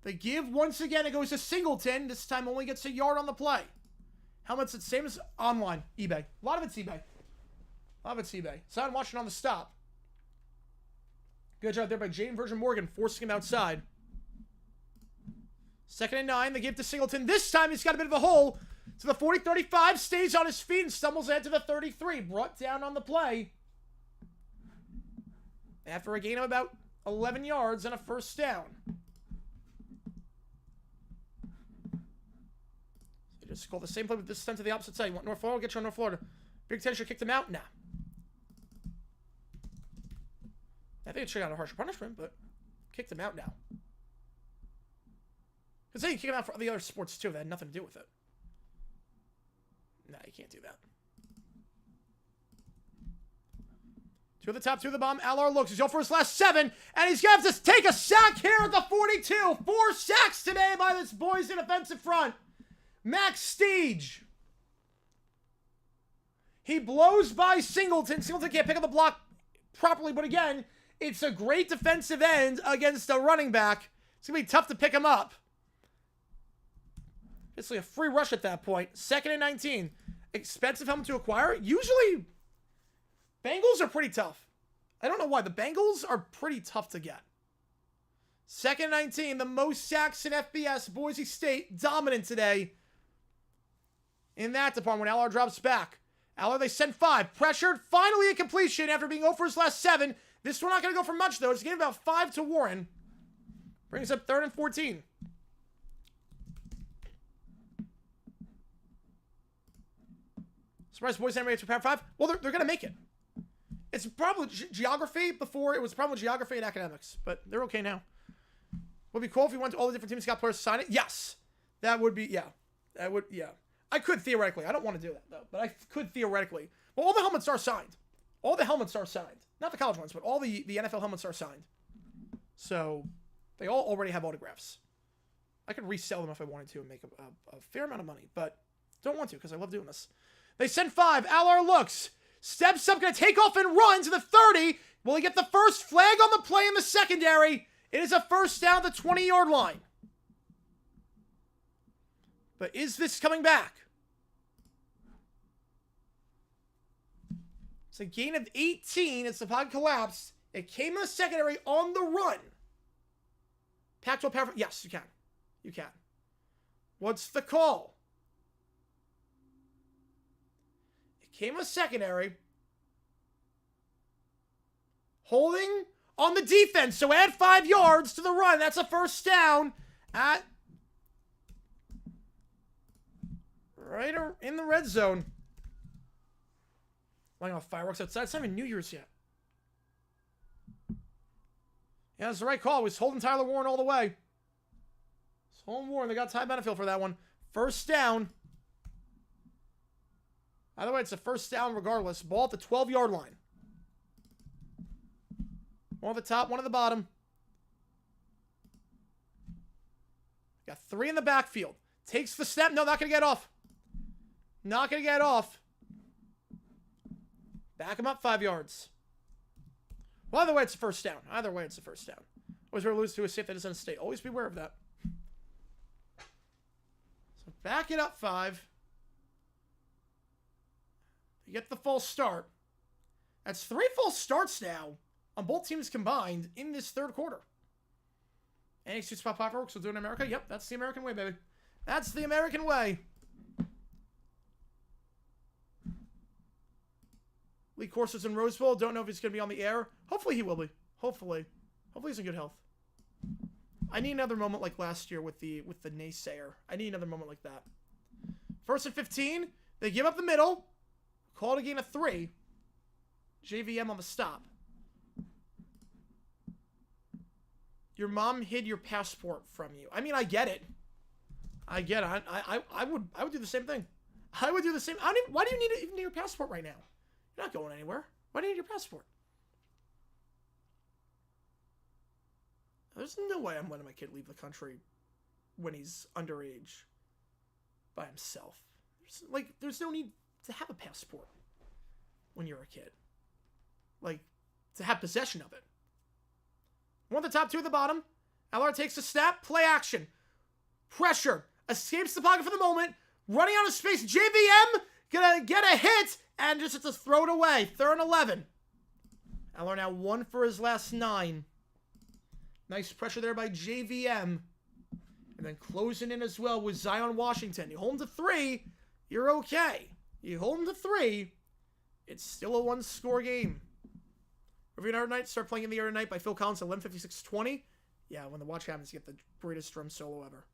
They give once again. It goes to Singleton. This time only gets a yard on the play. Helmets, it's same as online. eBay. A lot of it's eBay. A lot of it's eBay. So I'm watching on the stop. Good job there by Jaden Virgin Morgan, forcing him outside. 2nd and 9. They give to Singleton. This time he's got a bit of a hole. To the 40-35. Stays on his feet and stumbles ahead to the 33. Brought down on the play. After a gain of about 11 yards and a first down. They just call the same play, but this time to the opposite side. You want North Florida? Get you on North Florida. Big Ten should kick them out? Nah. I think it should have got a harsher punishment, but kick them out now. Because then you kick them out for the other sports too. That had nothing to do with it. Nah, you can't do that. 2 at the top, 2 at the bottom. Allard looks. He's going for his last 7. And he's going to have to take a sack here at the 42. 4 sacks today by this Boise defensive front. Max Steege. He blows by Singleton. Singleton can't pick up the block properly, but again, it's a great defensive end against a running back. It's going to be tough to pick him up. It's like a free rush at that point. 2nd and 19. Expensive helmet to acquire. Usually, Bengals are pretty tough. I don't know why. The Bengals are pretty tough to get. 2nd and 19. The most sacks in FBS. Boise State dominant today. In that department, Allard drops back. Allard, they send 5. Pressured. Finally a completion after being 0 for his last 7. This one not going to go for much, though. It's getting about 5 to Warren. Brings up 3rd and 14. Surprise, Boise State to Power 5. Well, they're going to make it. It's probably geography before. It was probably geography and academics, but they're okay now. Would be cool if we went to all the different teams, got players to sign it. Yes, that would be. Yeah, that would. Yeah, I could theoretically. I don't want to do that though, but I could theoretically. Well, all the helmets are signed. All the helmets are signed. Not the college ones, but all the NFL helmets are signed. So they all already have autographs. I could resell them if I wanted to and make a fair amount of money, but don't want to because I love doing this. They send 5. Allard looks. Steps up, going to take off and run to the 30. Will he get the first flag on the play in the secondary? It is a first down the 20-yard line. But is this coming back? It's a gain of 18 as the pod collapsed. It came in the secondary on the run. Pac-12 power. Yes, you can. You can. What's the call? Came a secondary. Holding on the defense. So add 5 yards to the run. That's a first down at right in the red zone. Lighting off fireworks outside. It's not even New Year's yet. Yeah, that's the right call. It was holding Tyler Warren all the way. It's holding Warren. They got Ty Benefield for that one. First down. By the way, it's a first down regardless. Ball at the 12-yard line. One at the top, one at the bottom. Got 3 in the backfield. Takes the snap. No, not going to get off. Not going to get off. Back him up 5 yards. Well, either way, it's a first down. Either way, it's a first down. Always going to lose to a safe that is in a state. Always be aware of that. So back it up 5. They get the false start. That's 3 false starts now on both teams combined in this third quarter. Any 2 spot fireworks will do in America? Yep, that's the American way, baby. That's the American way. Lee Corso's in Rose Bowl. Don't know if he's going to be on the air. Hopefully he will be. Hopefully he's in good health. I need another moment like last year with the naysayer. I need another moment like that. 1st and 15. They give up the middle. Call it a gain of 3. JVM on the stop. Your mom hid your passport from you. I mean, I get it. I would do the same thing. I would do the same. Why do you even need your passport right now? You're not going anywhere. Why do you need your passport? There's no way I'm letting my kid leave the country when he's underage by himself. There's no need to have a passport when you're a kid. Like, to have possession of it. 1 at the top, 2 at the bottom. LR takes a snap. Play action. Pressure. Escapes the pocket for the moment. Running out of space. JVM gonna get a hit and just has to throw it away. 3rd and 11. LR now 1 for his last 9. Nice pressure there by JVM. And then closing in as well with Zion Washington. You hold him to 3, you're okay. You hold him to 3, it's still a 1-score game. Review Another Night, start playing in the air tonight by Phil Collins at 11:56:20. Yeah, when the watch happens, you get the greatest drum solo ever.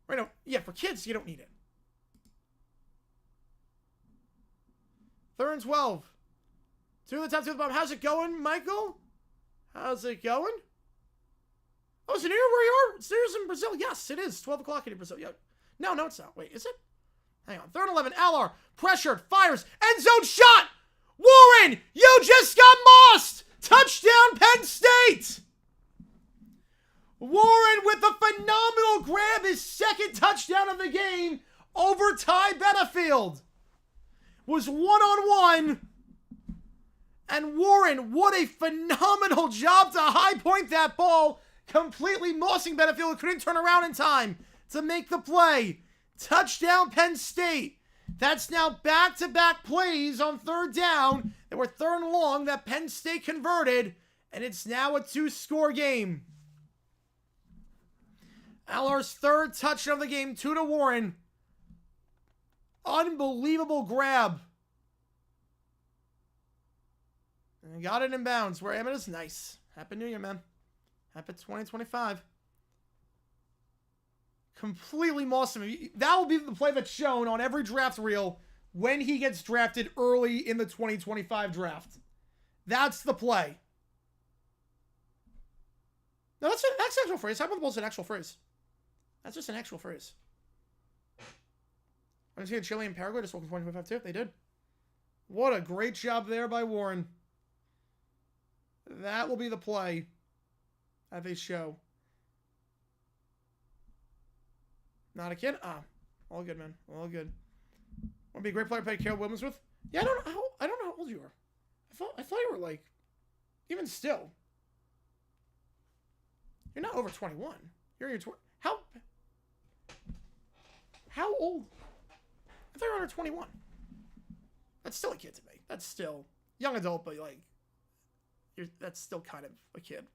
Right now, yeah, for kids, you don't need it. 3rd and 12. 2 at the top, 2 at the bottom. How's it going, Michael? How's it going? Oh, is it near where you are? It's near in Brazil. Yes, it is. 12 o'clock in Brazil. Yeah. No, it's not. Wait, is it? Hang on. 3rd and 11. LR. Pressured. Fires. End zone shot. Warren, you just got mossed. Touchdown, Penn State. Warren with a phenomenal grab. His 2nd touchdown of the game over Ty Benefield. Was 1-on-1. And Warren, what a phenomenal job to high point that ball. Completely mossing Benefield, couldn't turn around in time to make the play. Touchdown, Penn State. That's now back-to-back plays on 3rd down. They were 3rd and long that Penn State converted, and it's now a 2-score game. LR's 3rd touchdown of the game, 2 to Warren. Unbelievable grab. And got it in bounds. Where Emmett is nice. Happy New Year, man. Happy 2025. Completely mossed him. That will be the play that's shown on every draft reel when he gets drafted early in the 2025 draft. That's the play. No, that's an actual phrase. How about the ball's an actual phrase? That's just an actual phrase. I'm seeing Chile and Paraguay just walking 2025 too. They did. What a great job there by Warren. That will be the play that they show. Not a kid? All good, man. All good. Want to be a great player to play Caleb Williams with? Yeah, I don't know how old you are. I thought you were like, even still. You're not over 21. You're in your How old? I thought you were under 21. That's still a kid to me. That's still young adult, but like, that's still kind of a kid.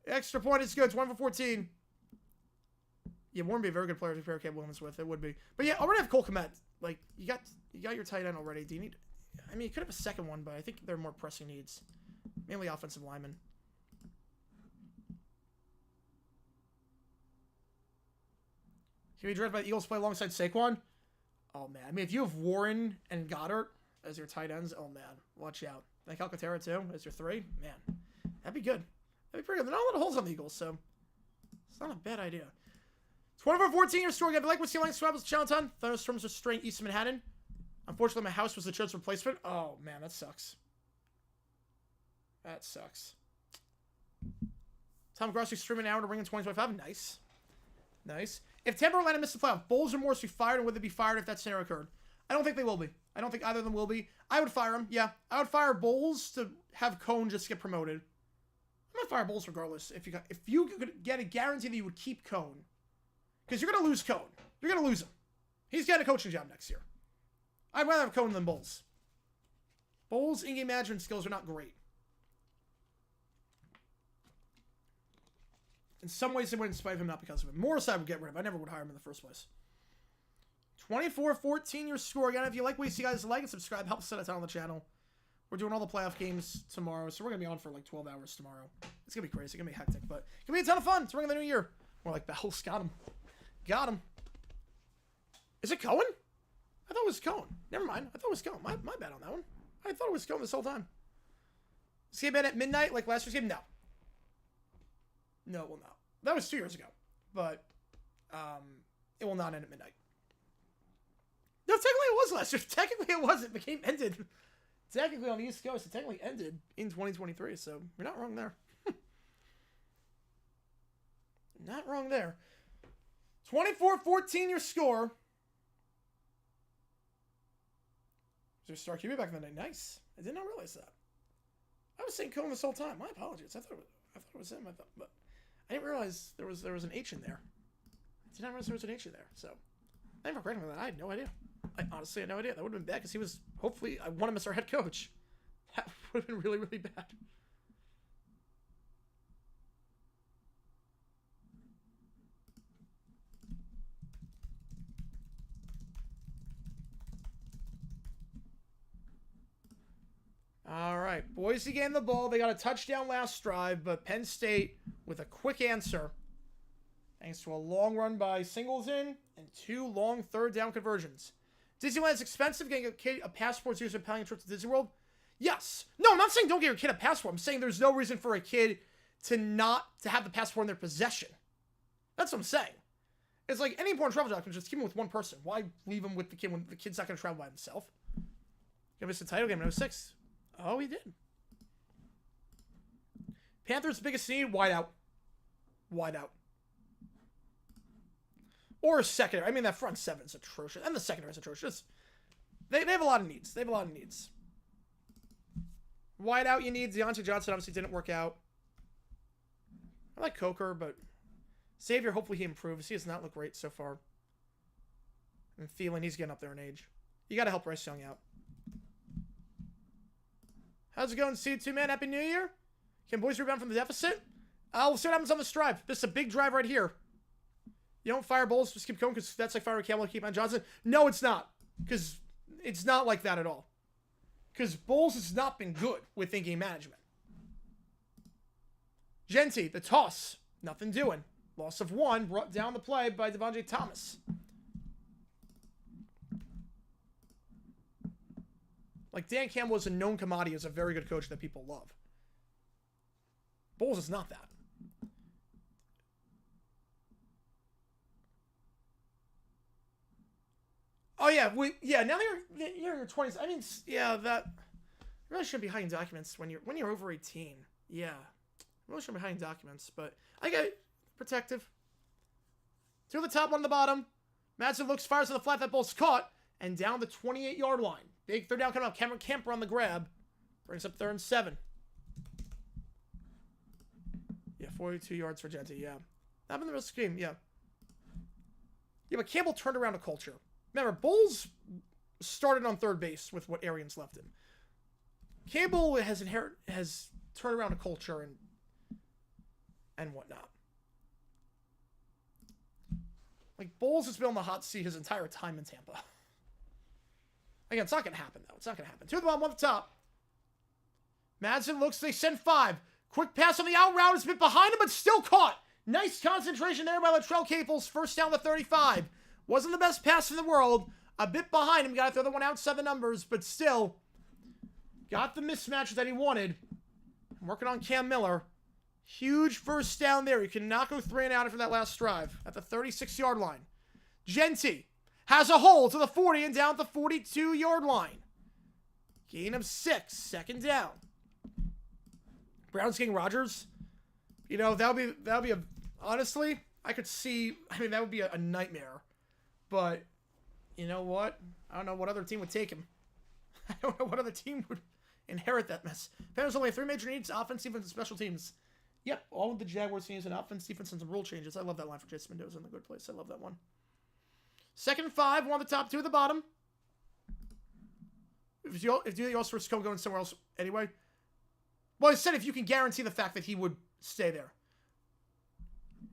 Extra point is good. 20 for 14. Yeah, Warren would be a very good player to pair Caleb Williams with. It would be. But yeah, already have Cole Kmet. Like, you got your tight end already. Do you need... I mean, you could have a second one, but I think there are more pressing needs. Mainly offensive linemen. Can we dread by the Eagles play alongside Saquon? Oh, man. I mean, if you have Warren and Goddard as your tight ends, oh, man. Watch out. Like Alcantara, too, as your 3. Man, that'd be good. That'd be pretty good. There are not a lot of holes on the Eagles, so it's not a bad idea. 24-14, your story. If you like what's going on, Swabbles, Challenton. Thunderstorms are straying east of Manhattan. Unfortunately, my house was the church replacement. Oh, man, that sucks. That sucks. Tom Grossi streaming an hour to ring in 2025. Nice. Nice. If Tampa or Atlanta missed the playoff, Bowles or Morris be fired, and would they be fired if that scenario occurred? I don't think they will be. I don't think either of them will be. I would fire them, yeah. I would fire Bowles to have Cone just get promoted. I'm going to fire Bowles regardless. If you could get a guarantee that you would keep Cone. Because you're going to lose Cone. You're going to lose him. He's getting a coaching job next year. I'd rather have Cohen than Bowles. Bowles' in-game management skills are not great. In some ways, they wouldn't spite him, not because of him. Morris, I would get rid of. I never would hire him in the first place. 24-14 your score. Again, if you like what you see, guys, like and subscribe. Help us set a ton on the channel. We're doing all the playoff games tomorrow, so we're going to be on for like 12 hours tomorrow. It's going to be crazy. It's going to be hectic, but it's going to be a ton of fun. It's ring of the new year. More like Bowles. Got him. Got him. Is it Cohen? I thought it was Cohen. Never mind. I thought it was Cohen. My bad on that one. I thought it was Cohen this whole time. This game at midnight like last year's game? No. No, it will not. That was 2 years ago. But it will not end at midnight. No, technically it was last year. Technically it wasn't. The game ended. Technically on the East Coast, it technically ended in 2023. So you're not wrong there. Not wrong there. 24-14 your score. Is there a star QB back in the day? Nice. I did not realize that. I was saying Cohen this whole time. My apologies. I thought it was him. But I didn't realize there was an H in there. I did not realize there was an H in there. So thank you for correcting me. I had no idea. I honestly had no idea. That would have been bad because he was hopefully I want him as our head coach. That would have been really, really bad. All right, Boise gained the ball. They got a touchdown last drive, but Penn State with a quick answer, thanks to a long run by Singleton and 2 long third down conversions. Disneyland's expensive. Getting a kid a passport to use when planning a trip to Disney World? Yes. No, I'm not saying don't get your kid a passport. I'm saying there's no reason for a kid to have the passport in their possession. That's what I'm saying. It's like any important travel document, just keep him with one person. Why leave him with the kid when the kid's not going to travel by himself? Give us the title game in 06. Oh, he did. Panthers' biggest need, wide out. Wide out. Or a secondary. I mean, that front seven is atrocious. And the secondary is atrocious. They have a lot of needs. They have a lot of needs. Wide out you need. Deontay Johnson obviously didn't work out. I like Coker, but Xavier, hopefully he improves. He does not look great so far. I'm feeling he's getting up there in age. You got to help Bryce Young out. How's it going, C2, man? Happy New Year. Can boys rebound from the deficit? We'll see what happens on this drive. This is a big drive right here. You don't fire Bowles, just keep going, because that's like firing Campbell, keep on Johnson. No, it's not. Because it's not like that at all. Because Bowles has not been good with in-game management. Genty, the toss. Nothing doing. Loss of 1, brought down the play by Devontae Thomas. Like, Dan Campbell is a known commodity as a very good coach that people love. Bowles is not that. Oh, yeah. Now you're in your 20s. I mean, yeah, that... You really shouldn't be hiding documents when you're over 18. Yeah. You really shouldn't be hiding documents, but I get it. Protective. 2 on the top, 1 on the bottom. Madsen looks, fires on the flat, that ball's caught, and down the 28-yard line. Big third down coming up. Cameron Camper on the grab. Brings up 3rd and 7. Yeah, 42 yards for Genty, yeah. Not been the rest of the game, yeah. Yeah, but Campbell turned around a culture. Remember, Bowles started on third base with what Arians left him. Campbell has turned around a culture and whatnot. Like, Bowles has been on the hot seat his entire time in Tampa. Again, it's not going to happen, though. It's not going to happen. 2 at the bottom, 1 at the top. Madsen looks, they send 5. Quick pass on the out route. It's a bit behind him, but still caught. Nice concentration there by Latrell Caples. First down to 35. Wasn't the best pass in the world. A bit behind him. Got to throw the one outside the numbers, but still got the mismatch that he wanted. I'm working on Cam Miller. Huge first down there. He cannot go 3 and out after that last drive at the 36-yard line. Genty has a hole to the 40 and down at the 42-yard line. Gain of 6. Second down. Browns King Rodgers. You know, that would be a... Honestly, I could see... I mean, that would be a nightmare. But, you know what? I don't know what other team would take him. I don't know what other team would inherit that mess. Panthers only have 3 major needs: offense, defense, and special teams. Yep, all of the Jaguars teams and offense, defense, and some rule changes. I love that line for Jason Mendoza in the good place. I love that one. 2nd and 5, 1 at the top, 2 at the bottom. if you also risk going somewhere else anyway. Well, I said if you can guarantee the fact that he would stay there.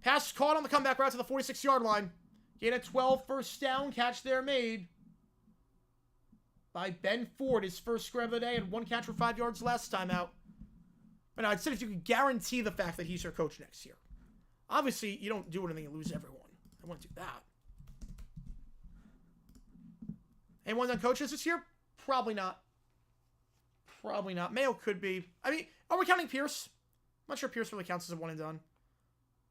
Pass caught on the comeback route to the 46-yard line. Gain a 12, first down, catch there made by Ben Ford, his first grab of the day, and 1 catch for 5 yards last time out. But no, I said if you can guarantee the fact that he's your coach next year. Obviously, you don't do anything and lose everyone. I wouldn't do that. Anyone done coaches this year? Probably not. Probably not. Mayo could be. I mean, are we counting Pierce? I'm not sure Pierce really counts as a one and done.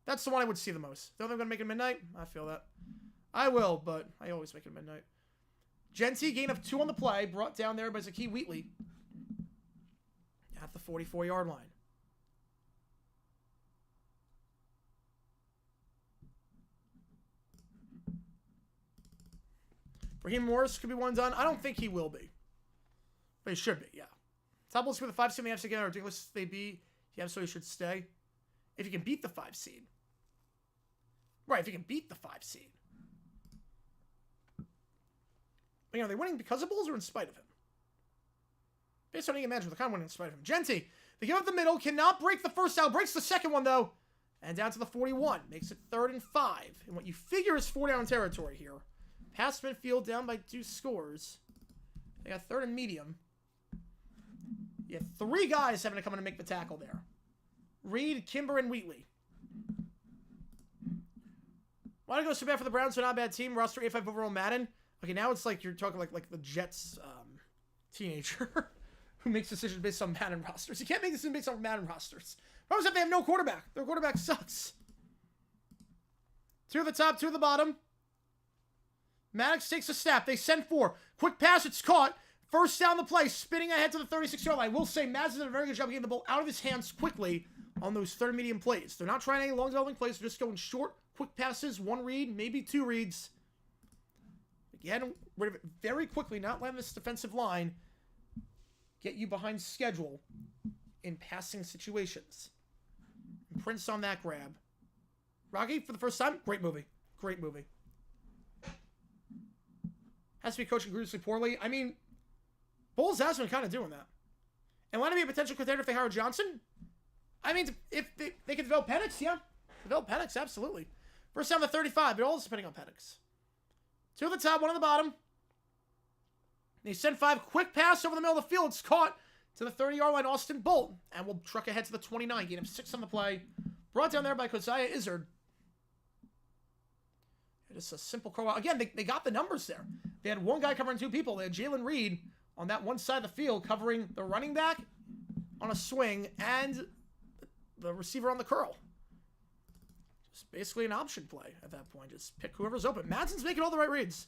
That's the one I would see the most. Don't think I'm going to make it midnight? I feel that. I will, but I always make it midnight. Genty, gain of 2 on the play. Brought down there by Zakee Wheatley. At the 44-yard line. Raheem Morris could be one done. I don't think he will be. But he should be, yeah. Top Bulls with the 5 seed in the FC again are ridiculous. They be. He absolutely should stay. If you can beat the 5 seed. Right, if you can beat the 5 seed. But, are they winning because of Bulls or in spite of him? Based on any imagine, they're kind of winning in spite of him. Genty, they give up the middle, cannot break the first down, breaks the second one though. And down to the 41. Makes it 3rd and 5. In what you figure is 4-down territory here. Past midfield, down by 2 scores. They got 3rd and medium. You have 3 guys having to come in and make the tackle there. Reed, Kimber, and Wheatley. Why did it go so bad for the Browns? So not a bad team. Roster 85 overall Madden. Okay, now it's like you're talking like the Jets teenager who makes decisions based on Madden rosters. You can't make decisions based on Madden rosters. What if they have no quarterback? Their quarterback sucks. 2 at the top, 2 at the bottom. Maddox takes a snap. They send 4. Quick pass. It's caught. First down the play. Spinning ahead to the 36-yard line. I will say Madsen did a very good job getting the ball out of his hands quickly on those 3rd medium plays. They're not trying any long developing plays. They're just going short, quick passes. 1 read, maybe 2 reads. Get rid of it very quickly. Not letting this defensive line get you behind schedule in passing situations. And Prince on that grab. Rocky, for the first time, great movie. Great movie. Has to be coaching egregiously poorly. I mean, Bulls has been kind of doing that. And want to be a potential contender if they hire Johnson? I mean, if they can develop Penix, yeah. Develop Penix, absolutely. First down to 35, but all is depending on Penix. 2 at the top, 1 on the bottom. They send 5, quick pass over the middle of the field. It's caught to the 30-yard line, Austin Bolt. And we'll truck ahead to the 29, gain of 6 on the play. Brought down there by Keziah Izzard. It is a simple call. Again, they got the numbers there. They had 1 guy covering 2 people. They had Jalen Reed on that one side of the field covering the running back on a swing and the receiver on the curl. Just basically an option play at that point. Just pick whoever's open. Madsen's making all the right reads.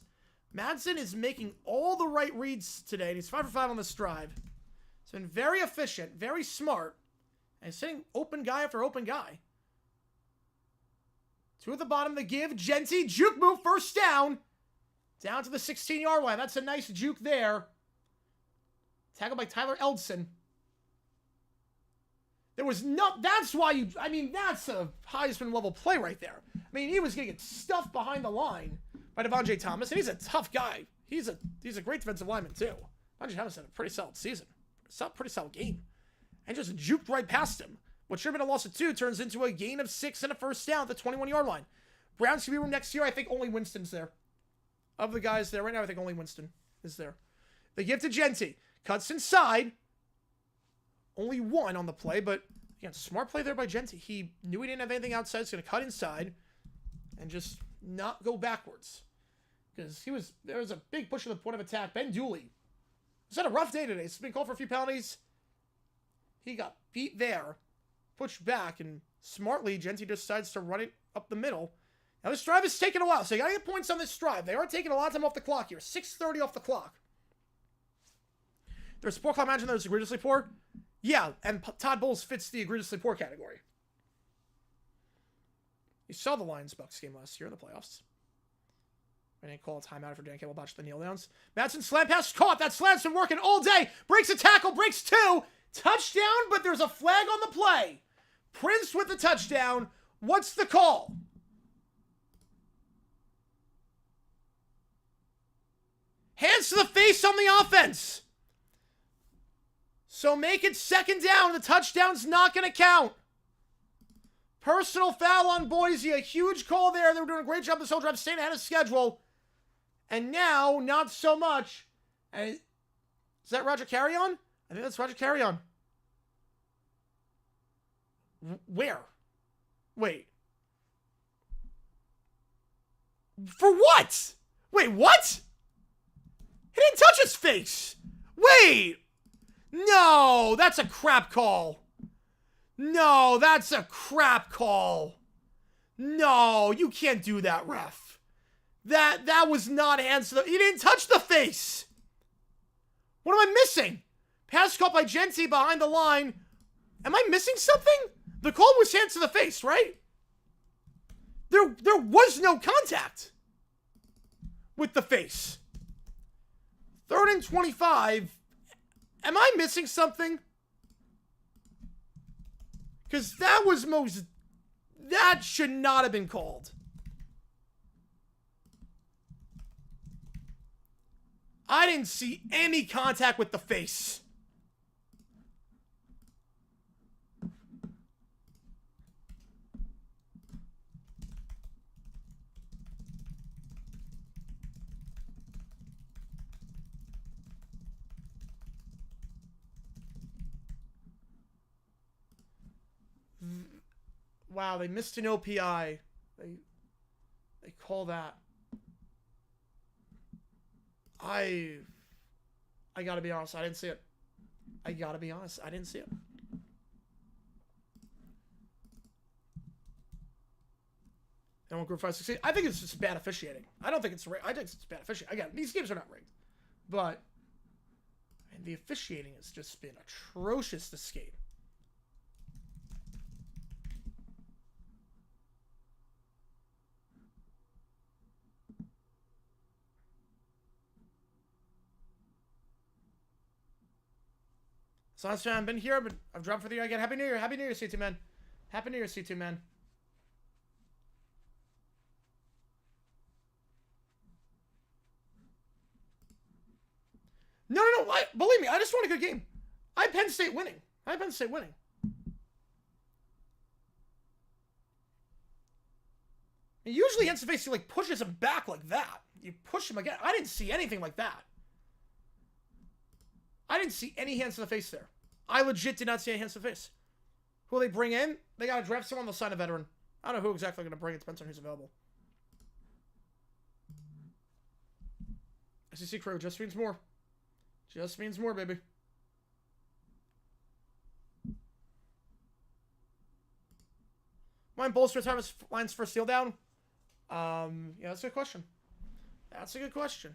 Madsen is making all the right reads today, and he's 5 for 5 on this drive. He's been very efficient, very smart, and he's hitting open guy after open guy. 2 at the bottom, the give. Genty, juke move, first down. Down to the 16-yard line. That's a nice juke there. Tackled by Tyler Eldson. There was no... That's why you... I mean, that's a Heisman level play right there. I mean, he was going to get stuffed behind the line by Devontae Thomas, and he's a tough guy. He's a great defensive lineman, too. Devontae Thomas had a pretty solid season. Pretty solid game. And just juked right past him. What should have been a loss of 2 turns into a gain of 6 and a first down at the 21-yard line. Browns can be room next year. I think only Winston's there. Of the guys there right now, I think only Winston is there. They give to Genty. Cuts inside. Only 1 on the play, but again, smart play there by Genty. He knew he didn't have anything outside. He's going to cut inside and just not go backwards. Because there was a big push at the point of attack. Ben Dooley has had a rough day today. He's been called for a few penalties. He got beat there. Pushed back, and smartly, Genty decides to run it up the middle. Now, this drive is taking a while, so you got to get points on this drive. They are taking a lot of time off the clock here. 6:30 off the clock. There's a poor clock management that was egregiously poor. Yeah, and Todd Bowles fits the egregiously poor category. You saw the Lions-Bucks game last year in the playoffs. I didn't call a timeout for Dan Campbell botched the kneel downs. Madsen slam pass caught. That slam's been working all day. Breaks a tackle, breaks 2. Touchdown, but there's a flag on the play. Prince with the touchdown. What's the call? Hands to the face on the offense. So make it second down. The touchdown's not going to count. Personal foul on Boise. A huge call there. They were doing a great job this whole drive, staying ahead of schedule. And now, not so much. And is that Roger Carrion? I think that's Roger Carrion. Where? Wait. For what? Wait, what? He didn't touch his face. Wait. No, that's a crap call. No, that's a crap call. No, you can't do that, ref. That was not hands to the... He didn't touch the face. What am I missing? Pass caught by Genty behind the line. Am I missing something? The call was hands to the face, right? There was no contact with the face. 3rd and 25. Am I missing something? Because that should not have been called. I didn't see any contact with the face. Wow, they missed an OPI. They call that. I gotta be honest, I didn't see it. I gotta be honest, I didn't see it. And on Group 5-16, I think it's just bad officiating. I don't think it's rigged. I think it's bad officiating. Again, these games are not rigged. But man, the officiating has just been atrocious this game. So I've been here, but I've dropped for the year again. Happy New Year. Happy New Year, C2 man. Happy New Year, C2 man. No. Believe me, I just want a good game. I have Penn State winning. And usually against the face, he like pushes him back like that. You push him again. I didn't see anything like that. I didn't see any hands to the face there. I legit did not see any hands to the face. Who will they bring in? They got to draft someone on the side of veteran. I don't know who exactly they're going to bring. It depends on who's available. SEC crew just means more. Just means more, baby. Mind bolster Thomas lines for steal down? Yeah, that's a good question. That's a good question.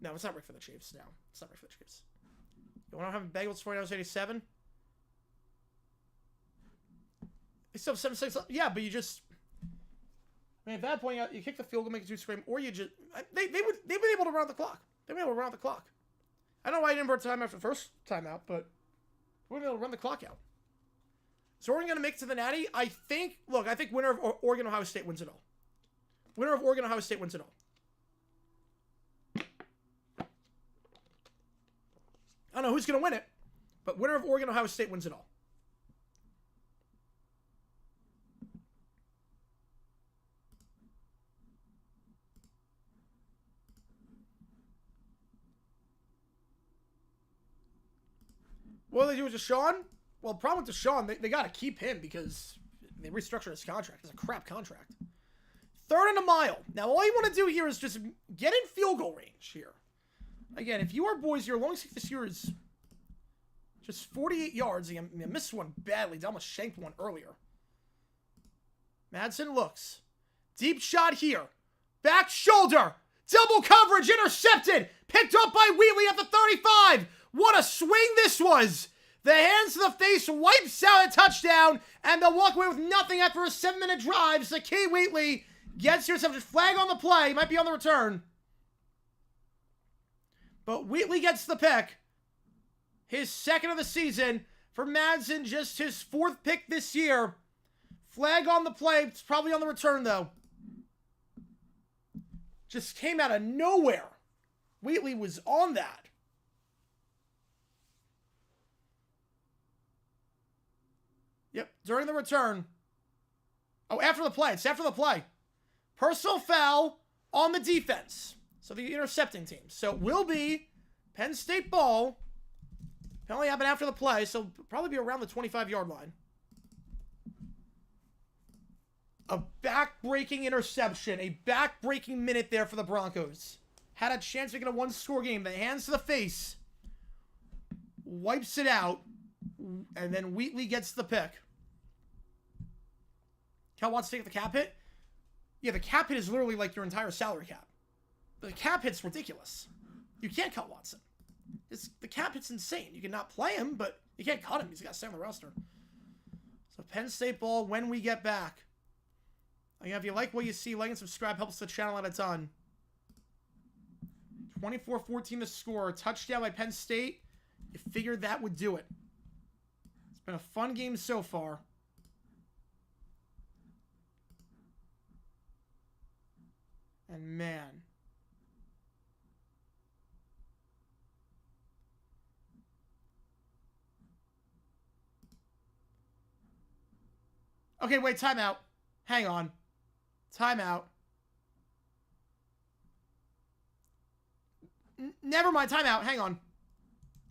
No, it's not rigged for the Chiefs. No, it's not rigged for the Chiefs. You want to have Bengals 49-87? They still have 7-6. Yeah, but you just... I mean, at that point, you kick the field goal, make it 2 scream, or you just... They've been able to run the clock. They've been able to run the clock. I don't know why I didn't burn time after the first timeout, but we're able to run the clock out. Is Oregon going to make it to the Natty? I think winner of Oregon-Ohio State wins it all. Winner of Oregon-Ohio State wins it all. I don't know who's going to win it, but winner of Oregon-Ohio State wins it all. What do they do with Deshaun? Well, the problem with Deshaun, they got to keep him because they restructured his contract. It's a crap contract. 3rd and a mile. Now, all you want to do here is just get in field goal range here. Again, if you are Boise, your longest kick this year is just 48 yards. I missed one badly. They almost shanked one earlier. Madsen looks. Deep shot here. Back shoulder. Double coverage. Intercepted. Picked up by Wheatley at the 35. What a swing this was. The hands to the face wipes out a touchdown. And they'll walk away with nothing after a 7-minute drive. Zakay Wheatley gets yourself a flag on the play. Might be on the return. But Wheatley gets the pick. His 2nd of the season. For Madsen, just his 4th pick this year. Flag on the play. It's probably on the return, though. just came out of nowhere. Wheatley was on that. Yep, during the return. Oh, after the play. It's after the play. Personal foul on the defense. So the intercepting team. So it will be Penn State ball. Penalty happened after the play, so probably be around the 25-yard line. A back-breaking interception. A back-breaking minute there for the Broncos. Had a chance to make it a one-score game. The hands to the face. Wipes it out. And then Wheatley gets the pick. Cal wants to take the cap hit? Yeah, the cap hit is literally like your entire salary cap. The cap hit's ridiculous. You can't cut Watson. The cap hit's insane. You cannot play him, but you can't cut him. He's got to stay on the roster. So Penn State ball when we get back. Again, if you like what you see, like and subscribe helps the channel out a ton. 24-14 the score. Touchdown by Penn State. You figured that would do it. It's been a fun game so far. And man. Okay, wait, timeout. Hang on. Timeout. Never mind, timeout. Hang on.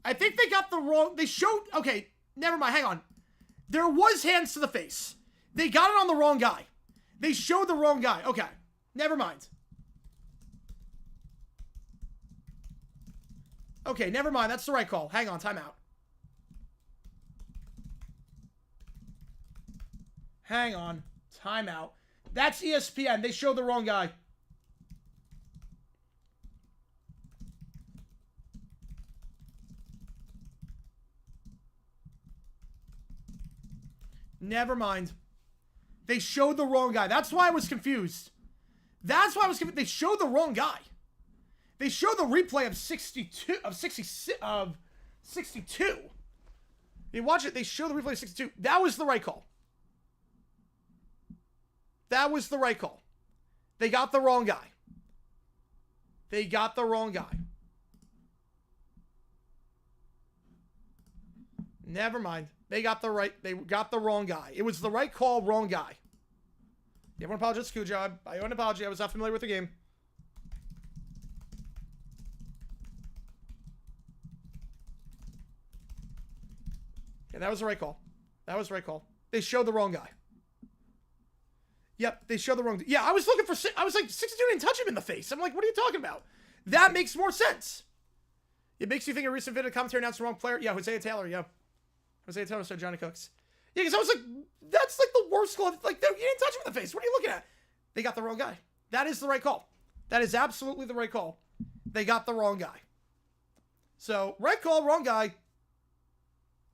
I think they got the wrong... They showed... Okay, never mind, hang on. There was hands to the face. They got it on the wrong guy. They showed the wrong guy. Okay, never mind. Okay, never mind. That's the right call. Hang on, timeout. Hang on. Timeout. That's ESPN. They showed the wrong guy. Never mind. They showed the wrong guy. That's why I was confused. That's why I was confused. They showed the wrong guy. They showed the replay of 62 of 66 of 62. You watch it, they show the replay of 62. That was the right call. That was the right call. They got the wrong guy. They got the wrong guy. Never mind. They got the wrong guy. It was the right call, wrong guy. You want to apologize, Cujo? I owe an apology. I was not familiar with the game. Yeah, that was the right call. That was the right call. They showed the wrong guy. Yep, they showed the wrong... Yeah, I was looking for... I was like, 62 didn't touch him in the face. I'm like, what are you talking about? That makes more sense. It makes you think a recent video commentary announced the wrong player. Yeah, Hosea Taylor, yeah. Hosea Taylor said Johnny Cooks. Yeah, because I was like, that's like the worst call. Like, you didn't touch him in the face. What are you looking at? They got the wrong guy. That is the right call. That is absolutely the right call. They got the wrong guy. So, right call, wrong guy.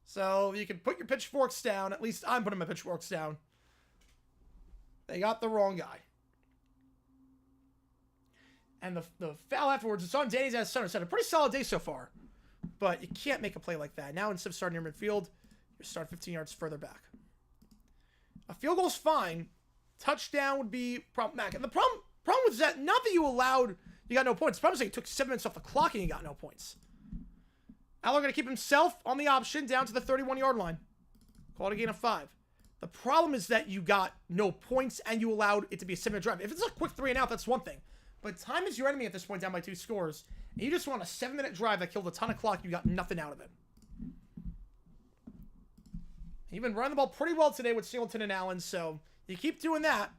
So, you can put your pitchforks down. At least I'm putting my pitchforks down. They got the wrong guy. And the foul afterwards, it's on Danny's ass center. It's had a pretty solid day so far. But you can't make a play like that. Now, instead of starting near midfield, you start 15 yards further back. A field goal's fine. Touchdown would be problematic. And the problem was that not that you got no points. The problem is that you took 7 minutes off the clock and you got no points. Aller going to keep himself on the option down to the 31-yard line. Call it a gain of 5. The problem is that you got no points and you allowed it to be a 7-minute drive. If it's a quick 3 and out, that's one thing. But time is your enemy at this point, down by 2 scores. And you just want a 7-minute drive that killed a ton of clock. You got nothing out of it. You've been running the ball pretty well today with Singleton and Allen, so you keep doing that.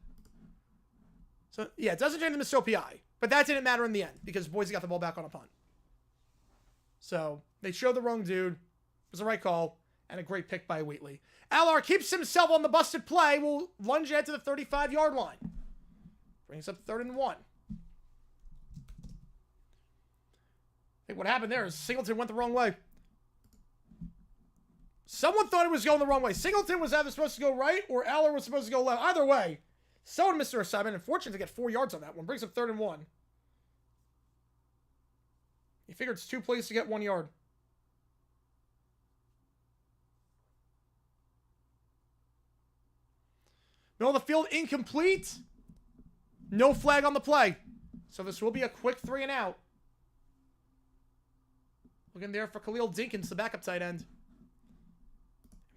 So, yeah, it doesn't change the missed PI. But that didn't matter in the end because Boise got the ball back on a punt. So, they showed the wrong dude. It was the right call. And a great pick by Wheatley. Allar keeps himself on the busted play. Will lunge ahead to the 35-yard line. Brings up 3rd and 1. I think what happened there is Singleton went the wrong way. Someone thought it was going the wrong way. Singleton was either supposed to go right or Allar was supposed to go left. Either way, someone missed their assignment. And fortunate to get 4 yards on that one. Brings up 3rd and 1. He figured it's 2 plays to get 1 yard. Middle of the field, incomplete. No flag on the play. So this will be a quick 3 and out. Looking there for Khalil Dinkins, the backup tight end.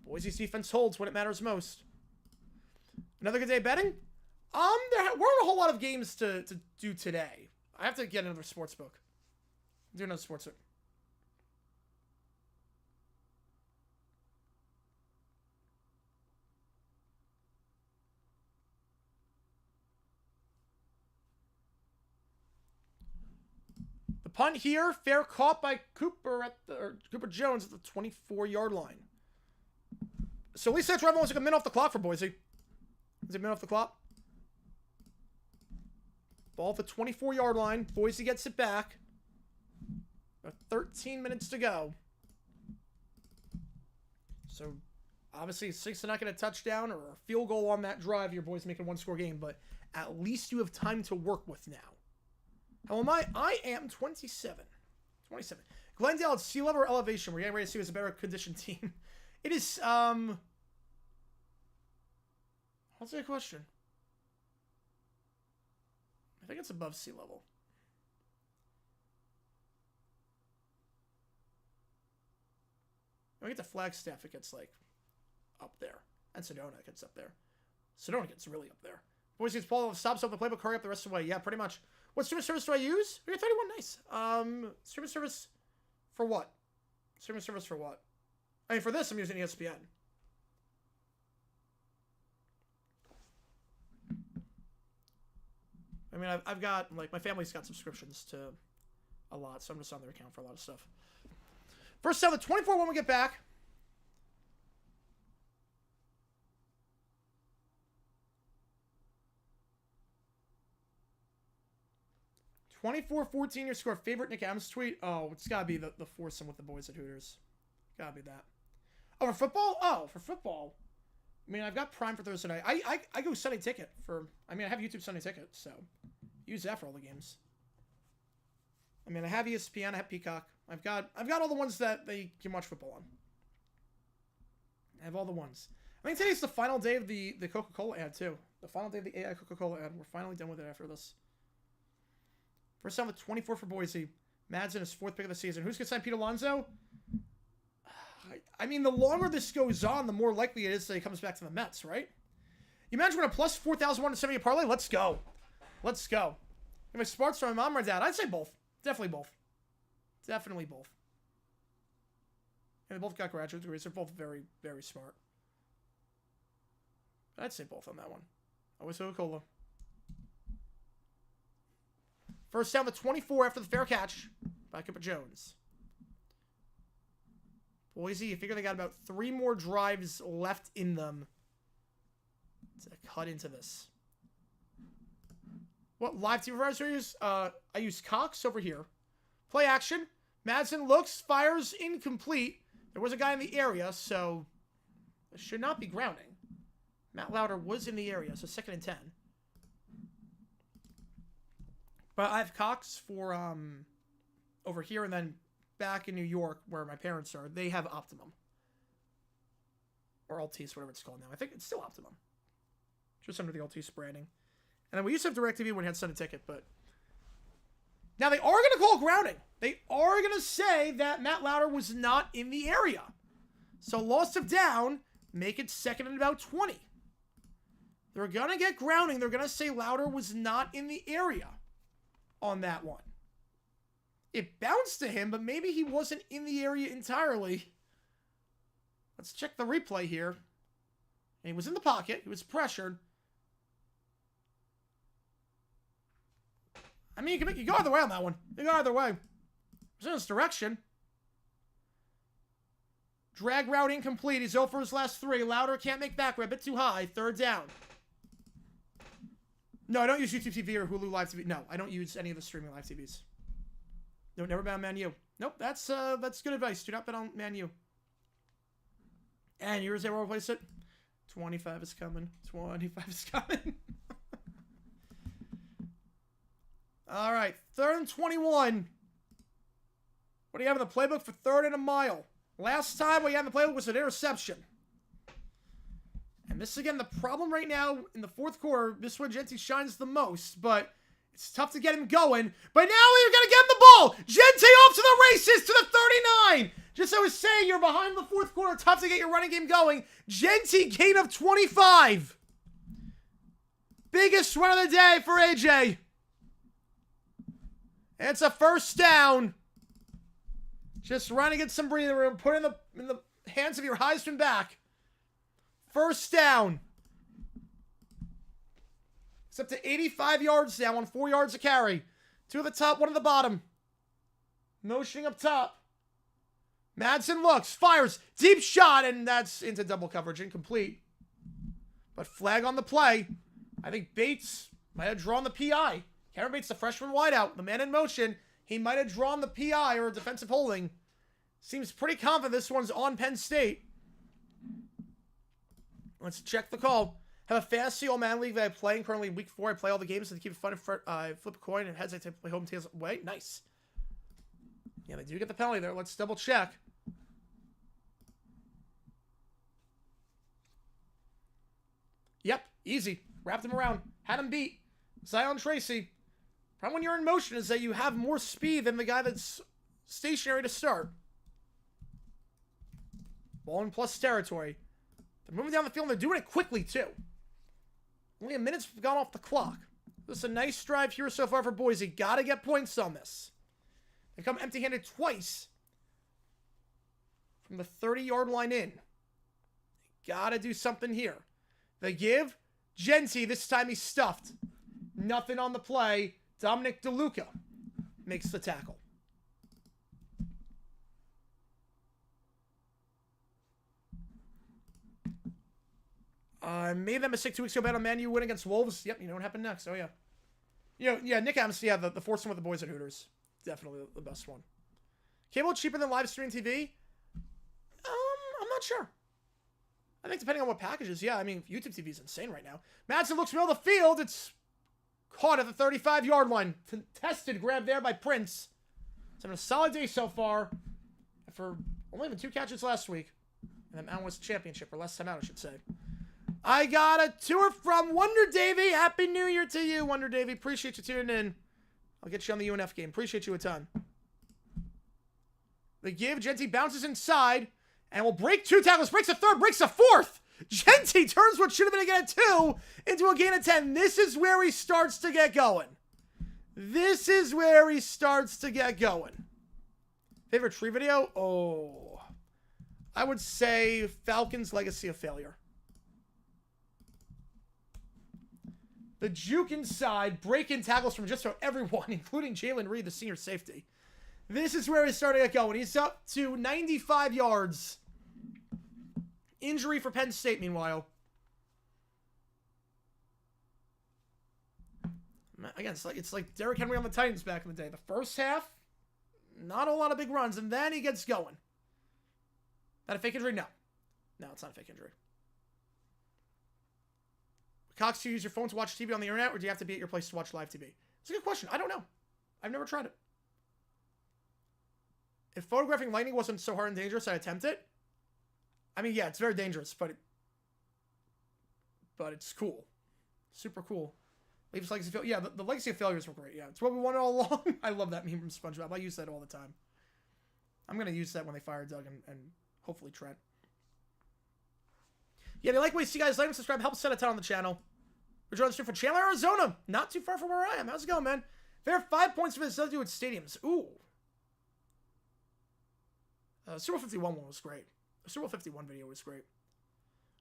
Boise's defense holds when it matters most. Another good day betting? We're in a whole lot of games to do today. I have to get another sports book. Do another sports book. The punt here, fair caught by Cooper Jones at the 24-yard line. So at least that's right. Almost like a minute off the clock for Boise. Is it a minute off the clock? Ball at the 24-yard line. Boise gets it back. About 13 minutes to go. So, obviously, Six to not get a touchdown or a field goal on that drive. Your boys making a one-score game, but at least you have time to work with now. How am I? I am 27. 27. Glendale at sea level or elevation? We're getting ready to see who's a better conditioned team. It is, what's the question? I think it's above sea level. When we get to Flagstaff, it gets, like, up there. And Sedona gets up there. Sedona gets really up there. Boise's Paul stops off the playbook, hurry up the rest of the way. Yeah, pretty much. What streaming service do I use? We got 31, nice. Streaming service for what? Streaming service for what? I mean, for this, I'm using ESPN. I mean, I've got, like, my family's got subscriptions to a lot, so I'm just on their account for a lot of stuff. First down, the 24 when we get back. (24-14) your score. Favorite Nick Adams tweet? Oh, it's gotta be the foursome with the boys at Hooters. Gotta be that. Oh, for football? Oh, for football. I mean, I've got Prime for Thursday night. I go Sunday Ticket for... I mean, I have YouTube Sunday Ticket, so... use that for all the games. I mean, I have ESPN, I have Peacock. I've got all the ones that they can watch football on. I have all the ones. I mean, today's the final day of the Coca-Cola ad, too. The final day of the AI Coca-Cola ad. We're finally done with it after this. First time with 24 for Boise. Madsen, his 4th pick of the season. Who's going to sign Pete Alonso? I mean, the longer this goes on, the more likely it is that he comes back to the Mets, right? You imagine when a plus 4,170 parlay? Let's go. Let's go. If my sparks from my mom or dad, I'd say both. Definitely both. Definitely both. And they both got graduate degrees. They're both very, very smart. I'd say both on that one. Always Coca-Cola. First down, the 24 after the fair catch by Cooper Jones. Boise, you figure they got about 3 more drives left in them to cut into this. What live TV providers do I use? I use Cox over here. Play action. Madsen looks, fires, incomplete. There was a guy in the area, so it should not be grounding. Matt Lauder was in the area, so 2nd and 10. But I have Cox for over here, and then back in New York, where my parents are, they have Optimum. Or Altice, whatever it's called now. I think it's still Optimum. Just under the Altice branding. And then we used to have DirecTV when we had Sunday Ticket, but... Now, they are going to call grounding. They are going to say that Matt Lauder was not in the area. So, loss of down, make it 2nd and about 20. They're going to get grounding. They're going to say Lauder was not in the area on that one. It bounced to him, but maybe he wasn't in the area entirely. Let's check the replay here. And he was in the pocket. He was pressured. I mean, you can go either way on that one. You go either way. It was in this direction. Drag route incomplete. He's 0 for his last 3. Lauder can't make back. We're a bit too high. 3rd down. No, I don't use YouTube TV or Hulu Live TV. No, I don't use any of the streaming live TVs. No, never bet on Man U. Nope, that's good advice. Do not bet on Man U. And here's how we'll replace it. 25 is coming. 25 is coming. All right, 3rd and 21. What do you have in the playbook for 3rd and a mile? Last time what you had in the playbook was an interception. And this is, again, the problem right now in the 4th quarter. This is when Genti shines the most, but It's tough to get him going, but now we're going to get him the ball. Gente off to the races to the 39. Just as I was saying, you're behind the fourth quarter. Tough to get your running game going. Gente, gain of 25. Biggest run of the day for AJ. And it's a first down. Just run to get some breathing room. Put it in the hands of your Heisman back. First down. It's up to 85 yards now on 4 yards a carry. 2 at the top, 1 at the bottom. Motioning up top. Madsen looks, fires, deep shot, and that's into double coverage, incomplete. But flag on the play. I think Bates might have drawn the PI. Cameron Bates, the freshman wideout, the man in motion. He might have drawn the PI or a defensive holding. Seems pretty confident this one's on Penn State. Let's check the call. Have a fantasy all-man league that I'm playing currently in week 4. I play all the games to keep it fun. Flip a coin and heads. I play home tails away. Nice. Yeah, they do get the penalty there. Let's double check. Yep, easy. Wrapped him around. Had him beat. Zion Tracy. Problem when you're in motion is that you have more speed than the guy that's stationary to start. Ball in plus territory. They're moving down the field and they're doing it quickly too. Only a minute's gone off the clock. This is a nice drive here so far for Boise. Gotta get points on this. They come empty-handed twice from the 30-yard line in. Gotta do something here. They give. Gente, this time he's stuffed. Nothing on the play. Dominic DeLuca makes the tackle. Made that mistake 2 weeks ago. Bet on Man U win against Wolves. Yep, you know what happened next. Oh, yeah. Yeah, Nick Adams, yeah, the foursome with the boys at Hooters. Definitely the best one. Cable cheaper than live stream TV? I'm not sure. I think depending on what packages, yeah. I mean, YouTube TV is insane right now. Madsen looks middle of the field. It's caught at the 35-yard line. Contested grab there by Prince. It's having a solid day so far. For only having 2 catches last week. And then Mountain West Championship, or last time out, I should say. I got a tour from Wonder Davy. Happy New Year to you, Wonder Davy. Appreciate you tuning in. I'll get you on the UNF game. Appreciate you a ton. They give. Gente bounces inside. And will break 2 tackles. Breaks a third. Breaks a fourth. Gente turns what should have been a gain of 2 into a gain of 10. This is where he starts to get going. This is where he starts to get going. Favorite tree video? Oh. I would say Falcons' Legacy of Failure. The juke inside, break-in tackles from just about everyone, including Jalen Reed, the senior safety. This is where he's starting to get going. He's up to 95 yards. Injury for Penn State, meanwhile. Again, it's like Derrick Henry on the Titans back in the day. The first half, not a lot of big runs, and then he gets going. Not a fake injury? No. No, it's not a fake injury. Cox, do you use your phone to watch TV on the internet, or do you have to be at your place to watch live TV? It's a good question. I don't know. I've never tried it. If photographing lightning wasn't so hard and dangerous, I'd attempt it. I mean, yeah, it's very dangerous, but it's cool. Super cool. Leaves Legacy of Failure. Yeah, the Legacy of Failures were great. Yeah, it's what we wanted all along. I love that meme from SpongeBob. I use that all the time. I'm going to use that when they fire Doug and hopefully Trent. Yeah, they like what you see, guys. Like and subscribe. Help set a ton on the channel. We're joining the stream from Chandler, Arizona. Not too far from where I am. How's it going, man? There are 5 points for this. Does do with stadiums. Ooh. Super Bowl 51 one was great. The Super Bowl 51 video was great.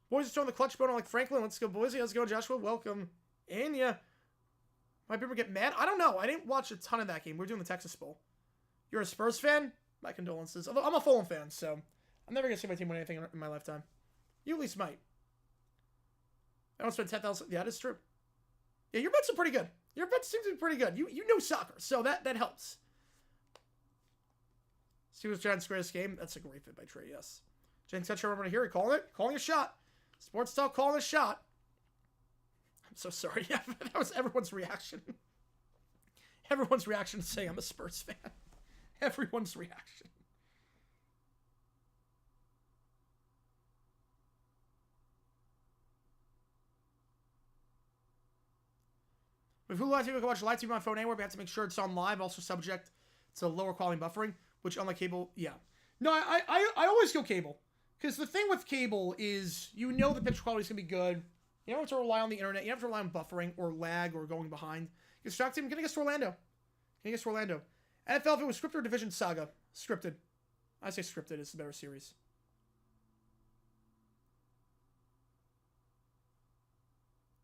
Boys are throwing the clutch boner like Franklin. Let's go, Boise. How's it going, Joshua? Welcome. And yeah. Might people get mad? I don't know. I didn't watch a ton of that game. We're doing the Texas Bowl. You're a Spurs fan? My condolences. Although I'm a Fulham fan, so I'm never going to see my team win anything in my lifetime. You at least might. I don't spend 10,000. Yeah, that is true. Yeah, your bets are pretty good. Your bets seem to be pretty good. You know soccer, so that helps. Steelers Giants greatest game. That's a great fit by Trey, yes. James Toucher, I'm going to hear it. Calling a shot. Sports Talk calling a shot. I'm so sorry. Yeah, that was everyone's reaction. Everyone's reaction to saying I'm a Spurs fan. Everyone's reaction. With Hulu Live TV, we can watch live TV on my phone anywhere, but we have to make sure it's on live, also subject to lower quality buffering, which unlike cable, yeah. No, I always go cable. Because the thing with cable is you know the picture quality is going to be good. You don't have to rely on the internet. You don't have to rely on buffering or lag or going behind. Your stock team, getting us to Orlando. Getting us to Orlando. NFL, if it was scripted or Division Saga? Scripted. I say scripted is the better series.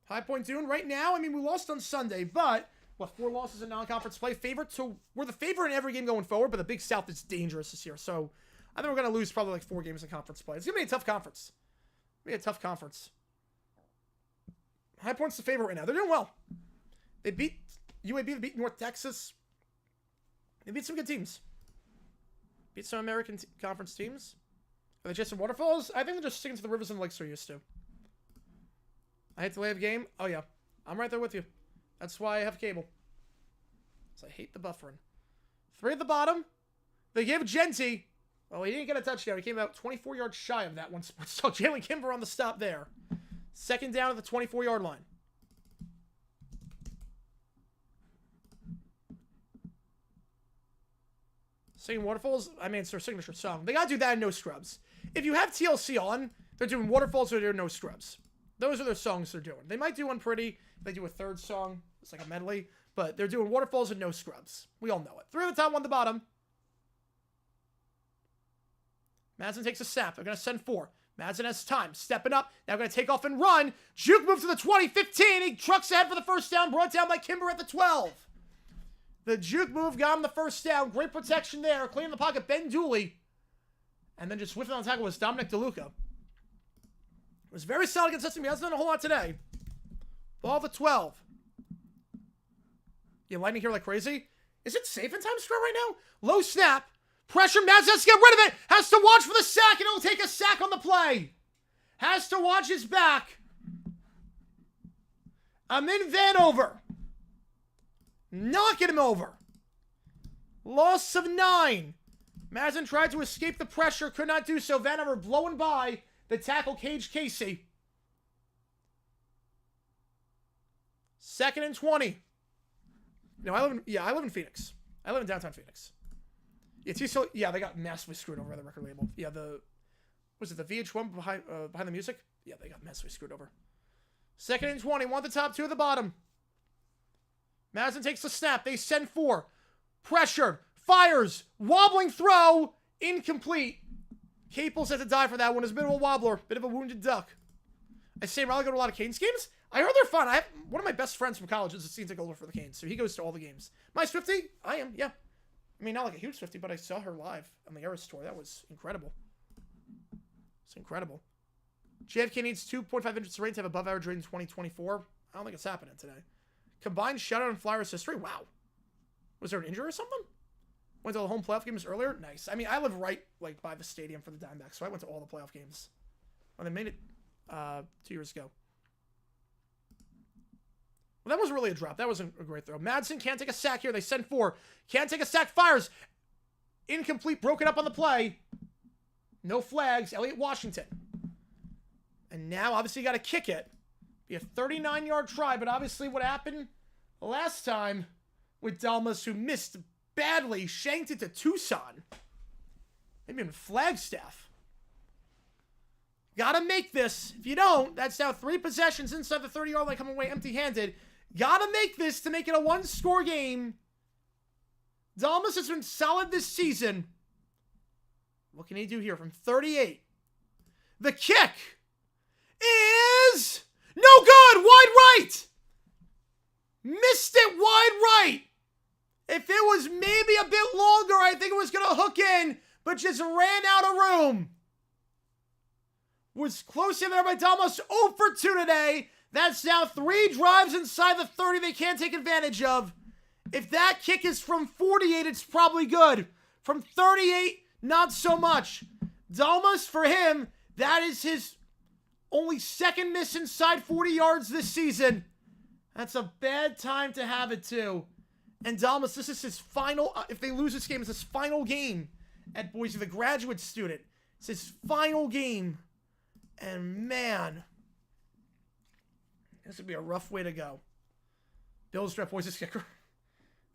High Point Dune, right now, I mean, we lost on Sunday, but, 4 losses in non-conference play. We're the favorite in every game going forward, but the Big South is dangerous this year. So, I think we're going to lose probably like 4 games in conference play. It's going to be a tough conference. High Point's the favorite right now. They're doing well. They beat UAB, they beat North Texas. They beat some good teams. Beat some American Conference teams. Are they just some waterfalls? I think they're just sticking to the rivers and lakes they're used to. I hate the lay of game. Oh, yeah. I'm right there with you. That's why I have cable. So I hate the buffering. 3 at the bottom. They gave Genty. Well, he didn't get a touchdown. He came out 24 yards shy of that one. So Jalen Kimber on the stop there. 2nd down at the 24-yard line. Singing Waterfalls, I mean, it's their signature song. They gotta do that in No Scrubs. If you have TLC on, they're doing Waterfalls or they're No Scrubs. Those are their songs they're doing. They might do one pretty. They do a 3rd song. It's like a medley. But they're doing Waterfalls and No Scrubs. We all know it. 3 on the top, 1 on the bottom. Madsen takes a snap. They're going to send 4. Madsen has time. Stepping up. Now going to take off and run. Juke moves to the 20, 15. He trucks ahead for the first down. Brought down by Kimber at the 12. The juke move got him the first down. Great protection there. Cleaning the pocket, Ben Dooley. And then just whiffing on the tackle was Dominic DeLuca. It was very solid against Sesame. He hasn't done a whole lot today. Ball the 12. Yeah, lightning here like crazy. Is it safe in Times Square right now? Low snap. Pressure. Madsen has to get rid of it. Has to watch for the sack, and he'll take a sack on the play. Has to watch his back. Amin Vanover. Knocking him over. Loss of 9. Madsen tried to escape the pressure. Could not do so. Vanover blowing by the tackle, Cage Casey. 2nd and 20. No, I live in Phoenix. I live in downtown Phoenix. Yeah, they got massively screwed over by the record label. Yeah, was it the VH1 behind the music? Yeah, they got massively screwed over. 2nd and 20. 1 at the top, 2 at the bottom. Madsen takes the snap. They send 4. Pressured. Fires. Wobbling throw. Incomplete. Caples had to die for that one. It's a bit of a wobbler. Bit of a wounded duck. I say Raleigh go to a lot of Canes games. I heard they're fun. I have one of my best friends from college is a season ticket holder for the Canes, so he goes to all the games. My Swiftie? I am, yeah. I mean, not like a huge Swiftie, but I saw her live on the Eras tour. That was incredible. It's incredible. JFK needs 2.5 inches rain to have above average rain in 2024. I don't think it's happening today. Combined shutout in Flyers history. Wow. Was there an injury or something? Went to the home playoff games earlier. Nice. I mean, I live right by the stadium for the Diamondbacks, so I went to all the playoff games. Well, they made it 2 years ago. Well, that wasn't really a drop. That wasn't a great throw. Madsen can't take a sack here. They send 4. Can't take a sack. Fires. Incomplete. Broken up on the play. No flags. Elliott Washington. And now, obviously, you got to kick it. Be a 39-yard try, but obviously what happened last time with Dalmas, who missed badly, shanked it to Tucson. Maybe even Flagstaff. Gotta make this. If you don't, that's now 3 possessions inside the 30-yard line coming away empty-handed. Gotta make this to make it a 1-score game. Dalmas has been solid this season. What can he do here from 38? The kick is no good. Wide right. Missed it wide right. If it was maybe a bit longer, I think it was going to hook in, but just ran out of room. Was close in there by Dalmas. 0 for 2 today. That's now 3 drives inside the 30 they can't take advantage of. If that kick is from 48, it's probably good. From 38, not so much. Dalmas, for him, that is his only 2nd miss inside 40 yards this season. That's a bad time to have it, too. And Dalmas, this is his final, if they lose this game, it's his final game at Boise, the graduate student. It's his final game. And man, this would be a rough way to go. Bills draft Boise's kicker.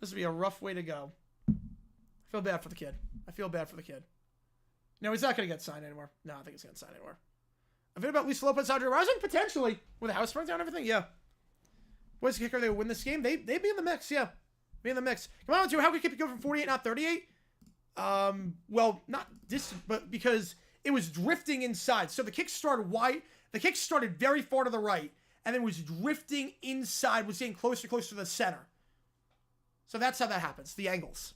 This would be a rough way to go. I feel bad for the kid. No, he's not going to get signed anymore. No, I think he's going to sign anywhere. I think about Luis Lopez, Andre Rising, potentially. With the house burnt down and everything, yeah. Boise's kicker, they would win this game. They'd be in the mix, yeah. Be in the mix. Come on, how could keep it going from 48, not 38? Well, not distant, but because it was drifting inside. So the kick started wide. The kick started very far to the right, and then was drifting inside, was getting closer to the center. So that's how that happens. The angles.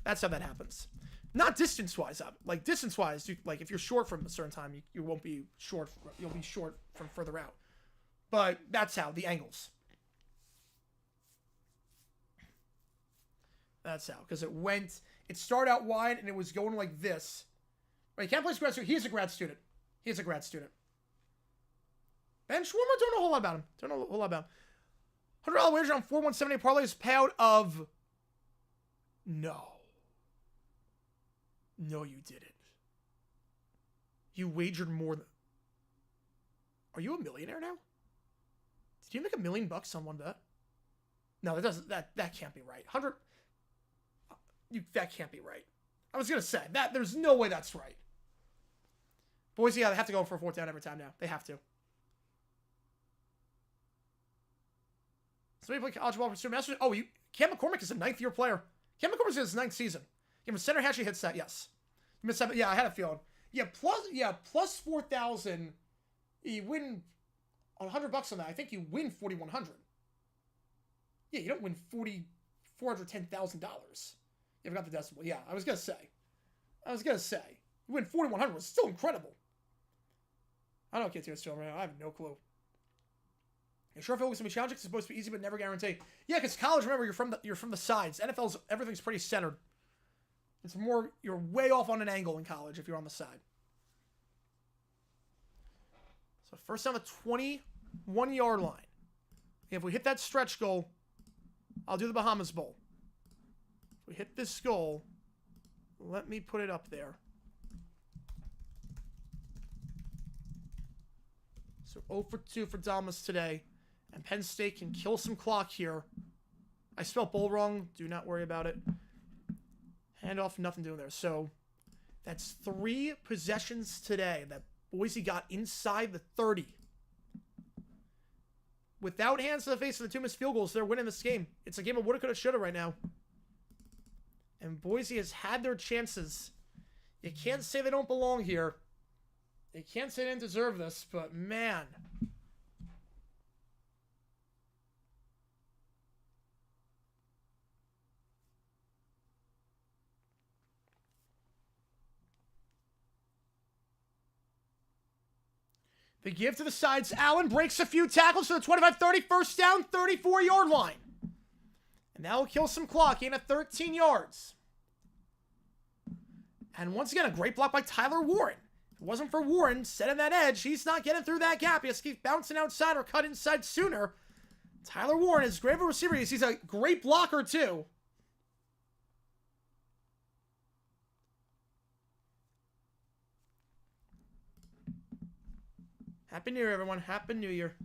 That's how that happens. Not distance-wise. Like, distance-wise, like, if you're short from a certain time, you won't be short. You'll be short from further out. But that's how. The angles. That's how. Because it started out wide, and it was going like this. Right, he can't play grad student. He's a grad student. Ben Schwarmer, don't know a whole lot about him. $100 wager on 4-1-7-8 parlays payout of... No, you didn't. You wagered more than... Are you a millionaire now? Did you make $1 million on one bet? No, that can't be right. That can't be right. I was gonna say that there's no way that's right. Boise, yeah, they have to go for a 4th down every time now. They have to. So we play college ball for Student Masters. Oh, Cam McCormick is a 9th-year player. Cam McCormick's in his 9th season. Yeah, but center actually hits that. Yes. You missed that. Yeah, I had a feeling. Yeah, plus 4,000. You win $100 on that. I think you win 4,100. Yeah, you don't win $410,000. You forgot the decimal. Yeah, I was gonna say. You win 4,100 was still incredible. I don't get to it still right now. I have no clue. You sure feel it's gonna be challenging? It's supposed to be easy, but never guaranteed. Yeah, because college, remember, you're from the sides. NFL's everything's pretty centered. It's more you're way off on an angle in college if you're on the side. So first down the 21-yard line. If we hit that stretch goal, I'll do the Bahamas Bowl. If we hit this goal, let me put it up there. So 0 for 2 for Dalmas today. And Penn State can kill some clock here. I spelled bowl wrong. Do not worry about it. Handoff, nothing doing there. So that's 3 possessions today that Boise got inside the 30. Without hands to the face of the 2 missed field goals, they're winning this game. It's a game of woulda, coulda, shoulda right now. And Boise has had their chances. You can't say they don't belong here. You can't say they didn't deserve this, but man. The give to the sides. Allen breaks a few tackles to the 25-30. First down, 34-yard line. And that will kill some clock. Gain of 13 yards. And once again, a great block by Tyler Warren. If it wasn't for Warren setting that edge, he's not getting through that gap. He has to keep bouncing outside or cut inside sooner. Tyler Warren is great of a receiver. He's a great blocker, too. Happy New Year, everyone. Happy New Year.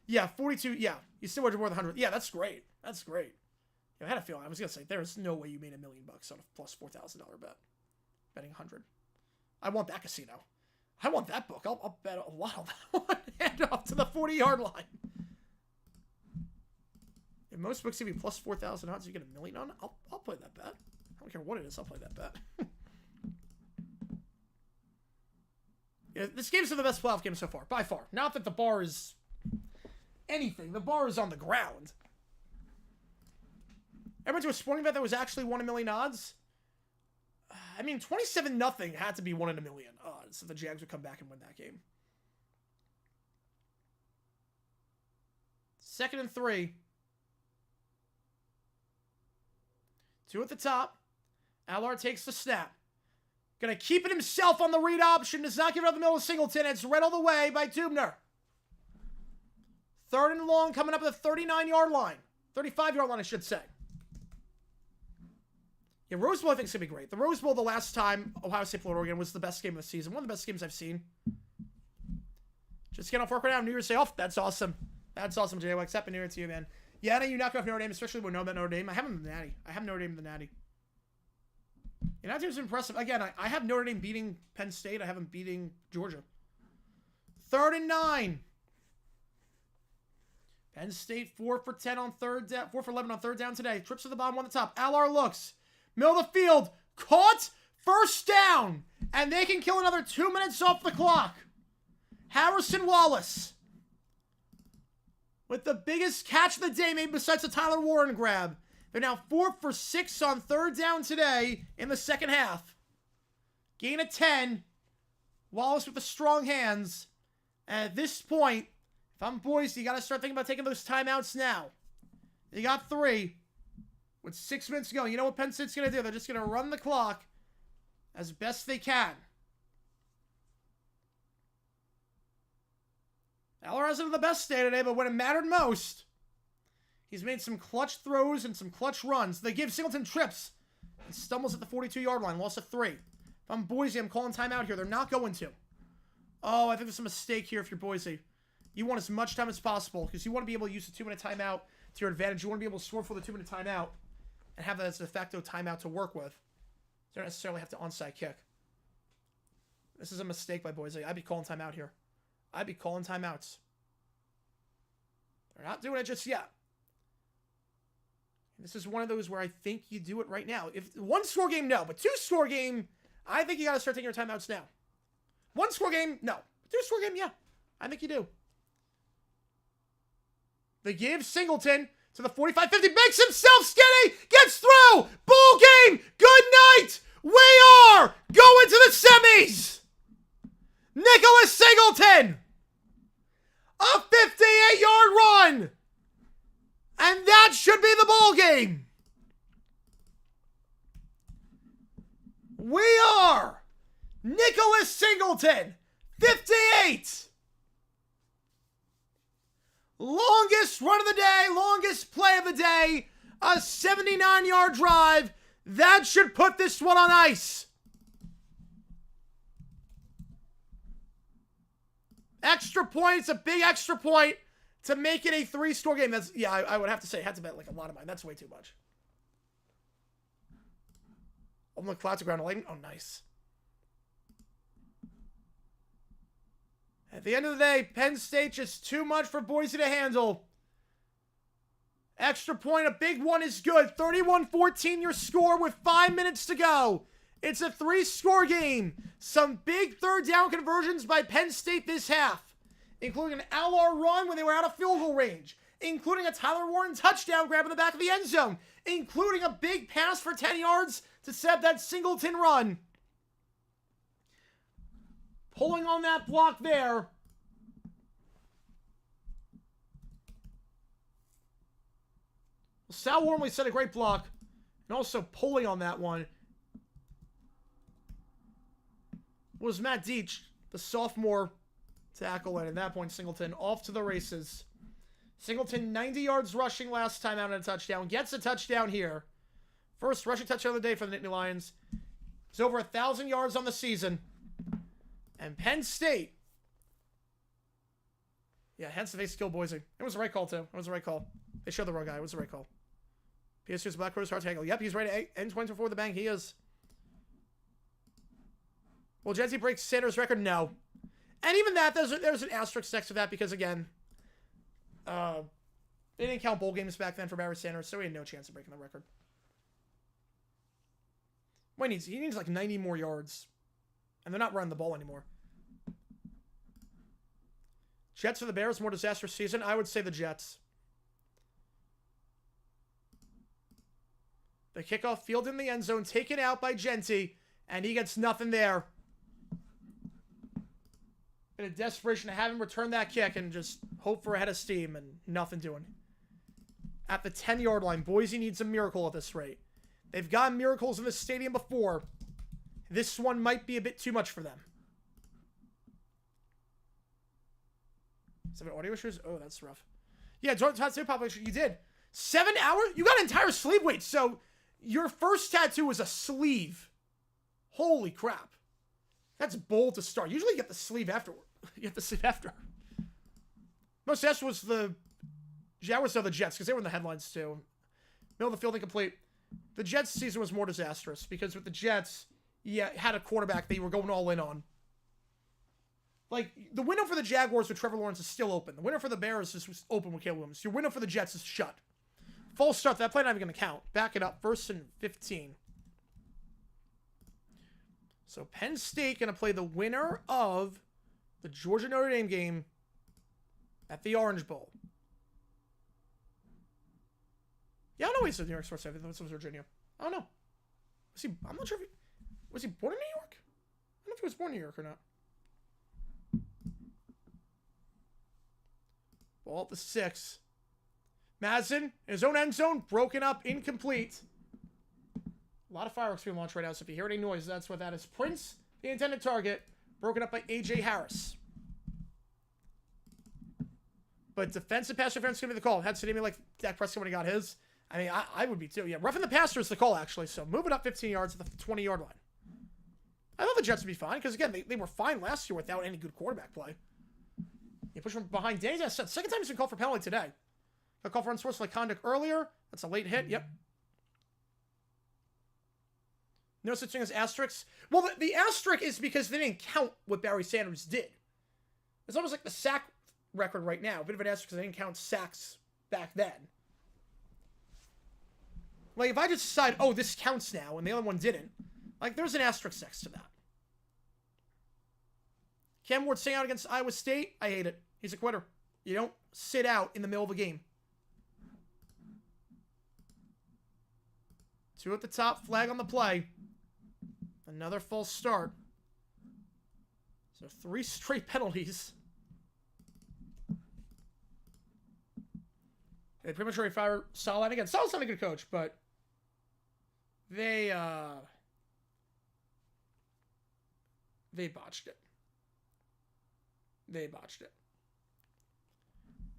Yeah, 42. Yeah, you still wagered more than 100. Yeah, that's great. That's great. Yeah, I had a feeling. I was going to say, there's no way you made $1 million on a plus $4,000 bet. Betting 100. I want that casino. I want that book. I'll bet a lot on that one. Hand off to the 40-yard line. If most books give you plus 4,000 odds, you get $1 million on it. I'll play that bet. I don't care what it is. I'll play that bet. Yeah, this game's the best playoff game so far, by far. Not that the bar is anything. The bar is on the ground. Ever went to a sporting bet that was actually 1 in a million odds? I mean, 27-0 had to be 1 in a million odds, so the Jags would come back and win that game. 2nd and 3. 2 at the top. Allard takes the snap. Gonna keep it himself on the read option. Does not give it up the middle of Singleton. It's read all the way by Dubner. 3rd and long coming up at the 39-yard line. 35-yard line, I should say. Yeah, Rose Bowl I think is going to be great. The Rose Bowl the last time Ohio State played Oregon was the best game of the season. One of the best games I've seen. Just getting off work right now. New Year's Day off. That's awesome. That's awesome, JWX. Happy New Year to you, man. Yeah, you knock off Notre Dame, especially when we know about Notre Dame. I have them in the Natty. I have Notre Dame in the Natty. And that team's impressive. Again, I have Notre Dame beating Penn State. I have them beating Georgia. 3rd and 9. Penn State 4 for 10 on 3rd down. 4 for 11 on 3rd down today. Trips to the bottom, 1 on the top. Allard looks. Middle of the field. Caught. 1st down. And they can kill another 2 minutes off the clock. Harrison Wallace with the biggest catch of the day made besides the Tyler Warren grab. They're now 4 for 6 on 3rd down today in the second half. Gain of 10. Wallace with the strong hands. And at this point, if I'm Boise, you got to start thinking about taking those timeouts now. You got 3 with 6 minutes to go. You know what Penn State's going to do? They're just going to run the clock as best they can. Allard hasn't the best day today, but when it mattered most, he's made some clutch throws and some clutch runs. They give Singleton trips and stumbles at the 42-yard line. Lost at 3. If I'm Boise, I'm calling timeout here. They're not going to. Oh, I think there's a mistake here if you're Boise. You want as much time as possible because you want to be able to use the 2-minute timeout to your advantage. You want to be able to score for the 2-minute timeout and have that as a de facto timeout to work with. You don't necessarily have to onside kick. This is a mistake by Boise. I'd be calling timeout here. I'd be calling timeouts. They're not doing it just yet. And this is one of those where I think you do it right now. If 1-score game, no. But 2-score game, I think you got to start taking your timeouts now. 1-score game, no. 2-score game, yeah. I think you do. They give Singleton to the 45-50. Makes himself skinny. Gets through. Bowl game. Good night. We are going to the semis. Nicholas Singleton. A 58-yard run. And that should be the ball game. We are Nicholas Singleton. 58. Longest run of the day, longest play of the day, a 79-yard drive. That should put this one on ice. Extra point, it's a big extra point to make it a 3-score game. That's, yeah, I would have to say, I had to bet like a lot of mine. That's way too much. On the clouds of ground, lightning. Oh, nice. At the end of the day, Penn State just too much for Boise to handle. Extra point, a big one is good. 31-14 your score with 5 minutes to go. It's a 3-score game. Some big 3rd down conversions by Penn State this half, including an Allard run when they were out of field goal range, including a Tyler Warren touchdown grab in the back of the end zone, including a big pass for 10 yards to set up that Singleton run. Pulling on that block there. Sal Wormley set a great block. And also pulling on that one was Matt Deach, the sophomore tackle. And at that point, Singleton off to the races. Singleton 90 yards rushing last time out on a touchdown. Gets a touchdown here. First rushing touchdown of the day for the Nittany Lions. It's over 1,000 yards on the season. And Penn State. Yeah, hence they kill Boise. It was the right call, too. It was the right call. They showed the wrong guy. It was the right call. PSU's Black Crow's hard to tackle. Yep, he's ready to end 24 with the bang. He is. Will Genty break Sanders' record? No. And even that, there's an asterisk next to that because, again, they didn't count bowl games back then for Barry Sanders, so he had no chance of breaking the record. He needs like 90 more yards. And they're not running the ball anymore. Jets or the Bears, more disastrous season? I would say the Jets. The kickoff field in the end zone, taken out by Genty, and he gets nothing there. In a desperation to have him return that kick and just hope for a head of steam, and nothing doing. At the 10-yard line, Boise needs a miracle at this rate. They've gotten miracles in this stadium before. This one might be a bit too much for them. Is there audio issues? Oh, that's rough. Yeah, tattoo population, you did. 7 hours? You got an entire sleeve weight, so your first tattoo was a sleeve. Holy crap. That's bold to start. Usually you get the sleeve afterward. You get the sleeve after. Most was the Jaguars are the Jets, because they were in the headlines too. Middle of the field incomplete. The Jets' season was more disastrous, because with the Jets, had a quarterback that you were going all in on. Like, the window for the Jaguars with Trevor Lawrence is still open. The window for the Bears is open with Caleb Williams. Your window for the Jets is shut. False start. That play not even going to count. Back it up. 1st and 15. So Penn State going to play the winner of the Georgia-Notre Dame game at the Orange Bowl. Yeah, I don't know he's a New York Sports. I think that's Virginia. I don't know. I'm not sure if was he born in New York? I don't know if he was born in New York or not. Ball at the 6. Madsen in his own end zone, broken up, incomplete. A lot of fireworks being launched right now, so if you hear any noise, that's what that is. Prince, the intended target, broken up by A.J. Harris. But defensive pass interference is going to be the call. Had Sidney like Dak Prescott when he got his. I mean, I would be too. Yeah, roughing the passer is the call, actually. So move it up 15 yards at the 20-yard line. I thought the Jets would be fine, because, again, they were fine last year without any good quarterback play. You push from behind. Danny, that's the second time he's been called for penalty today. Got called for unsportsmanlike conduct earlier. That's a late hit. Yep. No such thing as asterisks. Well, the asterisk is because they didn't count what Barry Sanders did. It's almost like the sack record right now. A bit of an asterisk because they didn't count sacks back then. Like, if I just decide, oh, this counts now, and the other one didn't, like, there's an asterisk next to that. Cam Ward staying out against Iowa State. I hate it. He's a quitter. You don't sit out in the middle of a game. 2 at the top. Flag on the play. Another false start. So 3 straight penalties. They prematurely fire Solid again. Solid's not a good coach, but they botched it. They botched it.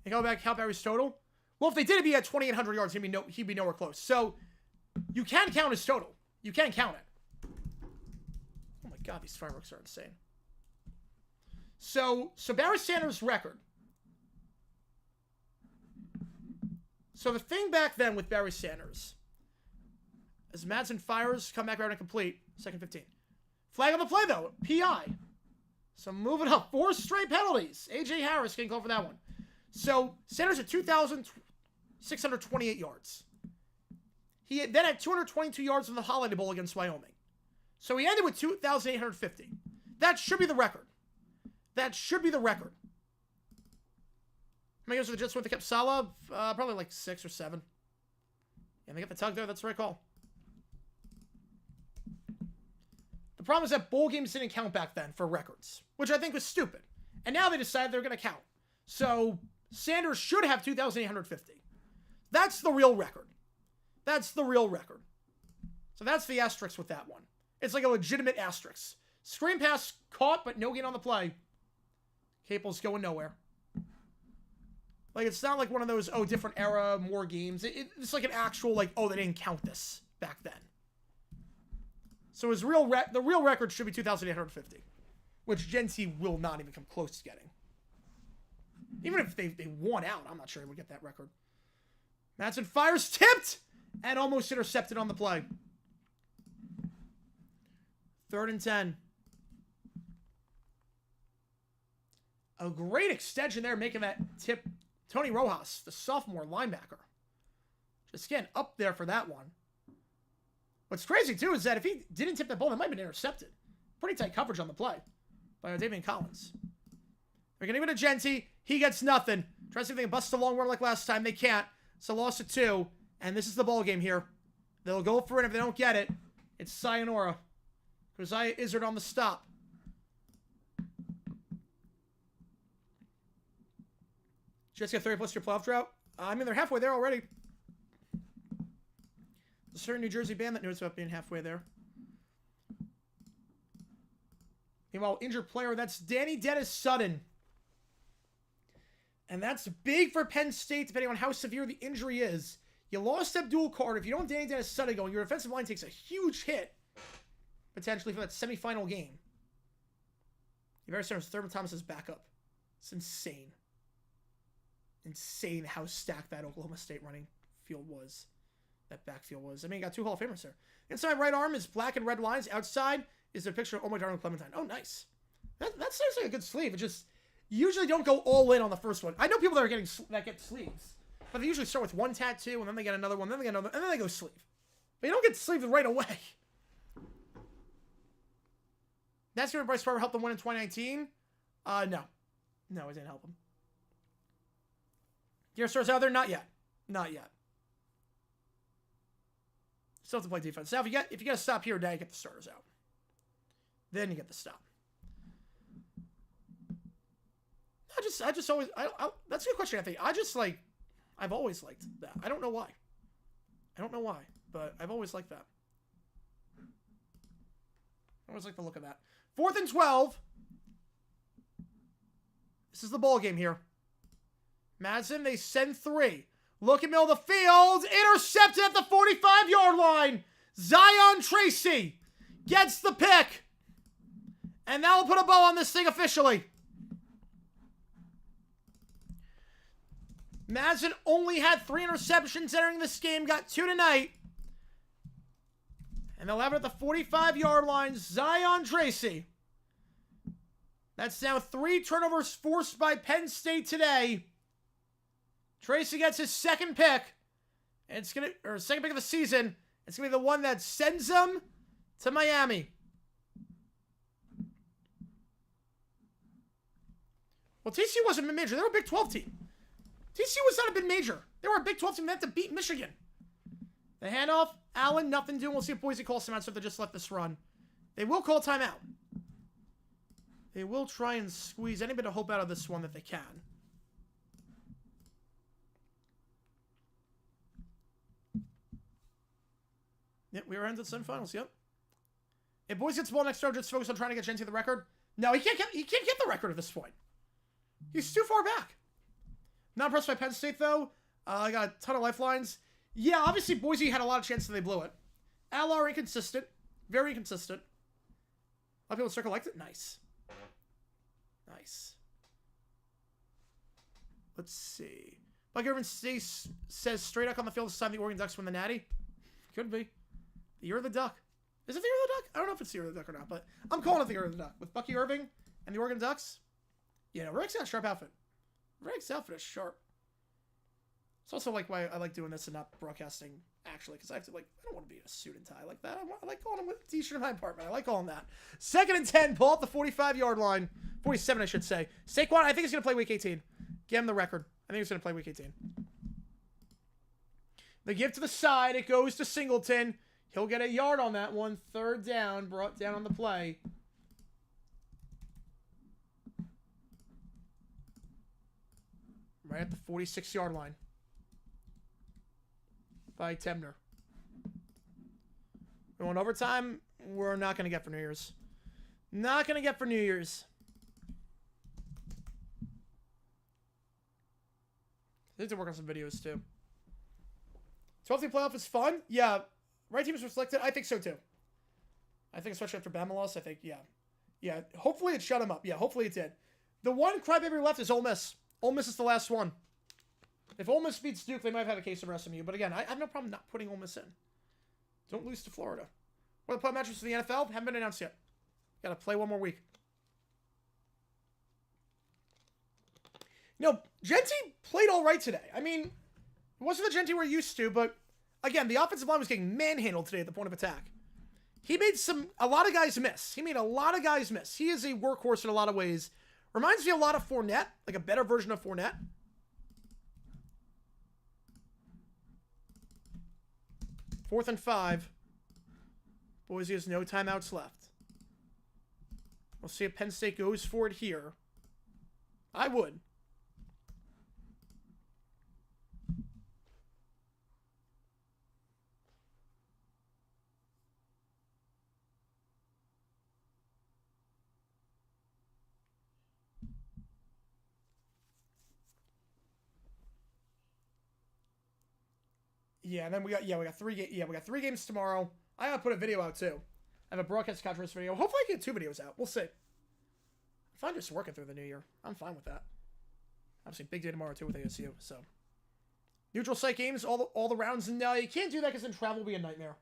They go back, count Barry's total. Well, if they did, it'd be at 2,800 yards. He'd be nowhere close. So you can count his total. You can count it. Oh my God, these fireworks are insane. So Barry Sanders' record. So the thing back then with Barry Sanders, as Madsen fires, come back around and complete, 2nd 15. Flag on the play, though. PI. So moving up. 4 straight penalties. A.J. Harris getting called for that one. So Sanders at 2,628 yards. He then had 222 yards in the Holiday Bowl against Wyoming. So he ended with 2,850. That should be the record. That should be the record. How many yards did the Jets win? They kept Salah? Probably like 6 or 7. And they got the tug there. That's the right call. The problem is that bowl games didn't count back then for records, which I think was stupid. And now they decided they're going to count. So Sanders should have 2,850. That's the real record. That's the real record. So that's the asterisk with that one. It's like a legitimate asterisk. Screen pass caught, but no gain on the play. Capel's going nowhere. Like, it's not like one of those, oh, different era, more games. It's like an actual, like, oh, they didn't count this back then. So his the real record should be 2,850, which Genty will not even come close to getting. Even if they won out, I'm not sure he would get that record. Madsen fires, tipped, and almost intercepted on the play. 3rd and 10. A great extension there, making that tip. Tony Rojas, the sophomore linebacker. Just again, up there for that one. What's crazy, too, is that if he didn't tip that ball, that might have been intercepted. Pretty tight coverage on the play by Davian Collins. They're going to give it to Genty. He gets nothing. Tries to see if they can bust a long run like last time. They can't. So lost at 2. And this is the ball game here. They'll go for it. If they don't get it, it's sayonara. Josiah Izzard on the stop. Jets get 30+ year playoff drought. I mean, they're halfway there already. There's a certain New Jersey band that knows about being halfway there. Meanwhile, injured player, that's Danny Dennis Sutton. And that's big for Penn State, depending on how severe the injury is. You lost Abdul Carter. If you don't Danny Dennis Sutton going, your offensive line takes a huge hit, potentially, for that semifinal game. You better start Thurman Thomas's backup. It's insane. insane how stacked that Oklahoma State running field was. That backfield was. I mean, you got 2 Hall of Famers there. Inside right arm is black and red lines. Outside is a picture of Oh My Darling Clementine. Oh, nice. That seems like a good sleeve. It just usually don't go all in on the first one. I know people that get sleeves, but they usually start with one tattoo and then they get another one, then they get another, and then they go sleeve. But you don't get sleeves right away. That's gonna Bryce Harper help them win in 2019. No, it didn't help them. Gear stars out there? Not yet. Not yet. Still have to play defense. Now, if you get a stop here, now you get the starters out. Then you get the stop. I just always, that's a good question, Anthony. I've always liked that. I don't know why. But I've always liked that. I always like the look of that. 4th and 12. This is the ball game here. Madsen, they send 3. Look at middle of the field. Intercepted at the 45-yard line. Zion Tracy gets the pick. And that will put a bow on this thing officially. Madsen only had 3 interceptions entering this game. Got 2 tonight. And they'll have it at the 45-yard line. Zion Tracy. That's now 3 turnovers forced by Penn State today. Tracy gets his 2nd pick. And it's or 2nd pick of the season. It's gonna be the one that sends him to Miami. Well, TCU wasn't a major. They were a Big 12 team. TCU was not a big major. They were a Big 12 team that had to beat Michigan. The handoff, Allen, nothing doing. We'll see if Boise calls timeout, so if they just let this run. They will call timeout. They will try and squeeze any bit of hope out of this one that they can. Yep, we are into the semifinals, yep. If Boise gets the ball next round, just focus on trying to get Genty the record. No, he can't get the record at this point. He's too far back. Not impressed by Penn State, though. I got a ton of lifelines. Yeah, obviously Boise had a lot of chances and they blew it. LR inconsistent. Very inconsistent. A lot of people in the circle liked it. Nice. Nice. Let's see. Buck Irvin says straight up on the field this time the Oregon Ducks win the Natty. Could be. The year of the Duck. Is it the year of the Duck? I don't know if it's the year of the Duck or not, but I'm calling it the year of the Duck. With Bucky Irving and the Oregon Ducks. Yeah, Rick's got a sharp outfit. Rick's outfit is sharp. It's also like why I like doing this and not broadcasting actually, because I have to I don't want to be in a suit and tie like that. I like calling him with a t-shirt in my apartment. I like calling that. 2nd and 10, pull up the 45-yard line. 47, I should say. Saquon, I think he's going to play week 18. Get him the record. I think he's going to play week 18. They give to the side. It goes to Singleton. He'll get a yard on that one. 3rd down, brought down on the play. Right at the 46-yard line. By Temner. We want overtime. We're not going to get for New Year's. Not going to get for New Year's. I need to work on some videos, too. 12-team playoff is fun. Yeah. Right teams were selected. I think so, too. I think especially after Bama loss, I think, yeah. Yeah. Hopefully it shut him up. Yeah, hopefully it did. The one crybaby left is Ole Miss. Ole Miss is the last one. If Ole Miss beats Duke, they might have had a case of SMU. But again, I have no problem not putting Ole Miss in. Don't lose to Florida. What are the playoff matches for the NFL? Haven't been announced yet. Got to play one more week. You know, Genty played all right today. I mean, it wasn't the Genty we're used to, but again, the offensive line was getting manhandled today at the point of attack. He made a lot of guys miss. He is a workhorse in a lot of ways. Reminds me a lot of Fournette, like a better version of Fournette. Fourth and 5. Boise has no timeouts left. We'll see if Penn State goes for it here. I would. Yeah, and then we got 3 games tomorrow. I gotta put a video out too. I have a broadcast conference video. Hopefully I can get 2 videos out. We'll see. I'm fine just working through the new year. I'm fine with that. Obviously, big day tomorrow too with ASU. So neutral site games, all the rounds, and you can't do that because then travel will be a nightmare.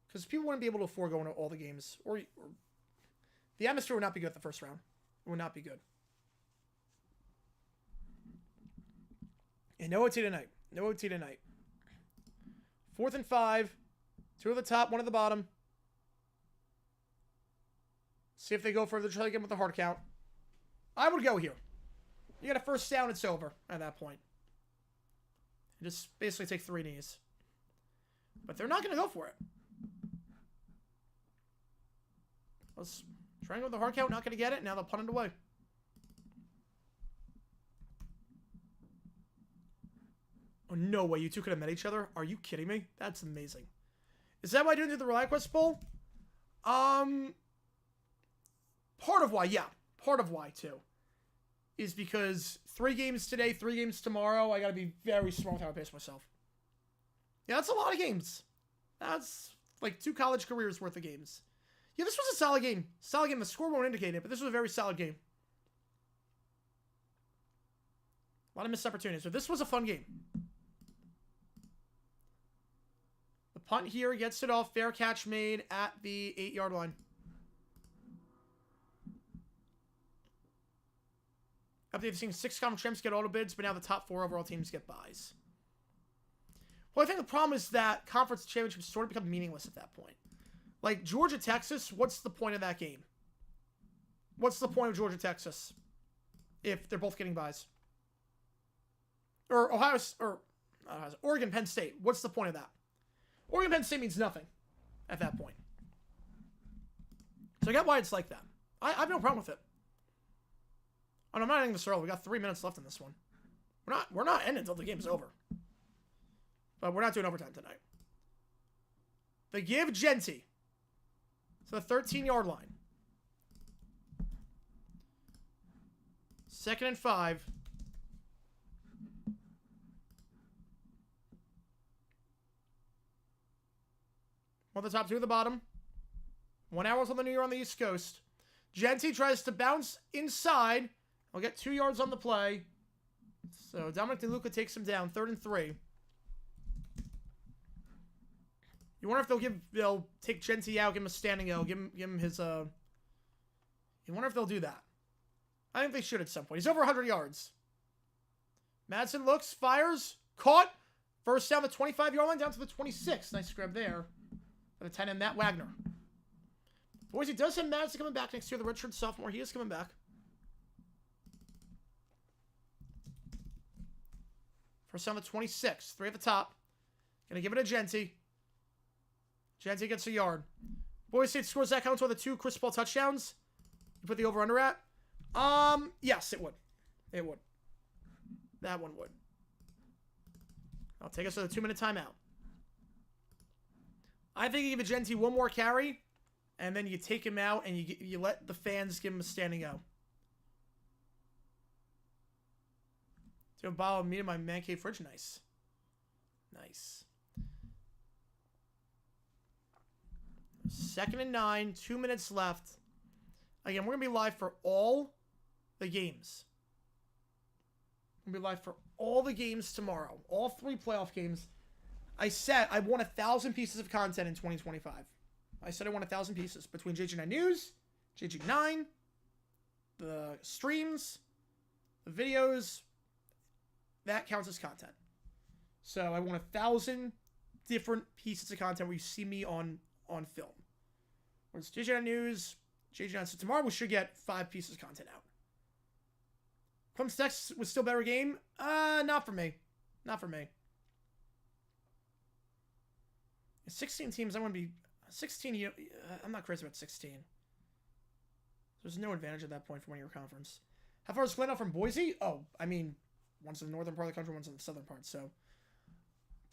Because people wouldn't be able to afford going to all the games, or the atmosphere would not be good at the first round. It would not be good. And no OT tonight. No OT tonight. 4th and 5. 2 at the top, 1 at the bottom. See if they go further. Try to get them with the hard count. I would go here. You get a first down, it's over at that point. And just basically take 3 knees. But they're not going to go for it. Let's try and go with the hard count. Not going to get it. Now they'll punt it away. Oh, no way. You two could have met each other? Are you kidding me? That's amazing. Is that why I didn't do the ReliaQuest Bowl? Part of why, yeah. Part of why, too. Is because 3 games today, 3 games tomorrow. I got to be very smart with how I pace myself. Yeah, that's a lot of games. That's like 2 college careers worth of games. Yeah, this was a solid game. Solid game. The score won't indicate it, but this was a very solid game. A lot of missed opportunities, but this was a fun game. The punt here gets it off. Fair catch made at the 8-yard line. After they've seen 6 conference champs get auto bids, but now the top 4 overall teams get buys. Well, I think the problem is that conference championships sort of become meaningless at that point. Like, Georgia-Texas, what's the point of that game? What's the point of Georgia-Texas if they're both getting buys? Or Oregon, Penn State. What's the point of that? Oregon, Penn State means nothing at that point. So I get why it's like that. I have no problem with it. And I'm not ending this early. We got 3 minutes left in this one. We're not ending until the game's over. But we're not doing overtime tonight. They give Genty to the 13-yard line. 2nd and 5. One at the top, 2 at the bottom. 1 hour on the New Year on the East Coast. Genty tries to bounce inside. I'll get 2 yards on the play. So Dominic DeLuca takes him down. 3rd and 3. You wonder if they'll take Genty out, give him a standing O, give him his You wonder if they'll do that. I think they should at some point. He's over 100 yards. Madsen looks, fires, caught. First down the 25-yard line, down to the 26. Nice grab there for the tight end, Matt Wagner. Boise does have Madsen coming back next year, the redshirt sophomore. He is coming back. First down the 26. 3 at the top. Gonna give it to Genty. Genty gets a yard. Boise State scores that counts with the 2 Chris Paul touchdowns. You put the over-under at? Yes, it would. It would. That one would. I'll take us to the 2-minute timeout. I think you give a Genty 1 more carry, and then you take him out, and you let the fans give him a standing O. To a bottle of meat in my man cave fridge. Nice. Nice. 2nd and 9. 2 minutes left. Again, we're going to be live for all the games. We're going to be live for all the games tomorrow. All 3 playoff games. I said I want 1,000 pieces of content in 2025. I said I want 1,000 pieces between JG9 News, JG9, the streams, the videos. That counts as content. So I want 1,000 different pieces of content where you see me on film. Where it's JG9 News, JG9. So tomorrow we should get 5 pieces of content out. Clemson Texas was still a better game. Not for me. Not for me. 16 teams. I want to be 16. I'm not crazy about 16. There's no advantage at that point for 1-year conference. How far is Glendale from Boise? Oh, I mean, one's in the northern part of the country, one's in the southern part. So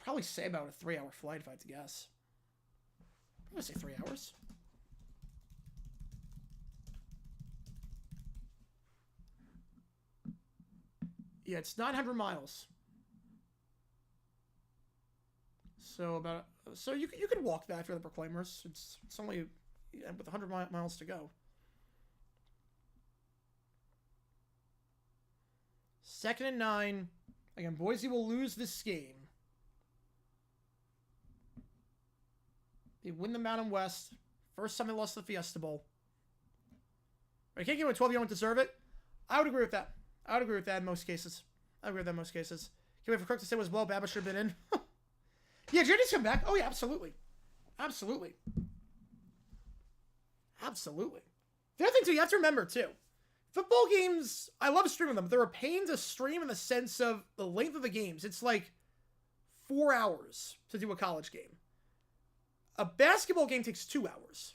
probably say about a 3-hour flight if I had to guess. Probably say 3 hours. Yeah, it's 900 miles. So you could walk that for the Proclaimers. It's only with 100 miles to go. 2nd and 9. Again, Boise will lose this game. They win the Mountain West. First time they lost the Fiesta Bowl. But I can't give him a 12. You don't deserve it. I would agree with that. I would agree with that in most cases. I agree with that in most cases. Can't wait for Crook to say it was blow. Babbitt should have been in. Yeah, JD's come back. Oh, yeah, absolutely. Absolutely. Absolutely. The other thing, too, you have to remember, too. Football games, I love streaming them. They're a pain to stream in the sense of the length of the games. It's like 4 hours to do a college game. A basketball game takes 2 hours.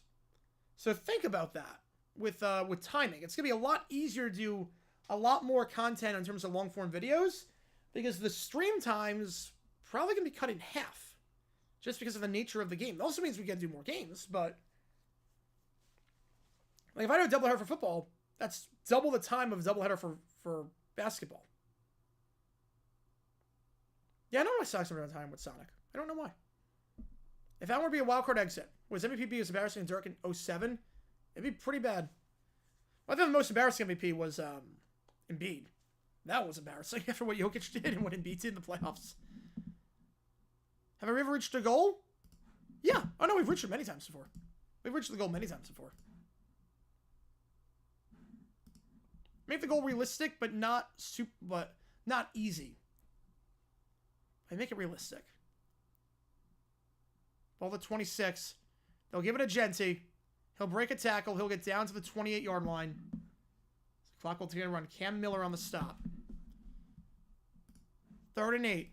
So think about that with timing. It's going to be a lot easier to do a lot more content in terms of long-form videos because the stream time's probably going to be cut in half just because of the nature of the game. It also means we got to do more games, but like if I do a doubleheader for football, that's double the time of a doubleheader for basketball. Yeah, I know why Sonic's never on time with Sonic. I don't know why. If I were to be a wildcard exit, was MVP as embarrassing as Dirk in 07? It'd be pretty bad. I think the most embarrassing MVP was Embiid. That was embarrassing after what Jokic did and what Embiid did in the playoffs. Have I ever reached a goal? Yeah. Oh, no, we've reached it many times before. We've reached the goal many times before. Make the goal realistic, but not easy. I make it realistic. Ball to 26. They'll give it a Genty. He'll break a tackle. He'll get down to the 28-yard line. Clock will take a run. Cam Miller on the stop. 3rd and 8.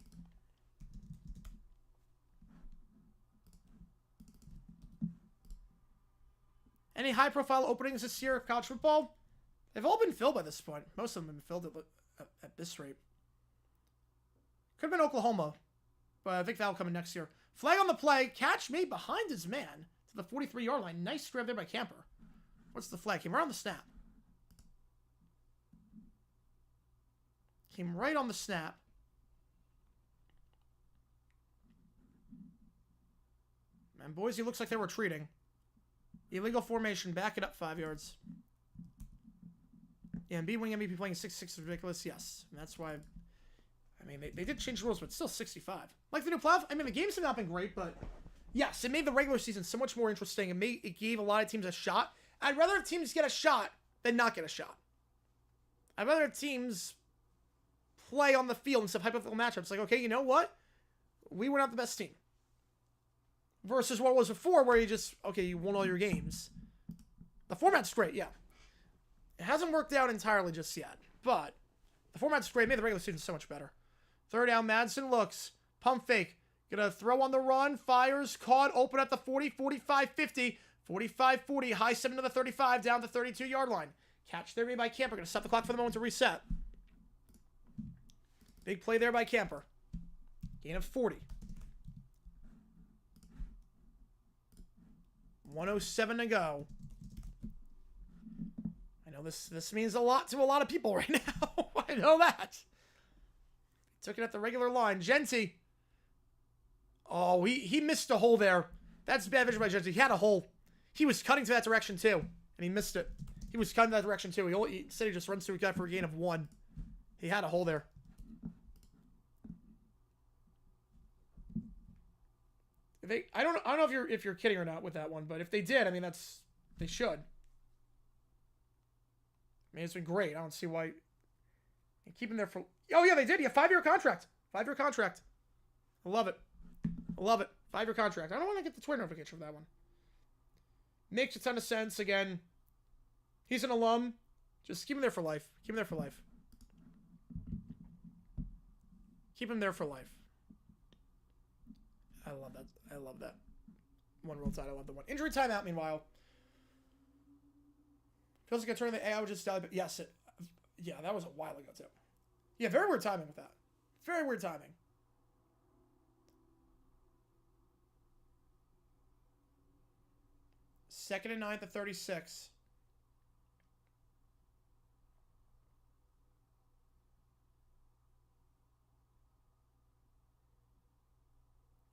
Any high-profile openings this year of college football? They've all been filled by this point. Most of them have been filled at this rate. Could have been Oklahoma, but I think that'll come in next year. Flag on the play. Catch made behind his man to the 43-yard line. Nice grab there by Camper. What's the flag? Came right on the snap. Came right on the snap. And Boise looks like they're retreating. Illegal formation. Back it up 5 yards. Yeah, and B-Wing MVP playing 6-6 is ridiculous. Yes. And that's why... I mean, they did change rules, but still 65. Like the new playoff, I mean, the games have not been great, but yes, it made the regular season so much more interesting. It gave a lot of teams a shot. I'd rather have teams get a shot than not get a shot. I'd rather have teams play on the field instead of hypothetical matchups. Like, okay, you know what? We were not the best team. Versus what was before, where you just, okay, you won all your games. The format's great, yeah. It hasn't worked out entirely just yet, but the format's great. It made the regular season so much better. 3rd down, Madsen looks. Pump fake. Gonna throw on the run. Fires. Caught. Open at the 40, 45, 50. 45, 40. High 7 to the 35. Down the 32-yard line. Catch there made by Camper. Gonna stop the clock for the moment to reset. Big play there by Camper. Gain of 40. 1:07 to go. I know this means a lot to a lot of people right now. I know that. Took it at the regular line. Genty. Oh, he missed a hole there. That's bad vision by Genty. He had a hole. He was cutting to that direction too, and he missed it. He was cutting that direction too. He said he just runs through a guy for a gain of 1. He had a hole there. I don't know if you're kidding or not with that one, but if they did, I mean they should. I mean, it's been great. I don't see why. And keep him there for... Oh, yeah, they did. Yeah, 5-year contract. 5-year contract. I love it. I love it. 5-year contract. I don't want to get the Twitter notification for that one. Makes a ton of sense. Again, he's an alum. Just keep him there for life. Keep him there for life. Keep him there for life. I love that. I love that. One World Tide. I love the one. Injury timeout, meanwhile. Feels like a turn the AI would just die, but yes, yeah, that was a while ago, too. Yeah, very weird timing with that. Very weird timing. Second and 9 at 36.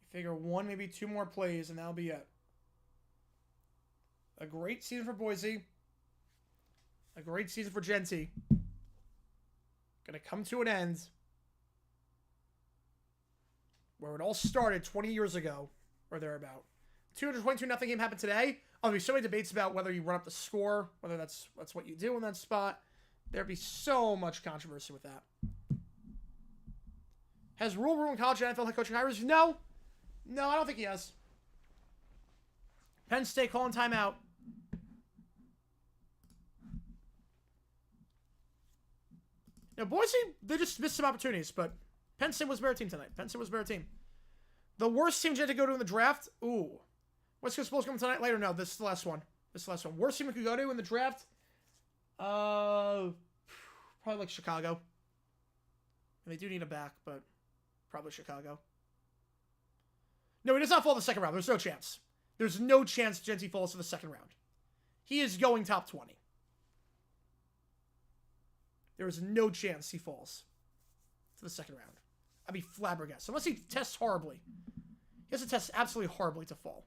You figure 1, maybe 2 more plays, and that'll be it. A great season for Boise. A great season for Genty. going to come to an end where it all started 20 years ago, or thereabout. 222-0 game happened today. Oh, there's so many debates about whether you run up the score, whether that's what you do in that spot. There'd be so much controversy with that. Has Rule ruined college and NFL head coaching hires? No. No, I don't think he has. Penn State calling timeout. Now, Boise, they just missed some opportunities, but Penn State was a better team tonight. Penn State was a better team. The worst team you had to go to in the draft? Ooh. What's supposed to come tonight? Later? No, this is the last one. This is the last one. Worst team we could go to in the draft? Probably like Chicago. And they do need a back, but probably Chicago. No, he does not fall to the second round. There's no chance. There's no chance Genty falls to the second round. He is going top 20. There is no chance he falls to the second round. I'd be flabbergasted. Unless he tests horribly. He has to test absolutely horribly to fall.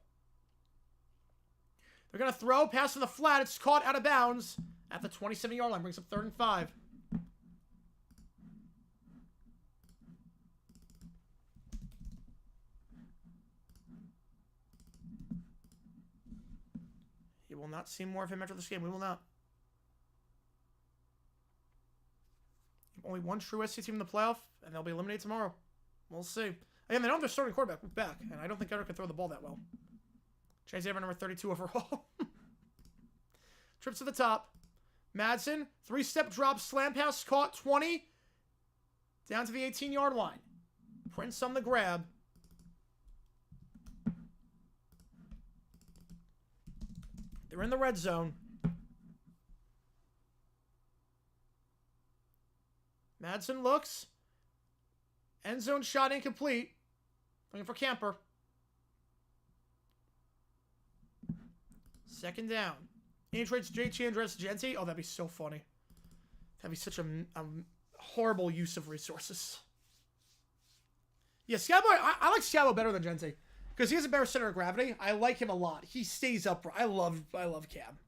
They're going to throw, pass to the flat. It's caught out of bounds at the 27-yard line. Brings up 3rd and 5. You will not see more of him after this game. We will not. Only one true SC team in the playoff, and they'll be eliminated tomorrow. We'll see. Again, they don't have their starting quarterback back, and I don't think Gunner can throw the ball that well. Chase Everett, number 32 overall. Trips to the top. Madsen, 3-step drop, slam pass, caught, 20. Down to the 18-yard line. Prince on the grab. They're in the red zone. Madsen looks. End zone shot incomplete. Looking for Camper. 2nd down. He trades JT Andres Genty. Oh, that'd be so funny. That'd be such a horrible use of resources. Yeah, Scabo, I like Scabo better than Genty. Because he has a better center of gravity. I like him a lot. He stays upright. I love Cam.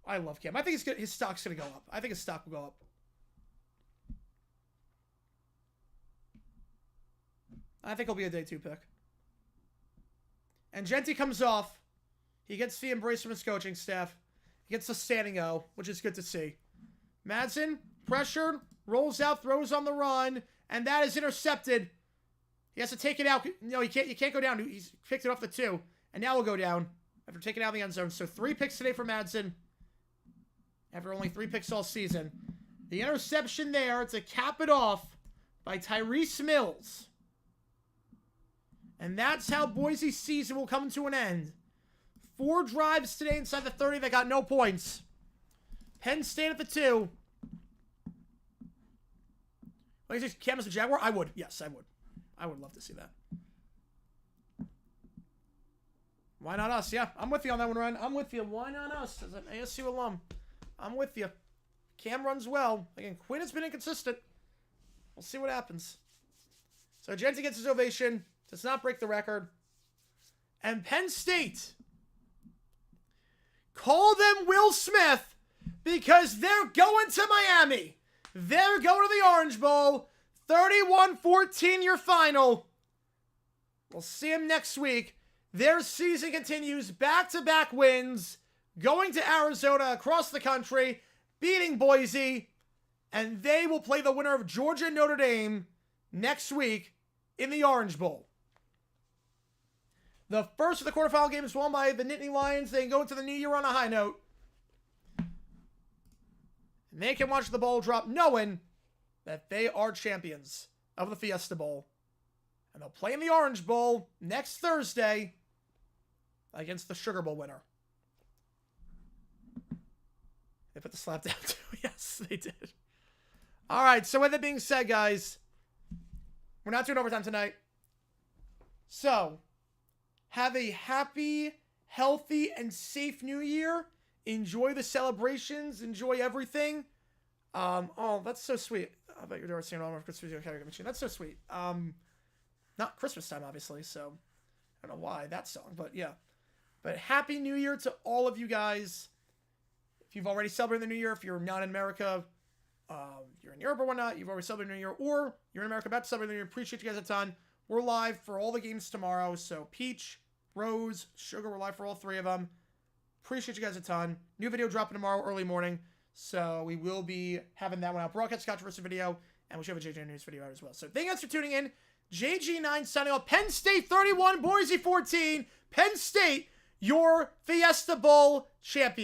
I love Cam. I think his stock's going to go up. I think his stock will go up. I think he'll be a day 2 pick. And Genty comes off. He gets the embrace from his coaching staff. He gets the standing O, which is good to see. Madsen, pressured, rolls out, throws on the run, and that is intercepted. He has to take it out. No, you can't go down. He's picked it off the 2, and now we'll go down after taking it out of the end zone. So 3 picks today for Madsen after only 3 picks all season. The interception there to cap it off by Tyrese Mills. And that's how Boise's season will come to an end. 4 drives today inside the 30 that got no points. Penn State at the 2. What do you say, Cam as a Jaguar? I would. Yes, I would. I would love to see that. Why not us? Yeah, I'm with you on that one, Ryan. I'm with you. Why not us? As an ASU alum, I'm with you. Cam runs well. Again, Quinn has been inconsistent. We'll see what happens. So Genty gets his ovation. Does not break the record. And Penn State, call them Will Smith, because they're going to Miami. They're going to the Orange Bowl. 31-14 your final. We'll see them next week. Their season continues. Back-to-back wins. Going to Arizona, across the country, beating Boise. And they will play the winner of Georgia and Notre Dame next week in the Orange Bowl. The first of the quarterfinal games won by the Nittany Lions. They can go into the new year on a high note. And they can watch the ball drop knowing that they are champions of the Fiesta Bowl. And they'll play in the Orange Bowl next Thursday against the Sugar Bowl winner. They put the slap down too. Yes, they did. All right, so with that being said, guys, we're not doing overtime tonight. So, have a happy, healthy, and safe New Year. Enjoy the celebrations. Enjoy everything. Oh, that's so sweet. I bet you're doing St. Elmer Christmas machine. That's so sweet. Not Christmas time, obviously, so I don't know why that song, but yeah. But Happy New Year to all of you guys. If you've already celebrated the New Year, if you're not in America, you're in Europe or whatnot, you've already celebrated New Year, or you're in America about to celebrate New Year, appreciate you guys a ton. We're live for all the games tomorrow. So Peach, Rose, Sugar, we're live for all 3 of them. Appreciate you guys a ton. New video dropping tomorrow early morning. So we will be having that one out. Broadcast controversy video, and we should have a JJ News video out as well. So thank you guys for tuning in. JG9 signing off. Penn State 31, Boise 14. Penn State, your Fiesta Bowl champion.